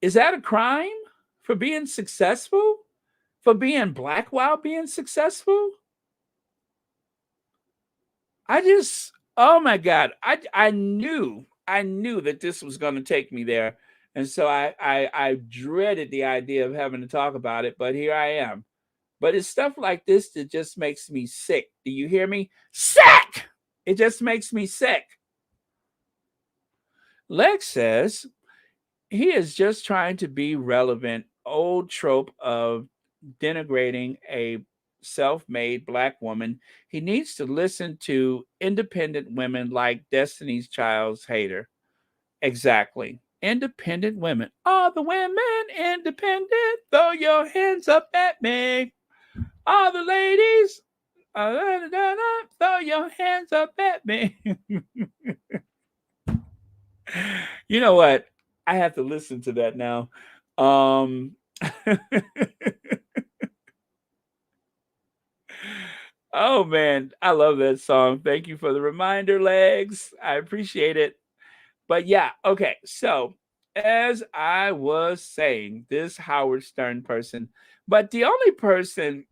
Speaker 1: Is that a crime for being successful? For being Black while being successful? Oh my God, I knew that this was going to take me there. And so I dreaded the idea of having to talk about it, but here I am. But it's stuff like this that just makes me sick. Do you hear me? Sick! It just makes me sick. Lex says he is just trying to be relevant. Old trope of denigrating a self-made Black woman. He needs to listen to independent women like Destiny's Child's Hater. Exactly. Independent women. All the women independent. Throw your hands up at me. All the ladies. Throw your hands up at me. You know what? I have to listen to that now. Oh man, I love that song. Thank you for the reminder, Legs. I appreciate it. But yeah, okay. So as I was saying, this Howard Stern person, but the only person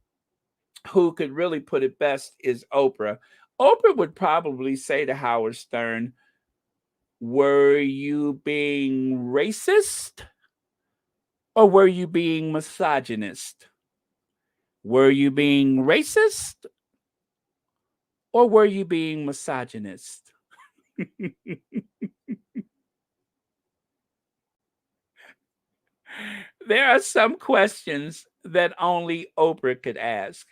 Speaker 1: who could really put it best is Oprah. Oprah would probably say to Howard Stern, "Were you being racist or were you being misogynist? Were you being racist or were you being misogynist?" There are some questions that only Oprah could ask.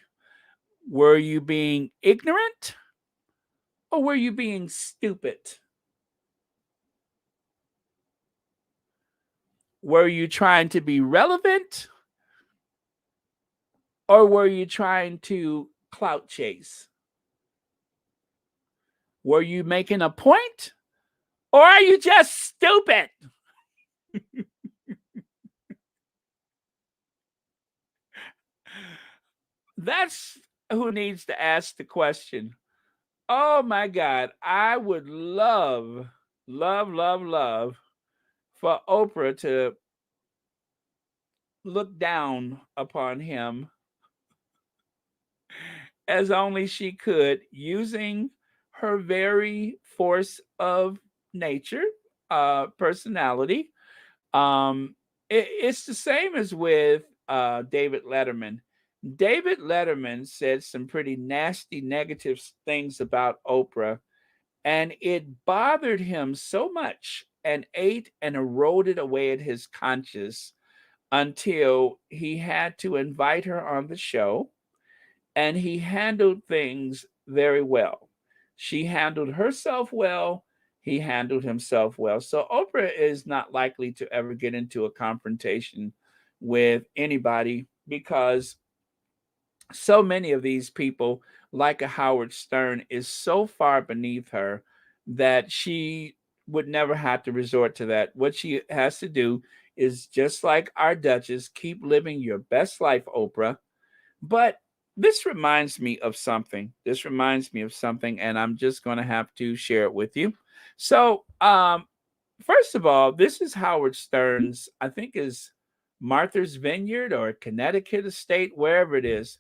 Speaker 1: Were you being ignorant or were you being stupid? Were you trying to be relevant or were you trying to clout chase? Were you making a point or are you just stupid? That's who needs to ask the question. Oh my God, I would love for Oprah to look down upon him as only she could, using her very force of nature, personality. It's the same as with David Letterman. David Letterman said some pretty nasty, negative things about Oprah, and it bothered him so much and ate and eroded away at his conscience until he had to invite her on the show, and he handled things very well. She handled herself well. He handled himself well. So Oprah is not likely to ever get into a confrontation with anybody because so many of these people, like a Howard Stern, is so far beneath her that she would never have to resort to that. What she has to do is just like our Duchess, keep living your best life, Oprah. But this reminds me of something. This reminds me of something, and I'm just going to have to share it with you. So, first of all, this is Howard Stern's, I think, is Martha's Vineyard or Connecticut estate, wherever it is.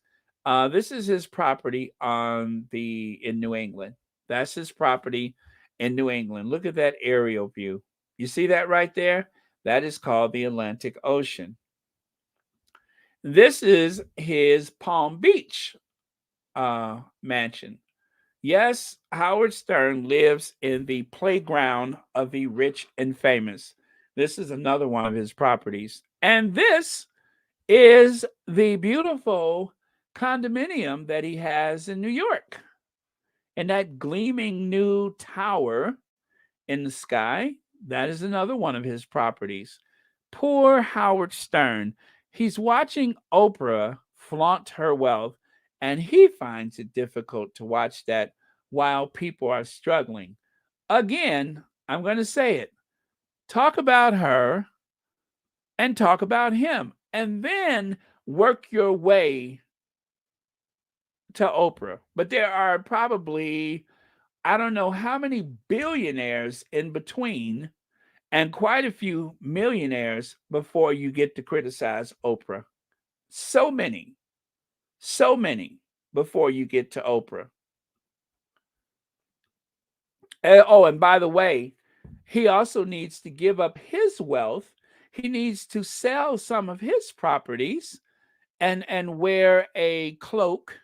Speaker 1: This is his property in New England. That's his property in New England. Look at that aerial view. You see that right there? That is called the Atlantic Ocean. This is his Palm Beach mansion. Yes, Howard Stern lives in the playground of the rich and famous. This is another one of his properties. And this is the beautiful condominium that he has in New York. And that gleaming new tower in the sky, that is another one of his properties. Poor Howard Stern. He's watching Oprah flaunt her wealth, and he finds it difficult to watch that while people are struggling. Again, I'm going to say it. Talk about her and talk about him, and then work your way to Oprah. But there are probably, I don't know how many billionaires in between and quite a few millionaires before you get to criticize Oprah. So many before you get to Oprah. Oh, and by the way, he also needs to give up his wealth. He needs to sell some of his properties and wear a cloak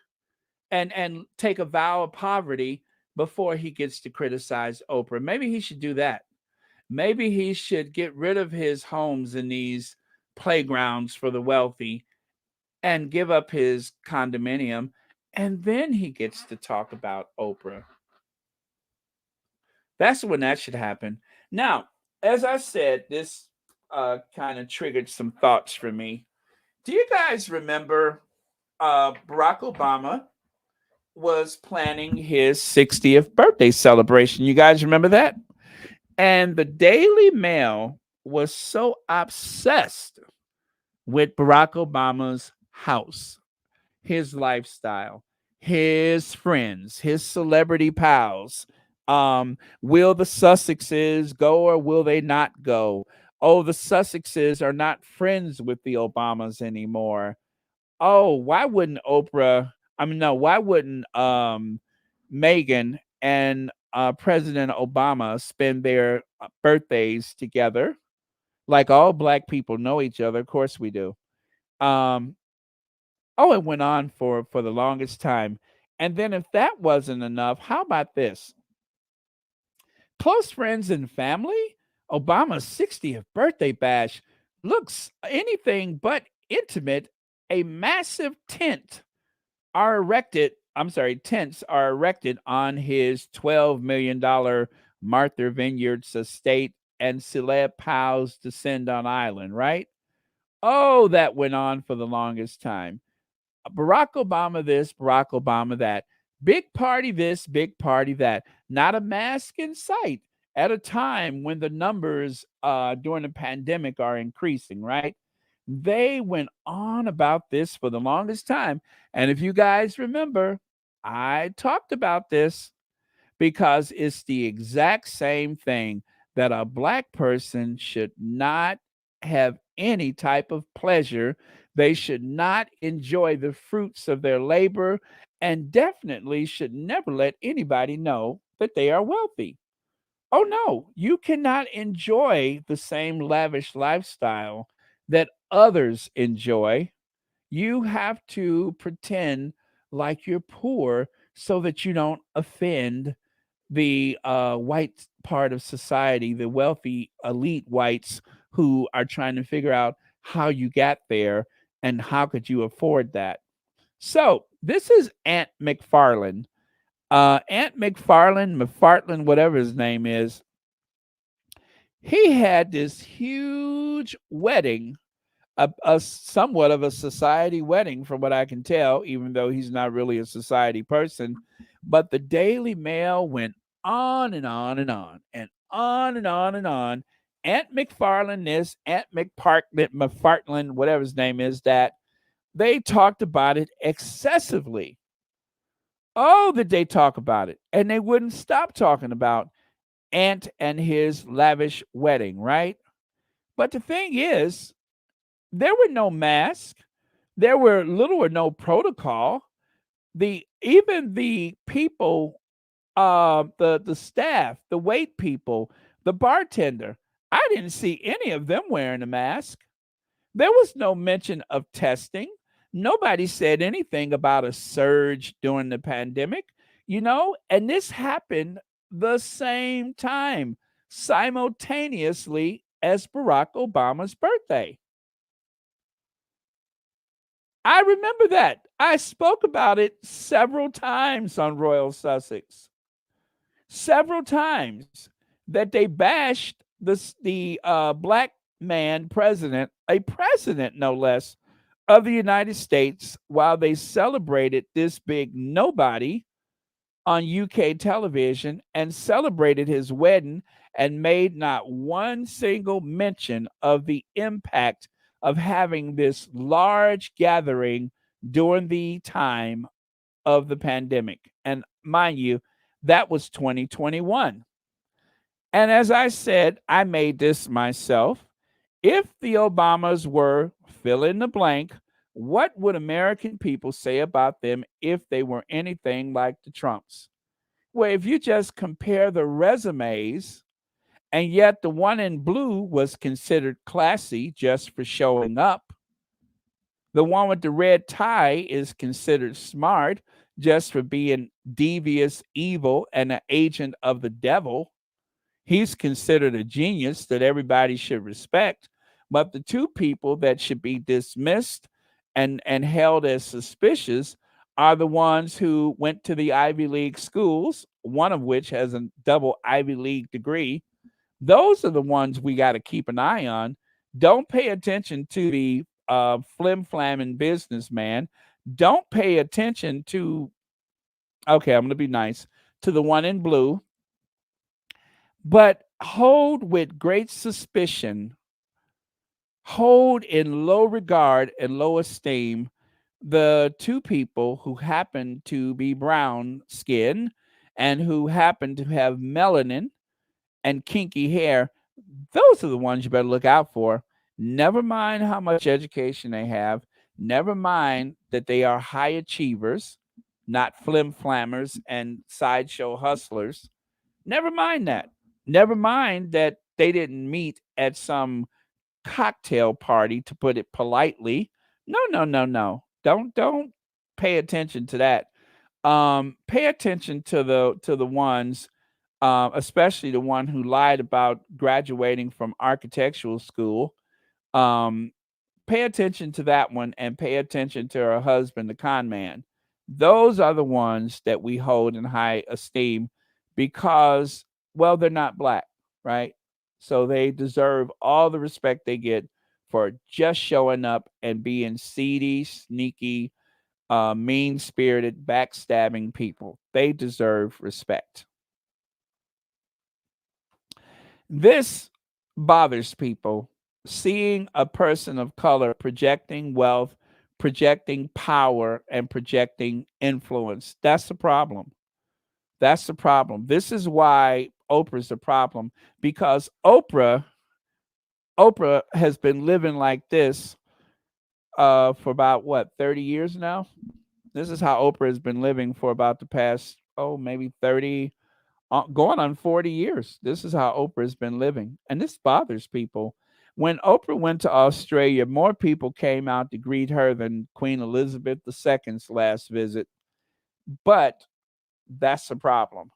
Speaker 1: and take a vow of poverty before he gets to criticize Oprah. Maybe he should do that. Maybe he should get rid of his homes in these playgrounds for the wealthy and give up his condominium, and then he gets to talk about Oprah. That's when that should happen. Now, as I said, this kind of triggered some thoughts for me. Do you guys remember Barack Obama was planning his 60th birthday celebration? You guys remember that? And the Daily Mail was so obsessed with Barack Obama's house, his lifestyle, his friends, his celebrity pals. Will the Sussexes go or will they not go? Oh, the Sussexes are not friends with the Obamas anymore. Oh, why wouldn't Oprah? I mean, no, why wouldn't Meghan and President Obama spend their birthdays together? Like all black people know each other. Of course we do. Um, oh, it went on for the longest time. And then if that wasn't enough, how about this? Close friends and family? Obama's 60th birthday bash looks anything but intimate. A massive tents are erected on his $12 million Martha Vineyards estate and celeb pals descend on island, right? Oh, that went on for the longest time. Barack Obama this, Barack Obama that. Big party this, big party that. Not a mask in sight at a time when the numbers during the pandemic are increasing, right? They went on about this for the longest time. And if you guys remember, I talked about this because it's the exact same thing that a black person should not have any type of pleasure. They should not enjoy the fruits of their labor and definitely should never let anybody know that they are wealthy. Oh no, you cannot enjoy the same lavish lifestyle that others enjoy. You have to pretend like you're poor so that you don't offend the white part of society, the wealthy elite whites who are trying to figure out how you got there and how could you afford that. So this is Aunt McFarlane. Aunt McFarlane, whatever his name is, he had this huge wedding, a somewhat of a society wedding, from what I can tell, even though he's not really a society person. But the Daily Mail went on and on and on and on and on and on. Aunt McFarlane this, Aunt McFarlane, whatever his name is, that they talked about it excessively. Oh, did they talk about it? And they wouldn't stop talking about Ant and his lavish wedding, right? But the thing is, there were no masks. There were little or no protocol. The even the people, the staff, the wait people, the bartender, I didn't see any of them wearing a mask. There was no mention of testing. Nobody said anything about a surge during the pandemic, and this happened the same time, simultaneously as Barack Obama's birthday. I remember that. I spoke about it several times on Royal Sussex. Several times that they bashed the black man president, a president no less, of the United States, while they celebrated this big nobody on UK television and celebrated his wedding and made not one single mention of the impact of having this large gathering during the time of the pandemic. And mind you, that was 2021. And as I said, I made this myself. If the Obamas were fill in the blank, what would American people say about them if they were anything like the Trumps? Well, if you just compare the resumes, and yet the one in blue was considered classy just for showing up. The one with the red tie is considered smart just for being devious, evil, and an agent of the devil. He's considered a genius that everybody should respect. But the two people that should be dismissed and held as suspicious are the ones who went to the Ivy League schools, one of which has a double Ivy League degree. Those are the ones we got to keep an eye on. Don't pay attention to the flim flamming businessman. Don't pay attention to, okay, I'm going to be nice, to the one in blue, but hold with great suspicion, hold in low regard and low esteem the two people who happen to be brown skin and who happen to have melanin and kinky hair, those are the ones you better look out for. Never mind how much education they have. Never mind that they are high achievers, not flim flammers and sideshow hustlers. Never mind that. Never mind that they didn't meet at some cocktail party, to put it politely. No, no, no, no. Don't pay attention to that. Pay attention to the ones, especially the one who lied about graduating from architectural school. Um, Pay attention to that one and pay attention to her husband, the con man. Those are the ones that we hold in high esteem because, well, they're not black, right? So they deserve all the respect they get for just showing up and being seedy, sneaky, mean spirited, backstabbing people. They deserve respect. This bothers people, seeing a person of color projecting wealth, projecting power, and projecting influence. That's the problem. That's the problem. This is why Oprah's the problem, because Oprah has been living like this for about what, 30 years now? This is how Oprah has been living for about the past, oh, maybe 30, going on 40 years. This is how Oprah has been living. And this bothers people. When Oprah went to Australia, more people came out to greet her than Queen Elizabeth II's last visit. But that's the problem.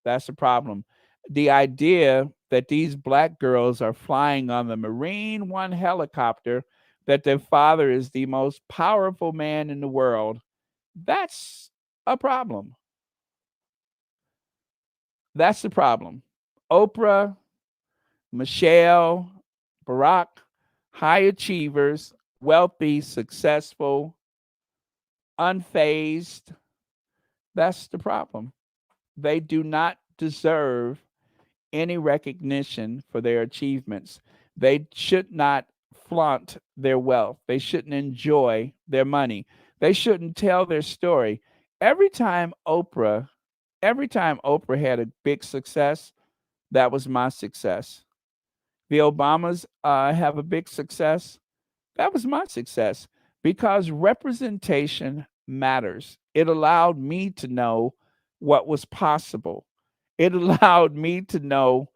Speaker 1: That's the problem. The idea that these black girls are flying on the Marine One helicopter, that their father is the most powerful man in the world, that's a problem. That's the problem. Oprah, Michelle, Barack, high achievers, wealthy, successful, unfazed. That's the problem. They do not deserve any recognition for their achievements. They should not flaunt their wealth. They shouldn't enjoy their money. They shouldn't tell their story. Every time Oprah, every time Oprah had a big success, that was my success. The Obamas have a big success. That was my success because representation matters. It allowed me to know what was possible. It allowed me to know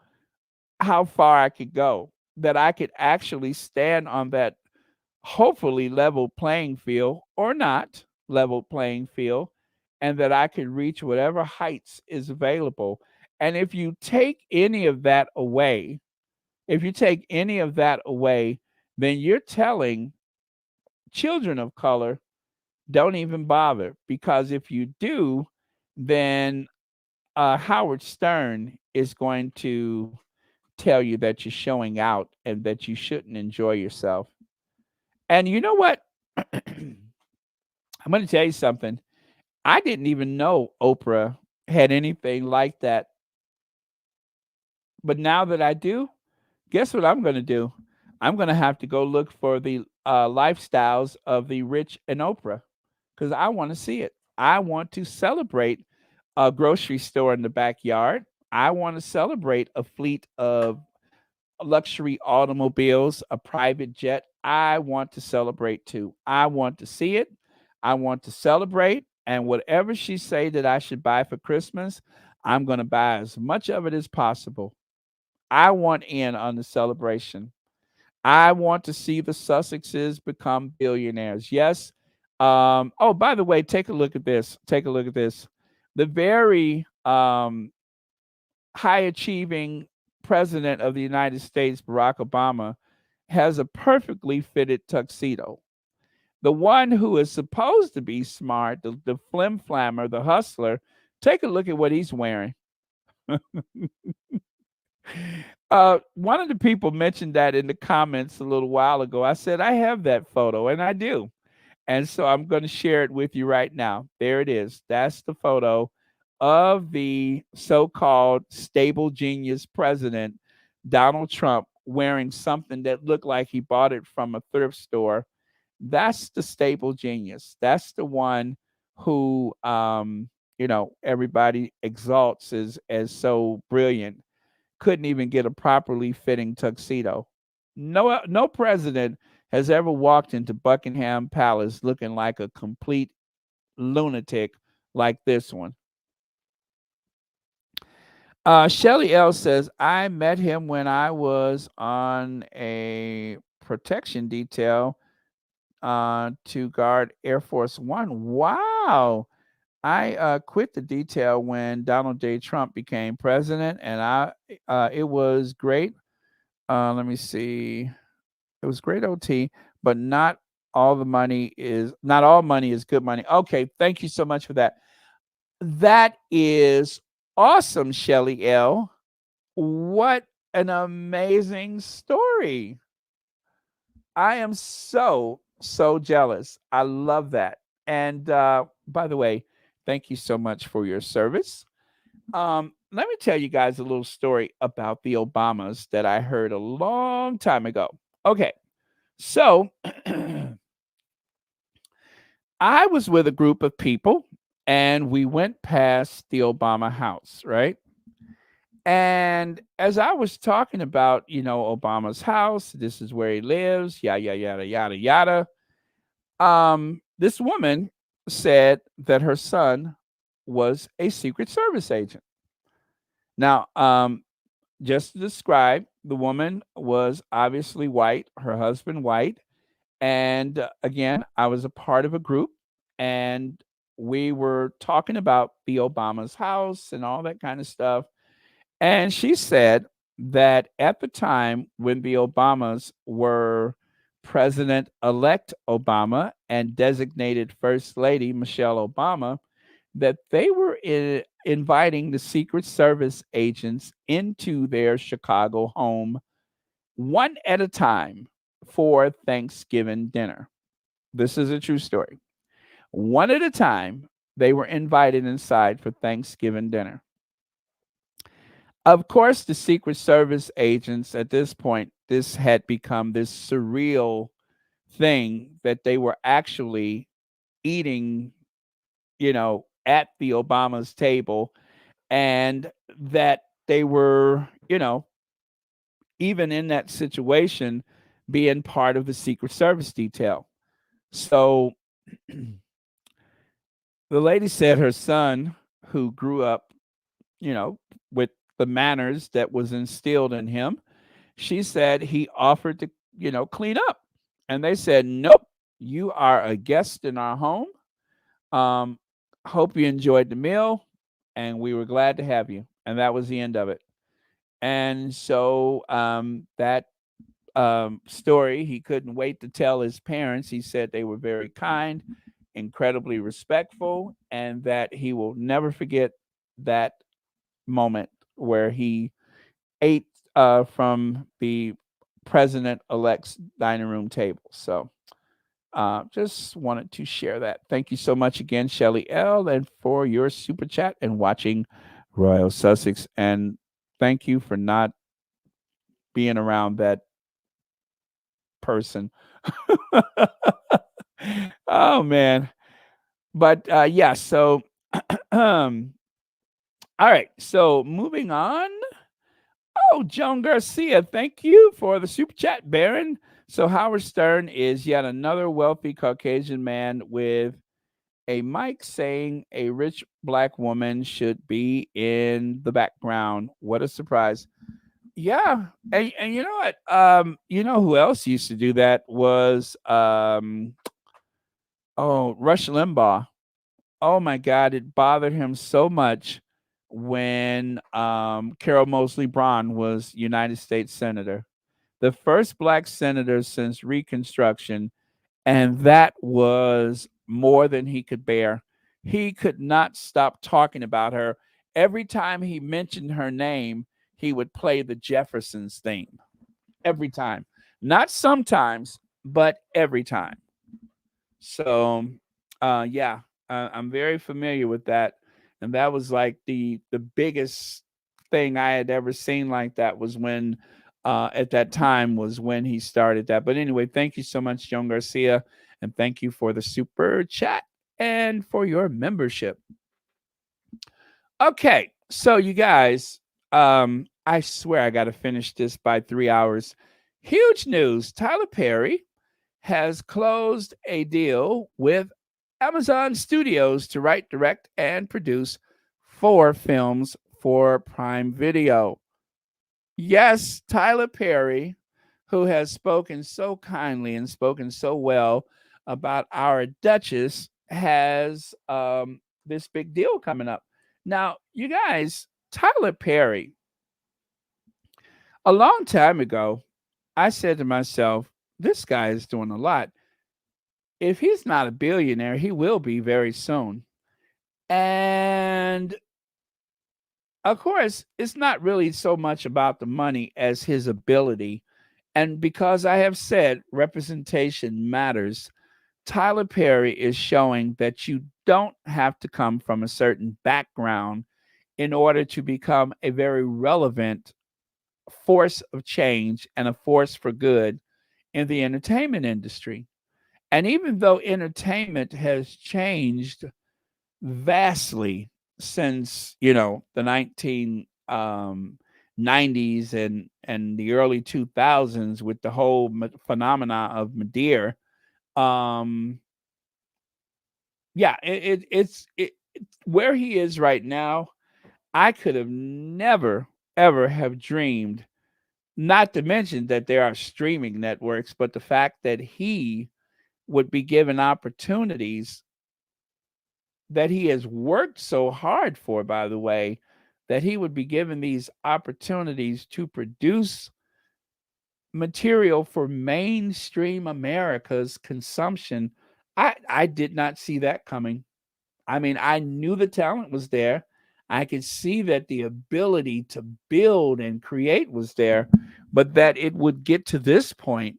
Speaker 1: how far I could go, that I could actually stand on that hopefully level playing field or not level playing field, and that I could reach whatever heights is available. And if you take any of that away, if you take any of that away, then you're telling children of color, don't even bother. Because if you do, then Howard Stern is going to tell you that you're showing out and that you shouldn't enjoy yourself. And you know what? I'm going to tell you something. I didn't even know Oprah had anything like that. But now that I do, guess what I'm going to do? I'm going to have to go look for the lifestyles of the rich and Oprah because I want to see it. I want to celebrate a grocery store in the backyard. I want to celebrate a fleet of luxury automobiles, a private jet. I want to celebrate too. I want to see it. I want to celebrate. And whatever she say that I should buy for Christmas, I'm going to buy as much of it as possible. I want in on the celebration. I want to see the Sussexes become billionaires. Yes. Oh, by the way, take a look at this. Take a look at this. The very high achieving president of the United States, Barack Obama, has a perfectly fitted tuxedo. The one who is supposed to be smart, the flim flammer, the hustler, take a look at what he's wearing. One of the people mentioned that in the comments a little while ago. I said, I have that photo, and I do. And so I'm going to share it with you right now. There it is. That's the photo of the so-called stable genius president, Donald Trump, wearing something that looked like he bought it from a thrift store That's the stable genius. That's the one who, everybody exalts as so brilliant. Couldn't even get a properly fitting tuxedo. No president has ever walked into Buckingham Palace looking like a complete lunatic like this one. Shelly L says, I met him when I was on a protection detail to guard Air Force One. Wow. I quit the detail when Donald J. Trump became president, and it was great. Let me see. It was great OT, but not all money is good money. Okay, thank you so much for that. That is awesome, Shelly L. What an amazing story. I am so jealous. I love that. And by the way, thank you so much for your service. Let me tell you guys a little story about the Obamas that I heard a long time ago. Okay, so I was with a group of people and we went past the Obama house, right? And as I was talking about, Obama's house, this is where he lives, yada, yada, yada, yada. This woman said that her son was a Secret Service agent. Now, just to describe, the woman was obviously white, her husband white. And again, I was a part of a group and we were talking about the Obama's house and all that kind of stuff. And she said that at the time when the Obamas were President-elect Obama and designated First Lady Michelle Obama, that they were inviting the Secret Service agents into their Chicago home one at a time for Thanksgiving dinner. This is a true story. One at a time, they were invited inside for Thanksgiving dinner. Of course, the Secret Service agents at this point, this had become this surreal thing that they were actually eating, at the Obama's table, and that they were, even in that situation, being part of the Secret Service detail. So the lady said her son, who grew up, with the manners that was instilled in him, she said he offered to, clean up. And they said, nope, you are a guest in our home. Hope you enjoyed the meal, and we were glad to have you. And that was the end of it. And so that story, he couldn't wait to tell his parents. He said they were very kind, incredibly respectful, and that he will never forget that moment where he ate from the president-elect's dining room table. So just wanted to share that. Thank you so much again, Shelly L., and for your super chat and watching Royal Sussex. And thank you for not being around that person. Oh, man. But yeah, so all right. So moving on. Oh, Joan Garcia, thank you for the super chat, Baron. So Howard Stern is yet another wealthy Caucasian man with a mic saying a rich black woman should be in the background. What a surprise. Yeah. And you know what? You know who else used to do that was Rush Limbaugh. Oh my God, it bothered him so much when Carol Moseley Braun was United States Senator, the first black senator since Reconstruction, and that was more than he could bear. He could not stop talking about her. Every time he mentioned her name, he would play the Jeffersons theme. Every time. Not sometimes, but every time. So, yeah, I'm very familiar with that. And that was like the biggest thing I had ever seen like that was when at that time was when he started that. But anyway, thank you so much, Joan Garcia. And thank you for the super chat and for your membership. Okay, so you guys, I swear I got to finish this by 3 hours. Huge news. Tyler Perry has closed a deal with Amazon Studios to write, direct, and produce 4 films for Prime Video. Yes, Tyler Perry, who has spoken so kindly and spoken so well about our Duchess, has this big deal coming up. Now, you guys, Tyler Perry, a long time ago, I said to myself, this guy is doing a lot. If he's not a billionaire, he will be very soon. And of course, it's not really so much about the money as his ability. And because I have said representation matters, Tyler Perry is showing that you don't have to come from a certain background in order to become a very relevant force of change and a force for good in the entertainment industry. And even though entertainment has changed vastly since, the 1990s and the early 2000s with the whole phenomena of Madeira, um yeah, it's where he is right now. I could have never ever have dreamed, not to mention that there are streaming networks, but the fact that he would be given opportunities that he has worked so hard for, by the way, that he would be given these opportunities to produce material for mainstream America's consumption. I did not see that coming. I mean, I knew the talent was there. I could see that the ability to build and create was there, but that it would get to this point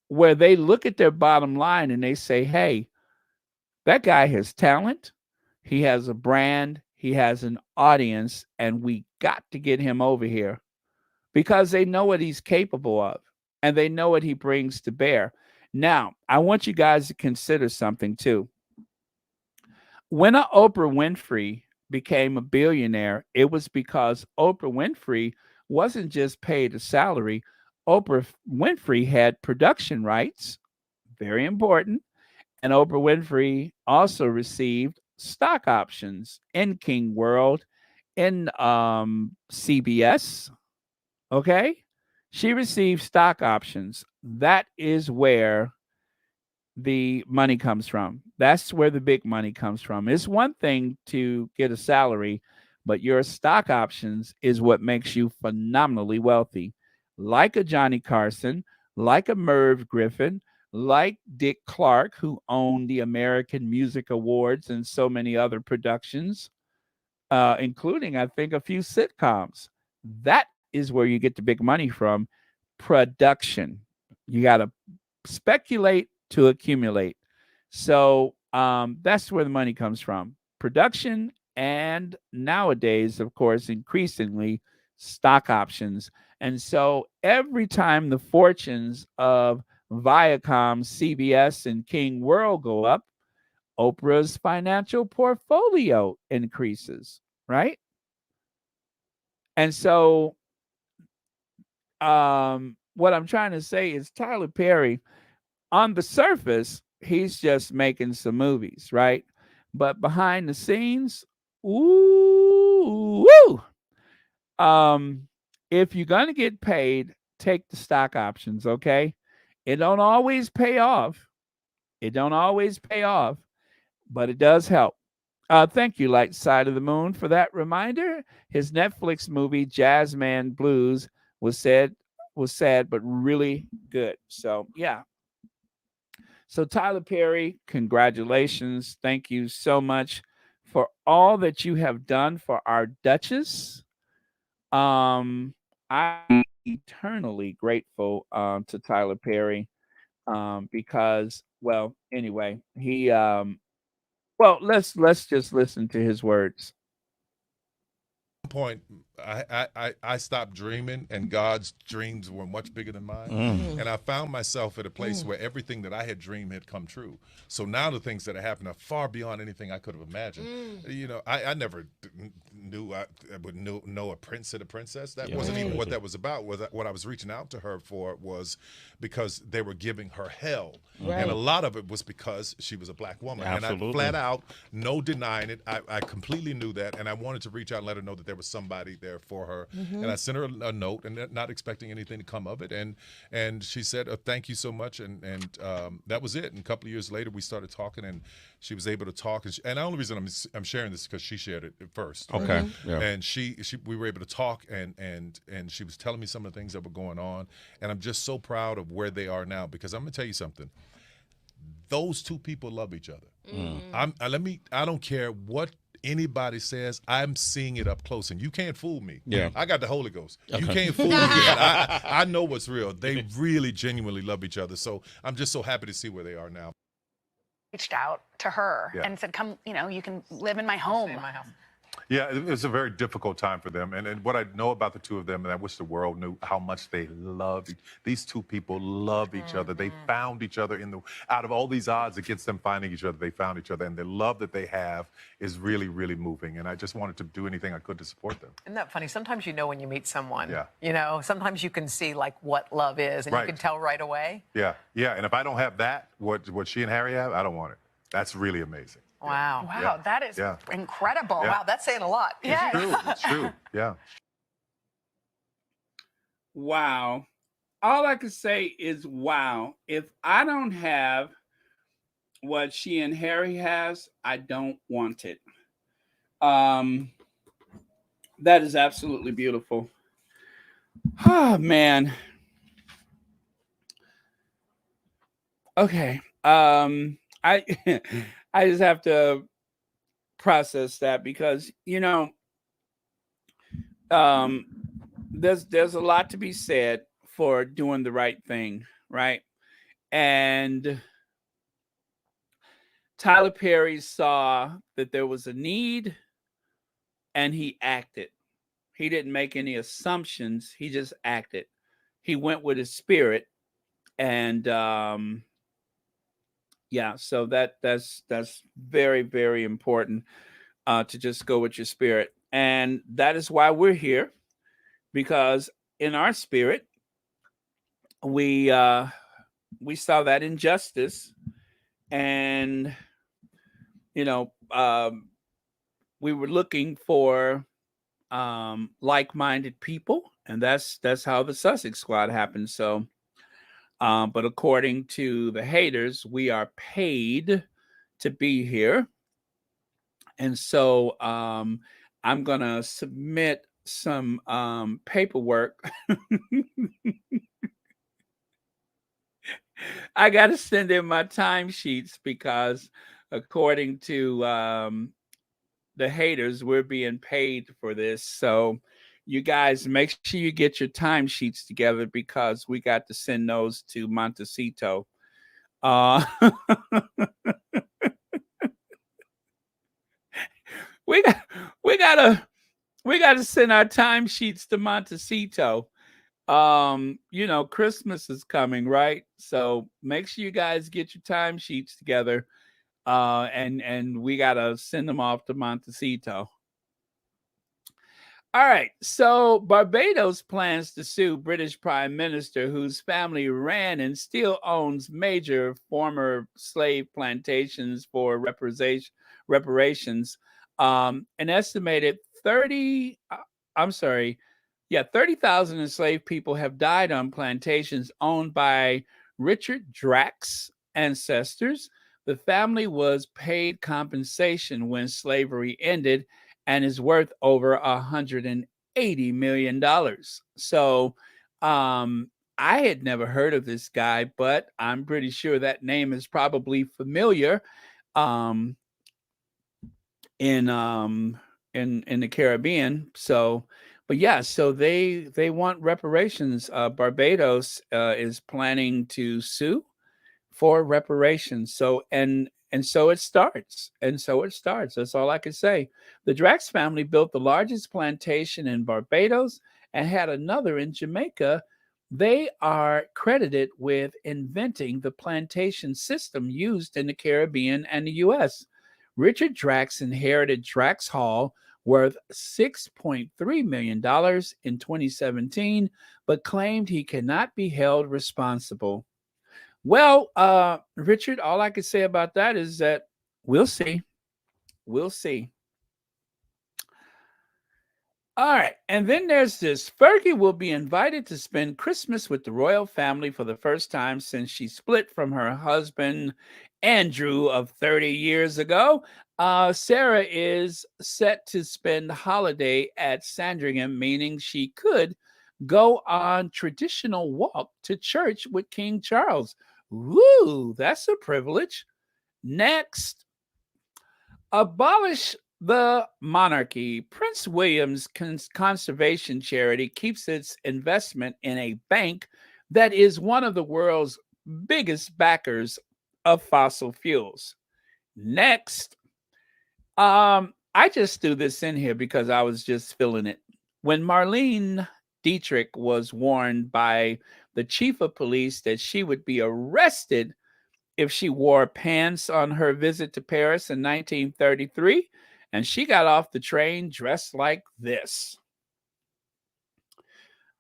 Speaker 1: where they look at their bottom line and they say, hey, that guy has talent, he has a brand, he has an audience, and we got to get him over here because they know what he's capable of and they know what he brings to bear. Now, I want you guys to consider something too. When Oprah Winfrey became a billionaire, it was because Oprah Winfrey wasn't just paid a salary. Oprah Winfrey had production rights, very important. And Oprah Winfrey also received stock options in King World, in CBS. Okay. She received stock options. That is where the money comes from. That's where the big money comes from. It's one thing to get a salary, but your stock options is what makes you phenomenally wealthy. Like a Johnny Carson, like a Merv Griffin, like Dick Clark, who owned the American Music Awards and so many other productions, including, I think, a few sitcoms. That is where you get the big money from. Production. You got to speculate to accumulate. So that's where the money comes from. Production, and nowadays, of course, increasingly stock options. And so every time the fortunes of Viacom, CBS, and King World go up, Oprah's financial portfolio increases, right? And so what I'm trying to say is Tyler Perry, on the surface, he's just making some movies, right? But behind the scenes, ooh, woo, if you're gonna get paid, take the stock options, okay? It don't always pay off. It don't always pay off, but it does help. Thank you, Light Side of the Moon, for that reminder. His Netflix movie Jazzman Blues was sad but really good. So yeah. So Tyler Perry, congratulations. Thank you so much for all that you have done for our Duchess. I'm eternally grateful to Tyler Perry because, well, anyway, he well, let's just listen to his words.
Speaker 6: Point, I stopped dreaming, and God's dreams were much bigger than mine. And I found myself at a place where everything that I had dreamed had come true. So now the things that are happening are far beyond anything I could have imagined. You know, I never knew I would know a prince and a princess. That wasn't even what that was about. What I was reaching out to her for was because they were giving her hell. And a lot of it was because she was a black woman.
Speaker 7: Absolutely.
Speaker 6: And I flat out, no denying it, I completely knew that. And I wanted to reach out and let her know that there was somebody there for her. And I sent her a note, and not expecting anything to come of it. And she said, thank you so much. And that was it. And a couple of years later, we started talking, and she was able to talk. And the only reason I'm sharing this is because she shared it first.
Speaker 7: Okay. Yeah.
Speaker 6: And we were able to talk, and she was telling me some of the things that were going on. And I'm just so proud of where they are now, because I'm going to tell you something. Those two people love each other. I don't care what anybody says, I'm seeing it up close, and you can't fool me.
Speaker 7: Yeah.
Speaker 6: I got the Holy Ghost. Okay. You can't fool me. I know what's real. They really genuinely love each other. So I'm just so happy to see where they are now.
Speaker 8: Reached out to her and said, come, you can live in my home.
Speaker 9: Stay in my house.
Speaker 10: Yeah, it was a very difficult time for them. And what I know about the two of them, and I wish the world knew how much they love these two people love each other. They found each other out of all these odds against them finding each other, they found each other. And the love that they have is really, really moving. And I just wanted to do anything I could to support them.
Speaker 9: Isn't that funny? Sometimes when you meet someone,
Speaker 10: Yeah.
Speaker 9: Sometimes you can see like what love is, and you can tell right away.
Speaker 10: Yeah, yeah. And if I don't have that, what she and Harry have, I don't want it. That's really amazing.
Speaker 9: Wow.
Speaker 8: Wow, that is incredible.
Speaker 10: Yeah.
Speaker 9: Wow, that's saying a lot.
Speaker 8: Yeah.
Speaker 10: It's true. It's true. Yeah.
Speaker 1: Wow. All I can say is wow. If I don't have what she and Harry has, I don't want it. That is absolutely beautiful. Oh man. Okay. I just have to process that, because there's a lot to be said for doing the right thing, right? And Tyler Perry saw that there was a need, and he acted. He didn't make any assumptions. He just acted. He went with his spirit, and so that's very, very important, to just go with your spirit. And that is why we're here, because in our spirit, we saw that injustice, and we were looking for like-minded people, and that's how the Sussex Squad happened. So but according to the haters, we are paid to be here. And so I'm going to submit some paperwork. I got to send in my timesheets, because according to the haters, we're being paid for this. So you guys, make sure you get your timesheets together, because we got to send those to Montecito. We gotta send our timesheets to Montecito. Christmas is coming, right? So make sure you guys get your timesheets together, and we gotta send them off to Montecito. All right, so Barbados plans to sue British Prime Minister, whose family ran and still owns major former slave plantations, for reparations. An estimated 30,000 enslaved people have died on plantations owned by Richard Drake's ancestors. The family was paid compensation when slavery ended, and is worth over $180 million. So I had never heard of this guy, but I'm pretty sure that name is probably familiar in the Caribbean. So, but yeah, so they want reparations. Barbados is planning to sue for reparations. So and And so it starts. And so it starts. That's all I can say. The Drax family built the largest plantation in Barbados and had another in Jamaica. They are credited with inventing the plantation system used in the Caribbean and the U.S. Richard Drax inherited Drax Hall, worth $6.3 million in 2017, but claimed he cannot be held responsible. Well, Richard, all I can say about that is that we'll see. We'll see. All right. And then there's this. Fergie will be invited to spend Christmas with the royal family for the first time since she split from her husband, Andrew, of 30 years ago. Sarah is set to spend holiday at Sandringham, meaning she could go on traditional walk to church with King Charles. Woo, that's a privilege. Next, abolish the monarchy. Prince William's conservation charity keeps its investment in a bank that is one of the world's biggest backers of fossil fuels. Next, I just threw this in here because I was just feeling it. When Marlene Dietrich was warned by the chief of police that she would be arrested if she wore pants on her visit to Paris in 1933, and she got off the train dressed like this.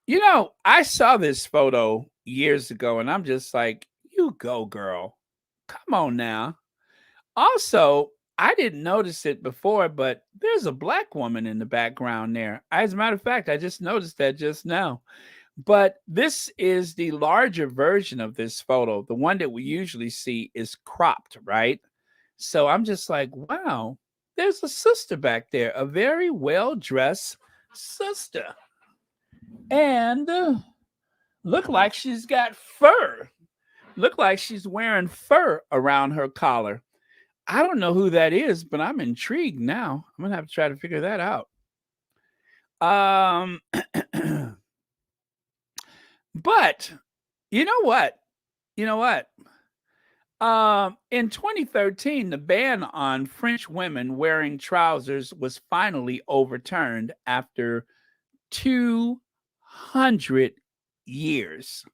Speaker 1: You know, I saw this photo years ago, and I'm just like, you go, girl. Come on now. Also, I didn't notice it before, but there's a black woman in the background there. As a matter of fact, I just noticed that just now. But this is the larger version of this photo. The one that we usually see is cropped, right? So I'm just like, wow, there's a sister back there, a very well-dressed sister. And look like she's got fur. Look like she's wearing fur around her collar. I don't know who that is, but I'm intrigued now. I'm going to have to try to figure that out. But you know what? In 2013, the ban on French women wearing trousers was finally overturned after 200 years.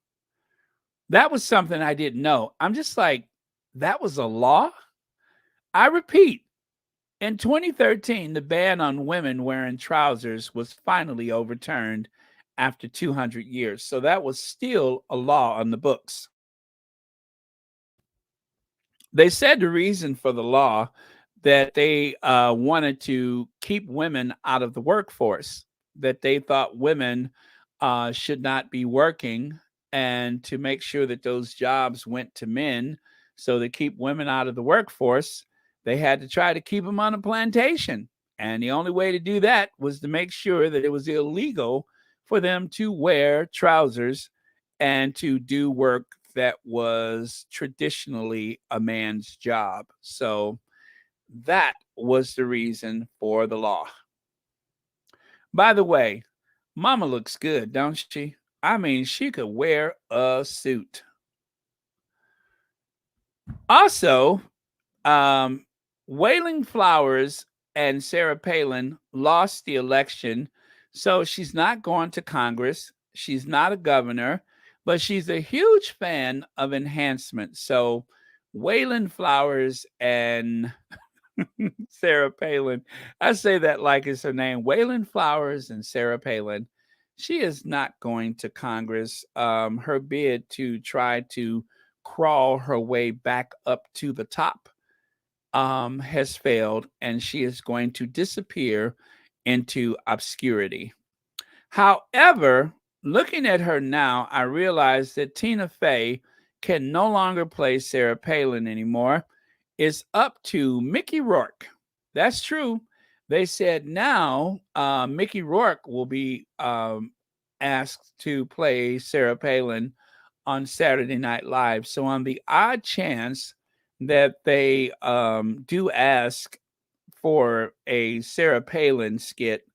Speaker 1: That was something I didn't know. I'm just like, that was a law? I repeat, in 2013, the ban on women wearing trousers was finally overturned after 200 years. So that was still a law on the books. They said the reason for the law that they wanted to keep women out of the workforce, that they thought women should not be working, and to make sure that those jobs went to men. So to keep women out of the workforce, they had to try to keep them on a plantation. And the only way to do that was to make sure that it was illegal for them to wear trousers and to do work that was traditionally a man's job. So that was the reason for the law. By the way, Mama looks good, don't she? I mean, she could wear a suit. Also, Wailing Flowers and Sarah Palin lost the election, so she's not going to Congress. She's not a governor, but she's a huge fan of enhancement. So Wailing Flowers and Sarah Palin, I say that like it's her name, Wailing Flowers and Sarah Palin. She is not going to Congress. Her bid to try to crawl her way back up to the top has failed, and she is going to disappear into obscurity. However, looking at her now, I realize that Tina Fey can no longer play Sarah Palin anymore. It's up to Mickey Rourke. That's true. They said now Mickey Rourke will be asked to play Sarah Palin on Saturday Night Live. So on the odd chance that they do ask for a Sarah Palin skit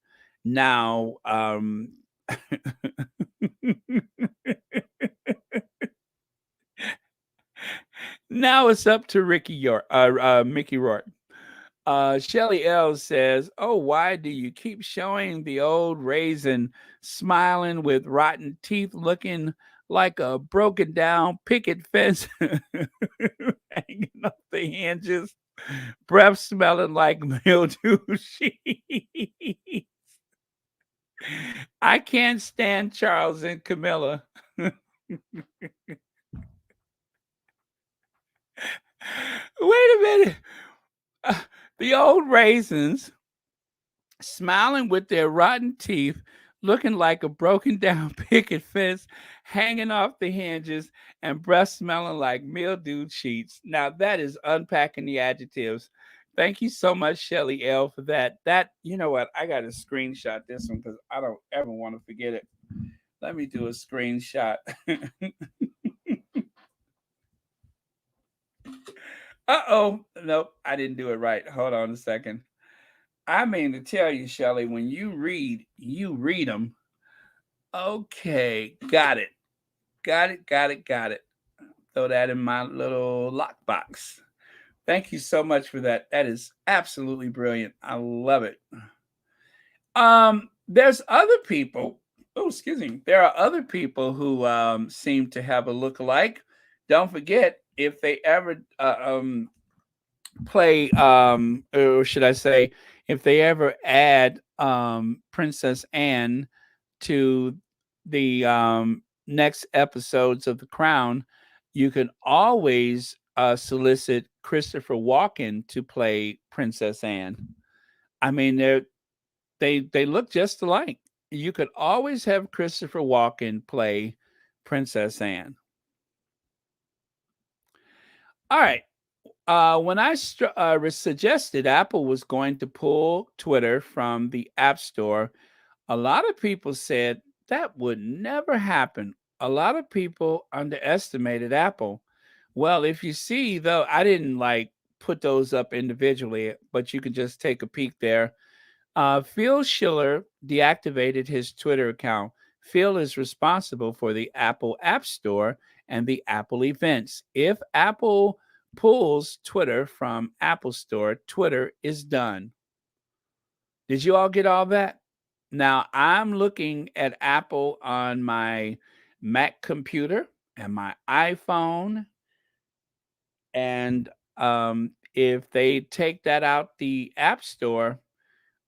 Speaker 1: now, Now it's up to Mickey Rourke. Shelly L says, "Oh, why do you keep showing the old raisin smiling with rotten teeth, looking like a broken down picket fence, hanging off the hinges, breath smelling like mildew sheets? I can't stand Charles and Camilla." Wait a minute. The old raisins smiling with their rotten teeth, looking like a broken down picket fence, hanging off the hinges, and breath smelling like mildewed sheets. Now that is unpacking the adjectives. Thank you so much, Shelly L, for that. You know what? I got to screenshot this one because I don't ever want to forget it. Let me do a screenshot. Uh-oh. Nope, I didn't do it right. Hold on a second. I mean to tell you, Shelly, when you read them. Okay, got it. Got it. Throw that in my little lockbox. Thank you so much for that. That is absolutely brilliant. I love it. There's other people. Oh, excuse me. There are other people who seem to have a look-alike. Don't forget, if they ever play, or should I say, if they ever add Princess Anne to the next episodes of The Crown, you can always solicit Christopher Walken to play Princess Anne. I mean, they look just alike. You could always have Christopher Walken play Princess Anne. All right. When I suggested Apple was going to pull Twitter from the App Store, a lot of people said that would never happen. A lot of people underestimated Apple. Well, if you see, though, I didn't put those up individually, but you can just take a peek there. Phil Schiller deactivated his Twitter account. Phil is responsible for the Apple App Store and the Apple events. If Apple pulls Twitter from Apple Store, Twitter is done. Did you all get all that? Now, I'm looking at Apple on my Mac computer and my iPhone. And if they take that out the App Store,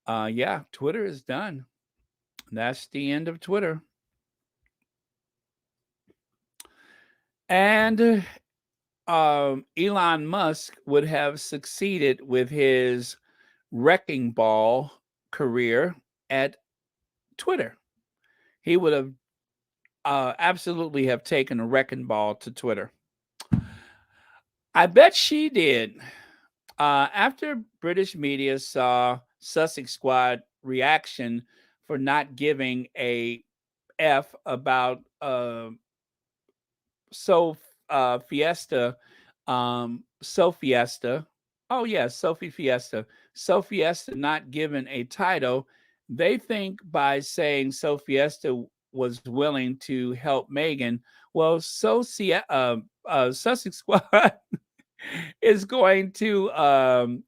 Speaker 1: yeah, Twitter is done. That's the end of Twitter. And Elon Musk would have succeeded with his wrecking ball career at Twitter. He would have absolutely have taken a wrecking ball to Twitter. I bet she did. After British media saw Sussex Squad reaction for not giving a F about Fiesta, Fiesta. Oh yeah, Sophie Fiesta. Fiesta not given a title. They think by saying Fiesta was willing to help Meghan. Well, Sussex Squad is going to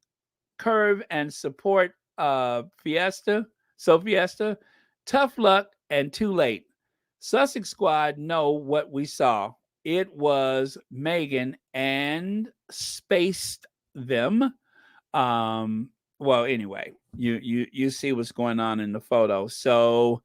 Speaker 1: curve and support Fiesta. Tough luck and too late. Sussex Squad know what we saw. It was Meghan and spaced them. Well, anyway, you see what's going on in the photo. So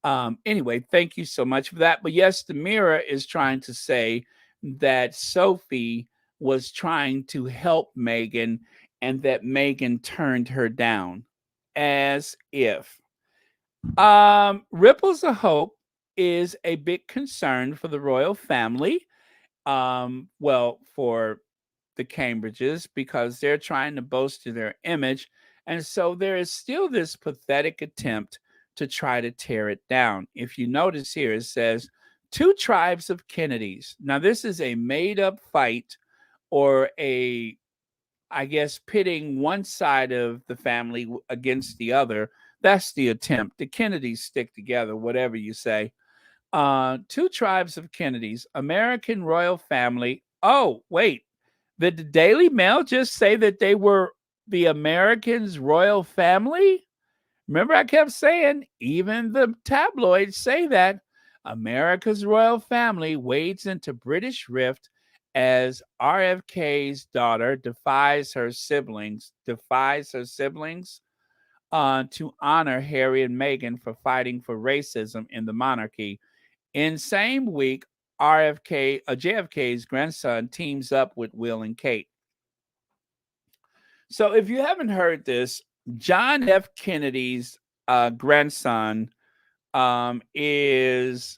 Speaker 1: anyway, thank you so much for that. But yes, the Mirror is trying to say that Sophie was trying to help Meghan and that Meghan turned her down, as if. Ripples of Hope is a big concern for the royal family. Well, for the Cambridges, because they're trying to bolster their image. And so there is still this pathetic attempt to try to tear it down. If you notice here, it says 2 tribes of Kennedys. Now, this is a made-up fight, or I guess, pitting one side of the family against the other. That's the attempt. The Kennedys stick together, whatever you say. 2 tribes of Kennedys, American royal family. Oh, wait. Did the Daily Mail just say that they were the Americans' royal family? Remember, I kept saying, even the tabloids say that America's royal family wades into British rift as RFK's daughter defies her siblings to honor Harry and Meghan for fighting for racism in the monarchy. In same week, JFK's grandson teams up with Will and Kate. So if you haven't heard this, John F. Kennedy's grandson is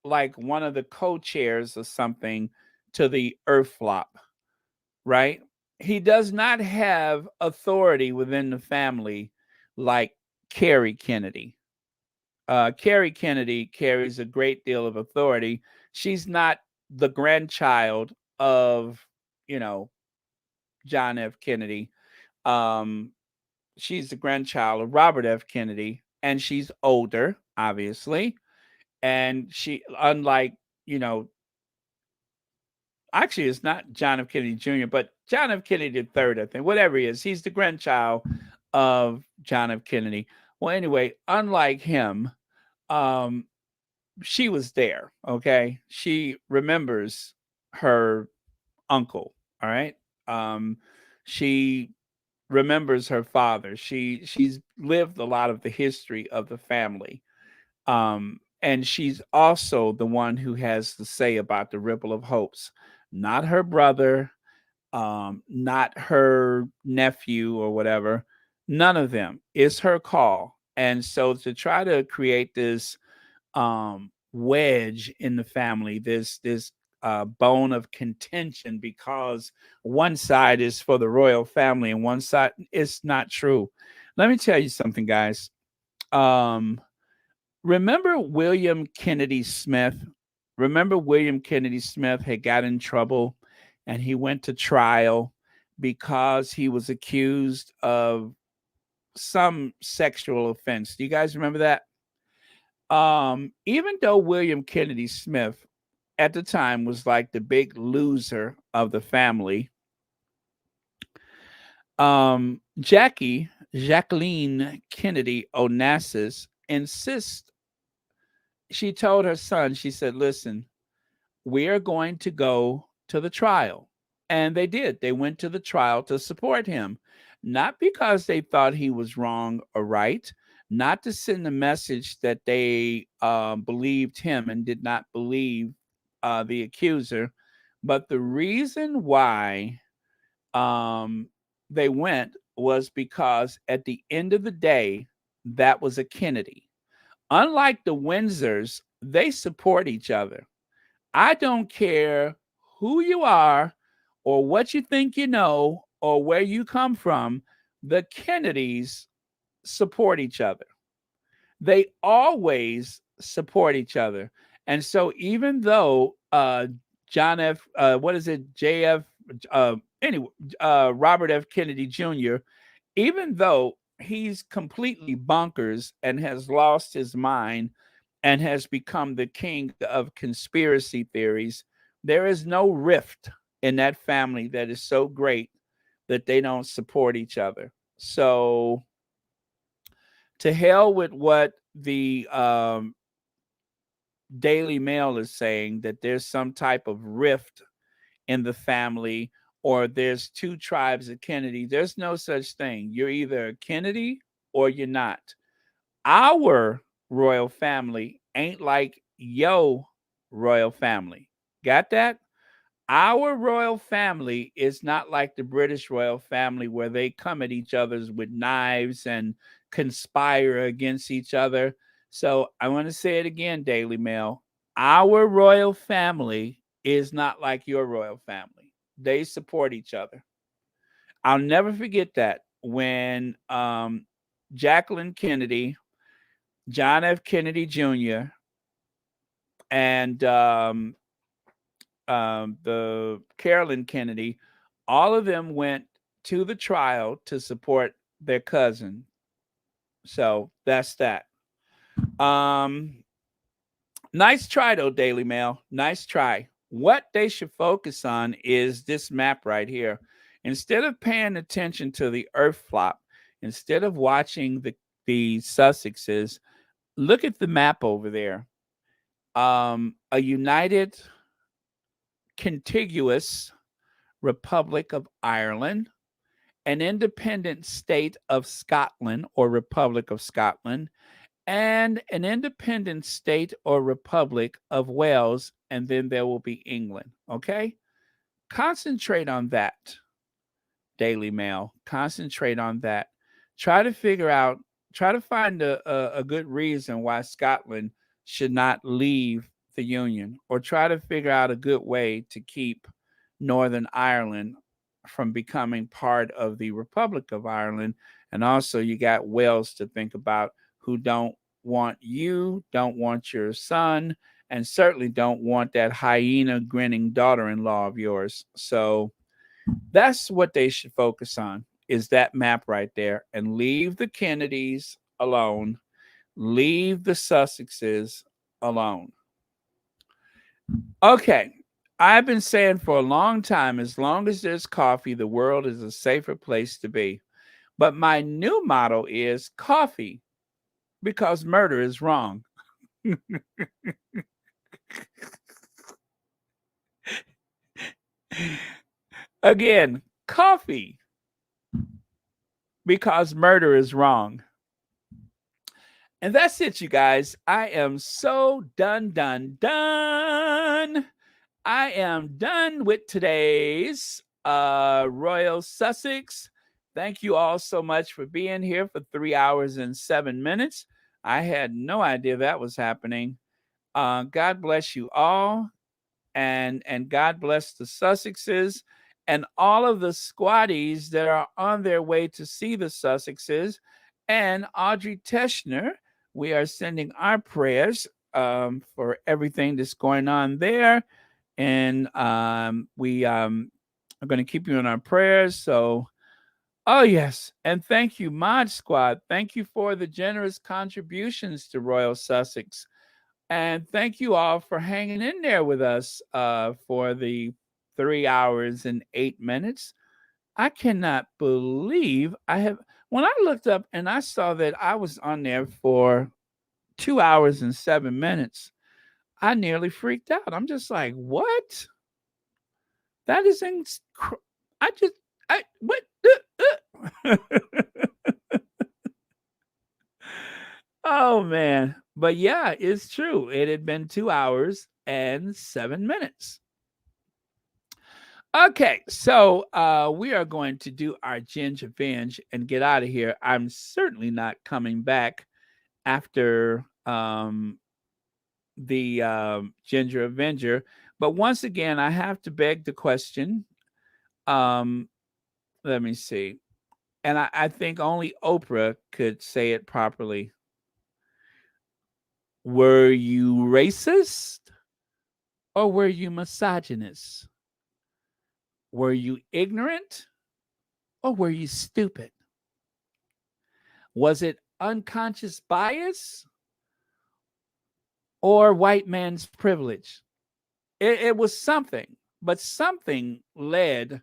Speaker 1: like one of the co-chairs or something to the Earth Flop, right? He does not have authority within the family like Carrie Kennedy. Carrie Kennedy carries a great deal of authority. She's not the grandchild of, John F. Kennedy. She's the grandchild of Robert F. Kennedy, and she's older, obviously. And she, unlike, actually, it's not John F. Kennedy Jr., but John F. Kennedy III, I think, whatever he is, he's the grandchild of John F. Kennedy. Well, anyway, unlike him, she was there, okay? She remembers her uncle, all right? She remembers her father. She's lived a lot of the history of the family. And she's also the one who has to say about the ripple of hopes, not her brother, not her nephew or whatever. None of them. It's her call. And so to try to create this wedge in the family, this bone of contention, because one side is for the royal family and one side, it's not true. Let me tell you something, guys. Remember William Kennedy Smith? Remember William Kennedy Smith had got in trouble and he went to trial because he was accused of some sexual offense. Do you guys remember that? Even though William Kennedy Smith at the time was like the big loser of the family, Jacqueline Kennedy Onassis she told her son, she said, listen, we are going to go to the trial. And they did. They went to the trial to support him, not because they thought he was wrong or right, not to send a message that they believed him and did not believe the accuser. But the reason why they went was because at the end of the day, that was a Kennedy. Unlike the Windsors, they support each other. I don't care who you are or what you think you know or where you come from. The Kennedys support each other. They always support each other. And so even though John F. JF, Robert F. Kennedy Jr., even though he's completely bonkers and has lost his mind and has become the king of conspiracy theories, there is no rift in that family that is so great that they don't support each other. So to hell with what the Daily Mail is saying, that there's some type of rift in the family or there's two tribes of Kennedy. There's no such thing. You're either a Kennedy or you're not. Our royal family ain't like yo royal family. Got that? Our royal family is not like the British royal family where they come at each other with knives and conspire against each other. So I want to say it again, Daily Mail. Our royal family is not like your royal family. They support each other. I'll never forget that when Jacqueline Kennedy, John F. Kennedy Jr., and the Carolyn Kennedy, all of them went to the trial to support their cousin. So that's that. Nice try, though, Daily Mail. Nice try. what they should focus on is this map right here. Instead of paying attention to the earth flop, instead of watching the Sussexes, look at the map over there. A united, contiguous Republic of Ireland, an independent state of Scotland or Republic of Scotland, and an independent state or Republic of Wales, and then there will be England. Okay? Concentrate on that, Daily Mail. Concentrate on that. Try to find a good reason why Scotland should not leave the Union, or try to figure out a good way to keep Northern Ireland from becoming part of the Republic of Ireland. And also you got Wales to think about, who don't want you, don't want your son, and certainly don't want that hyena grinning daughter-in-law of yours. So that's what they should focus on, is that map right there, and leave the Kennedys alone. Leave the Sussexes alone. Okay. I've been saying for a long time, as long as there's coffee, the world is a safer place to be. But my new motto is coffee, because murder is wrong. Again, coffee, because murder is wrong. And that's it, you guys. I am so done. I am done with today's Royal Sussex. Thank you all so much for being here for 3 hours and 7 minutes. I had no idea that was happening. God bless you all. And God bless the Sussexes and all of the squaddies that are on their way to see the Sussexes. And Audrey Teschner, we are sending our prayers for everything that's going on there. And we are going to keep you in our prayers. So, oh, yes. And thank you, Mod Squad. Thank you for the generous contributions to Royal Sussex. And thank you all for hanging in there with us for the 3 hours and 8 minutes. I cannot believe when I looked up and I saw that I was on there for 2 hours and 7 minutes, I nearly freaked out. I'm just like, what? That is what? Oh, man. But yeah, it's true. It had been 2 hours and 7 minutes. Okay, so we are going to do our Ginger Venge and get out of here. I'm certainly not coming back after the Ginger Avenger. But once again, I have to beg the question. Let me see. And I think only Oprah could say it properly. Were you racist or were you misogynist? Were you ignorant or were you stupid? Was it unconscious bias or white man's privilege? It was something, but something led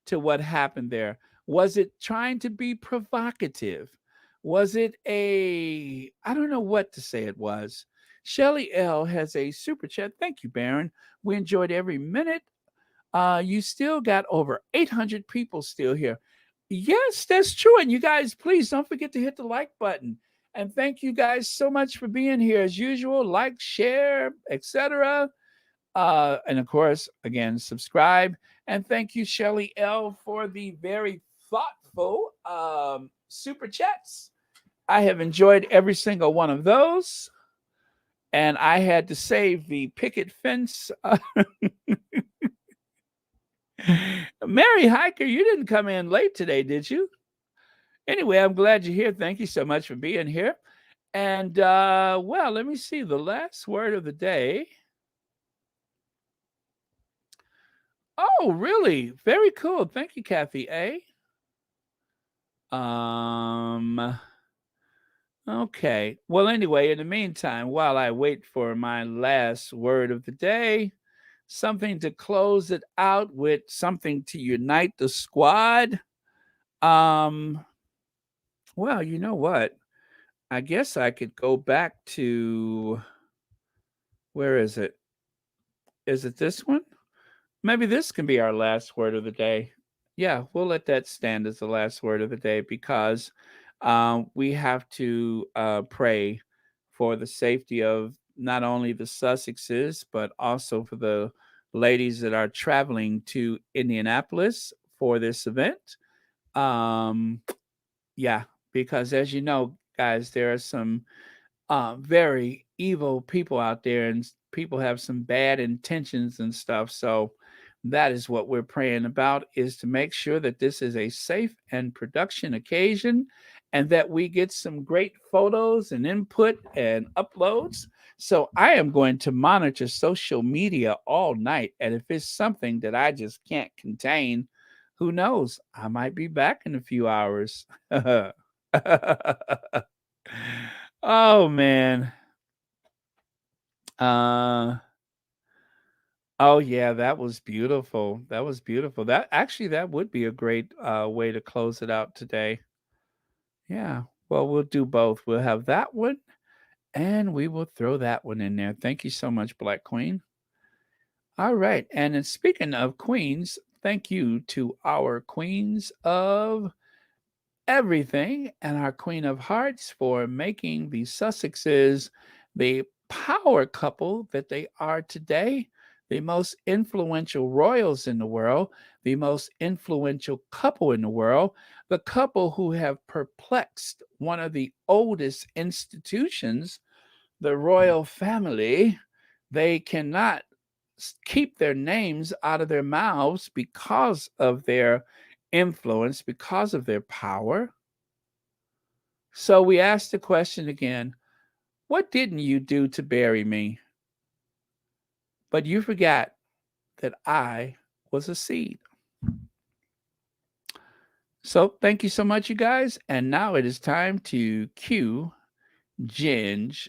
Speaker 1: to what happened there. Was it trying to be provocative? Was it I don't know what to say it was. Shelly L has a super chat. Thank you, Baron. We enjoyed every minute. You still got over 800 people still here. Yes, that's true. And you guys, please don't forget to hit the like button. And thank you guys so much for being here as usual. Like, share, etc. And of course, again, subscribe. And thank you, Shelly L, for the very thoughtful super chats. I have enjoyed every single one of those. And I had to save the picket fence. Mary Hiker, you didn't come in late today, did you? Anyway, I'm glad you're here. Thank you so much for being here. And, well, let me see. The last word of the day. Oh, really? Very cool. Thank you, Kathy A. Okay. Well, anyway, in the meantime, while I wait for my last word of the day, something to close it out with, something to unite the squad. Well, you know what? I guess I could go back to, where is it? Is it this one? Maybe this can be our last word of the day. Yeah, we'll let that stand as the last word of the day, because we have to pray for the safety of not only the Sussexes, but also for the ladies that are traveling to Indianapolis for this event. Yeah, because as you know, guys, there are some very evil people out there, and people have some bad intentions and stuff. So that is what we're praying about, is to make sure that this is a safe and production occasion, and that we get some great photos and input and uploads. So I am going to monitor social media all night, and if it's something that I just can't contain, who knows? I might be back in a few hours. Oh man. Oh yeah, that was beautiful. That was beautiful. That actually, that would be a great way to close it out today. Yeah. Well, we'll do both. We'll have that one, and we will throw that one in there. Thank you so much, Black Queen. All right. And then speaking of queens, thank you to our queens of everything and our Queen of Hearts for making the Sussexes the power couple that they are today, the most influential royals in the world, the most influential couple in the world, the couple who have perplexed one of the oldest institutions, the royal family. They cannot keep their names out of their mouths because of their influence, because of their power. So we asked the question again, what didn't you do to bury me? But you forgot that I was a seed. So thank you so much, you guys. And now it is time to cue Ginge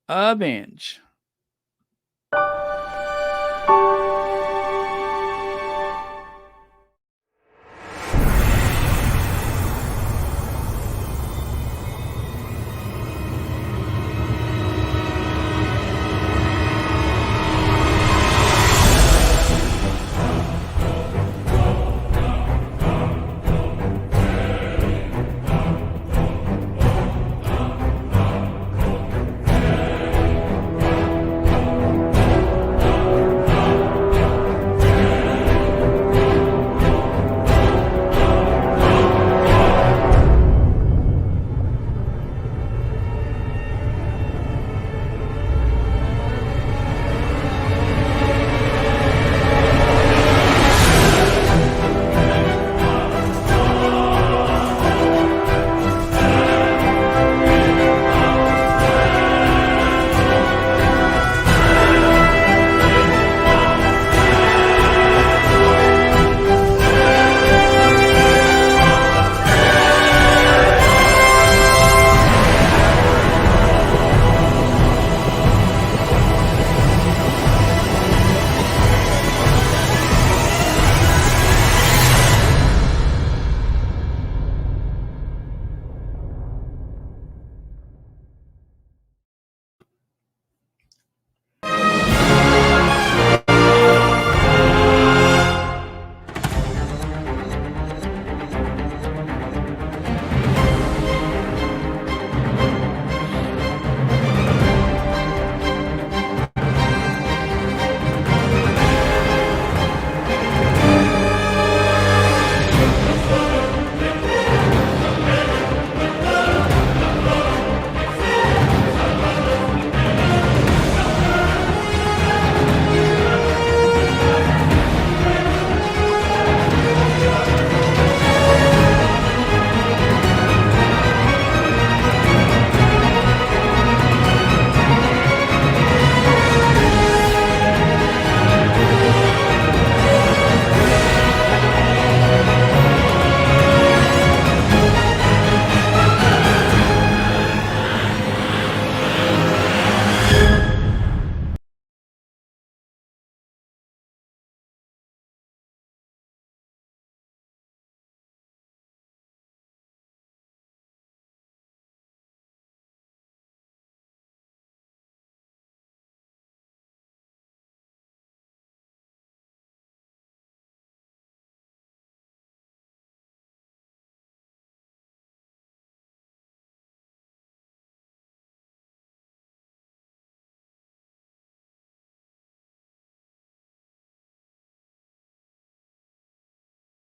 Speaker 1: Avenge.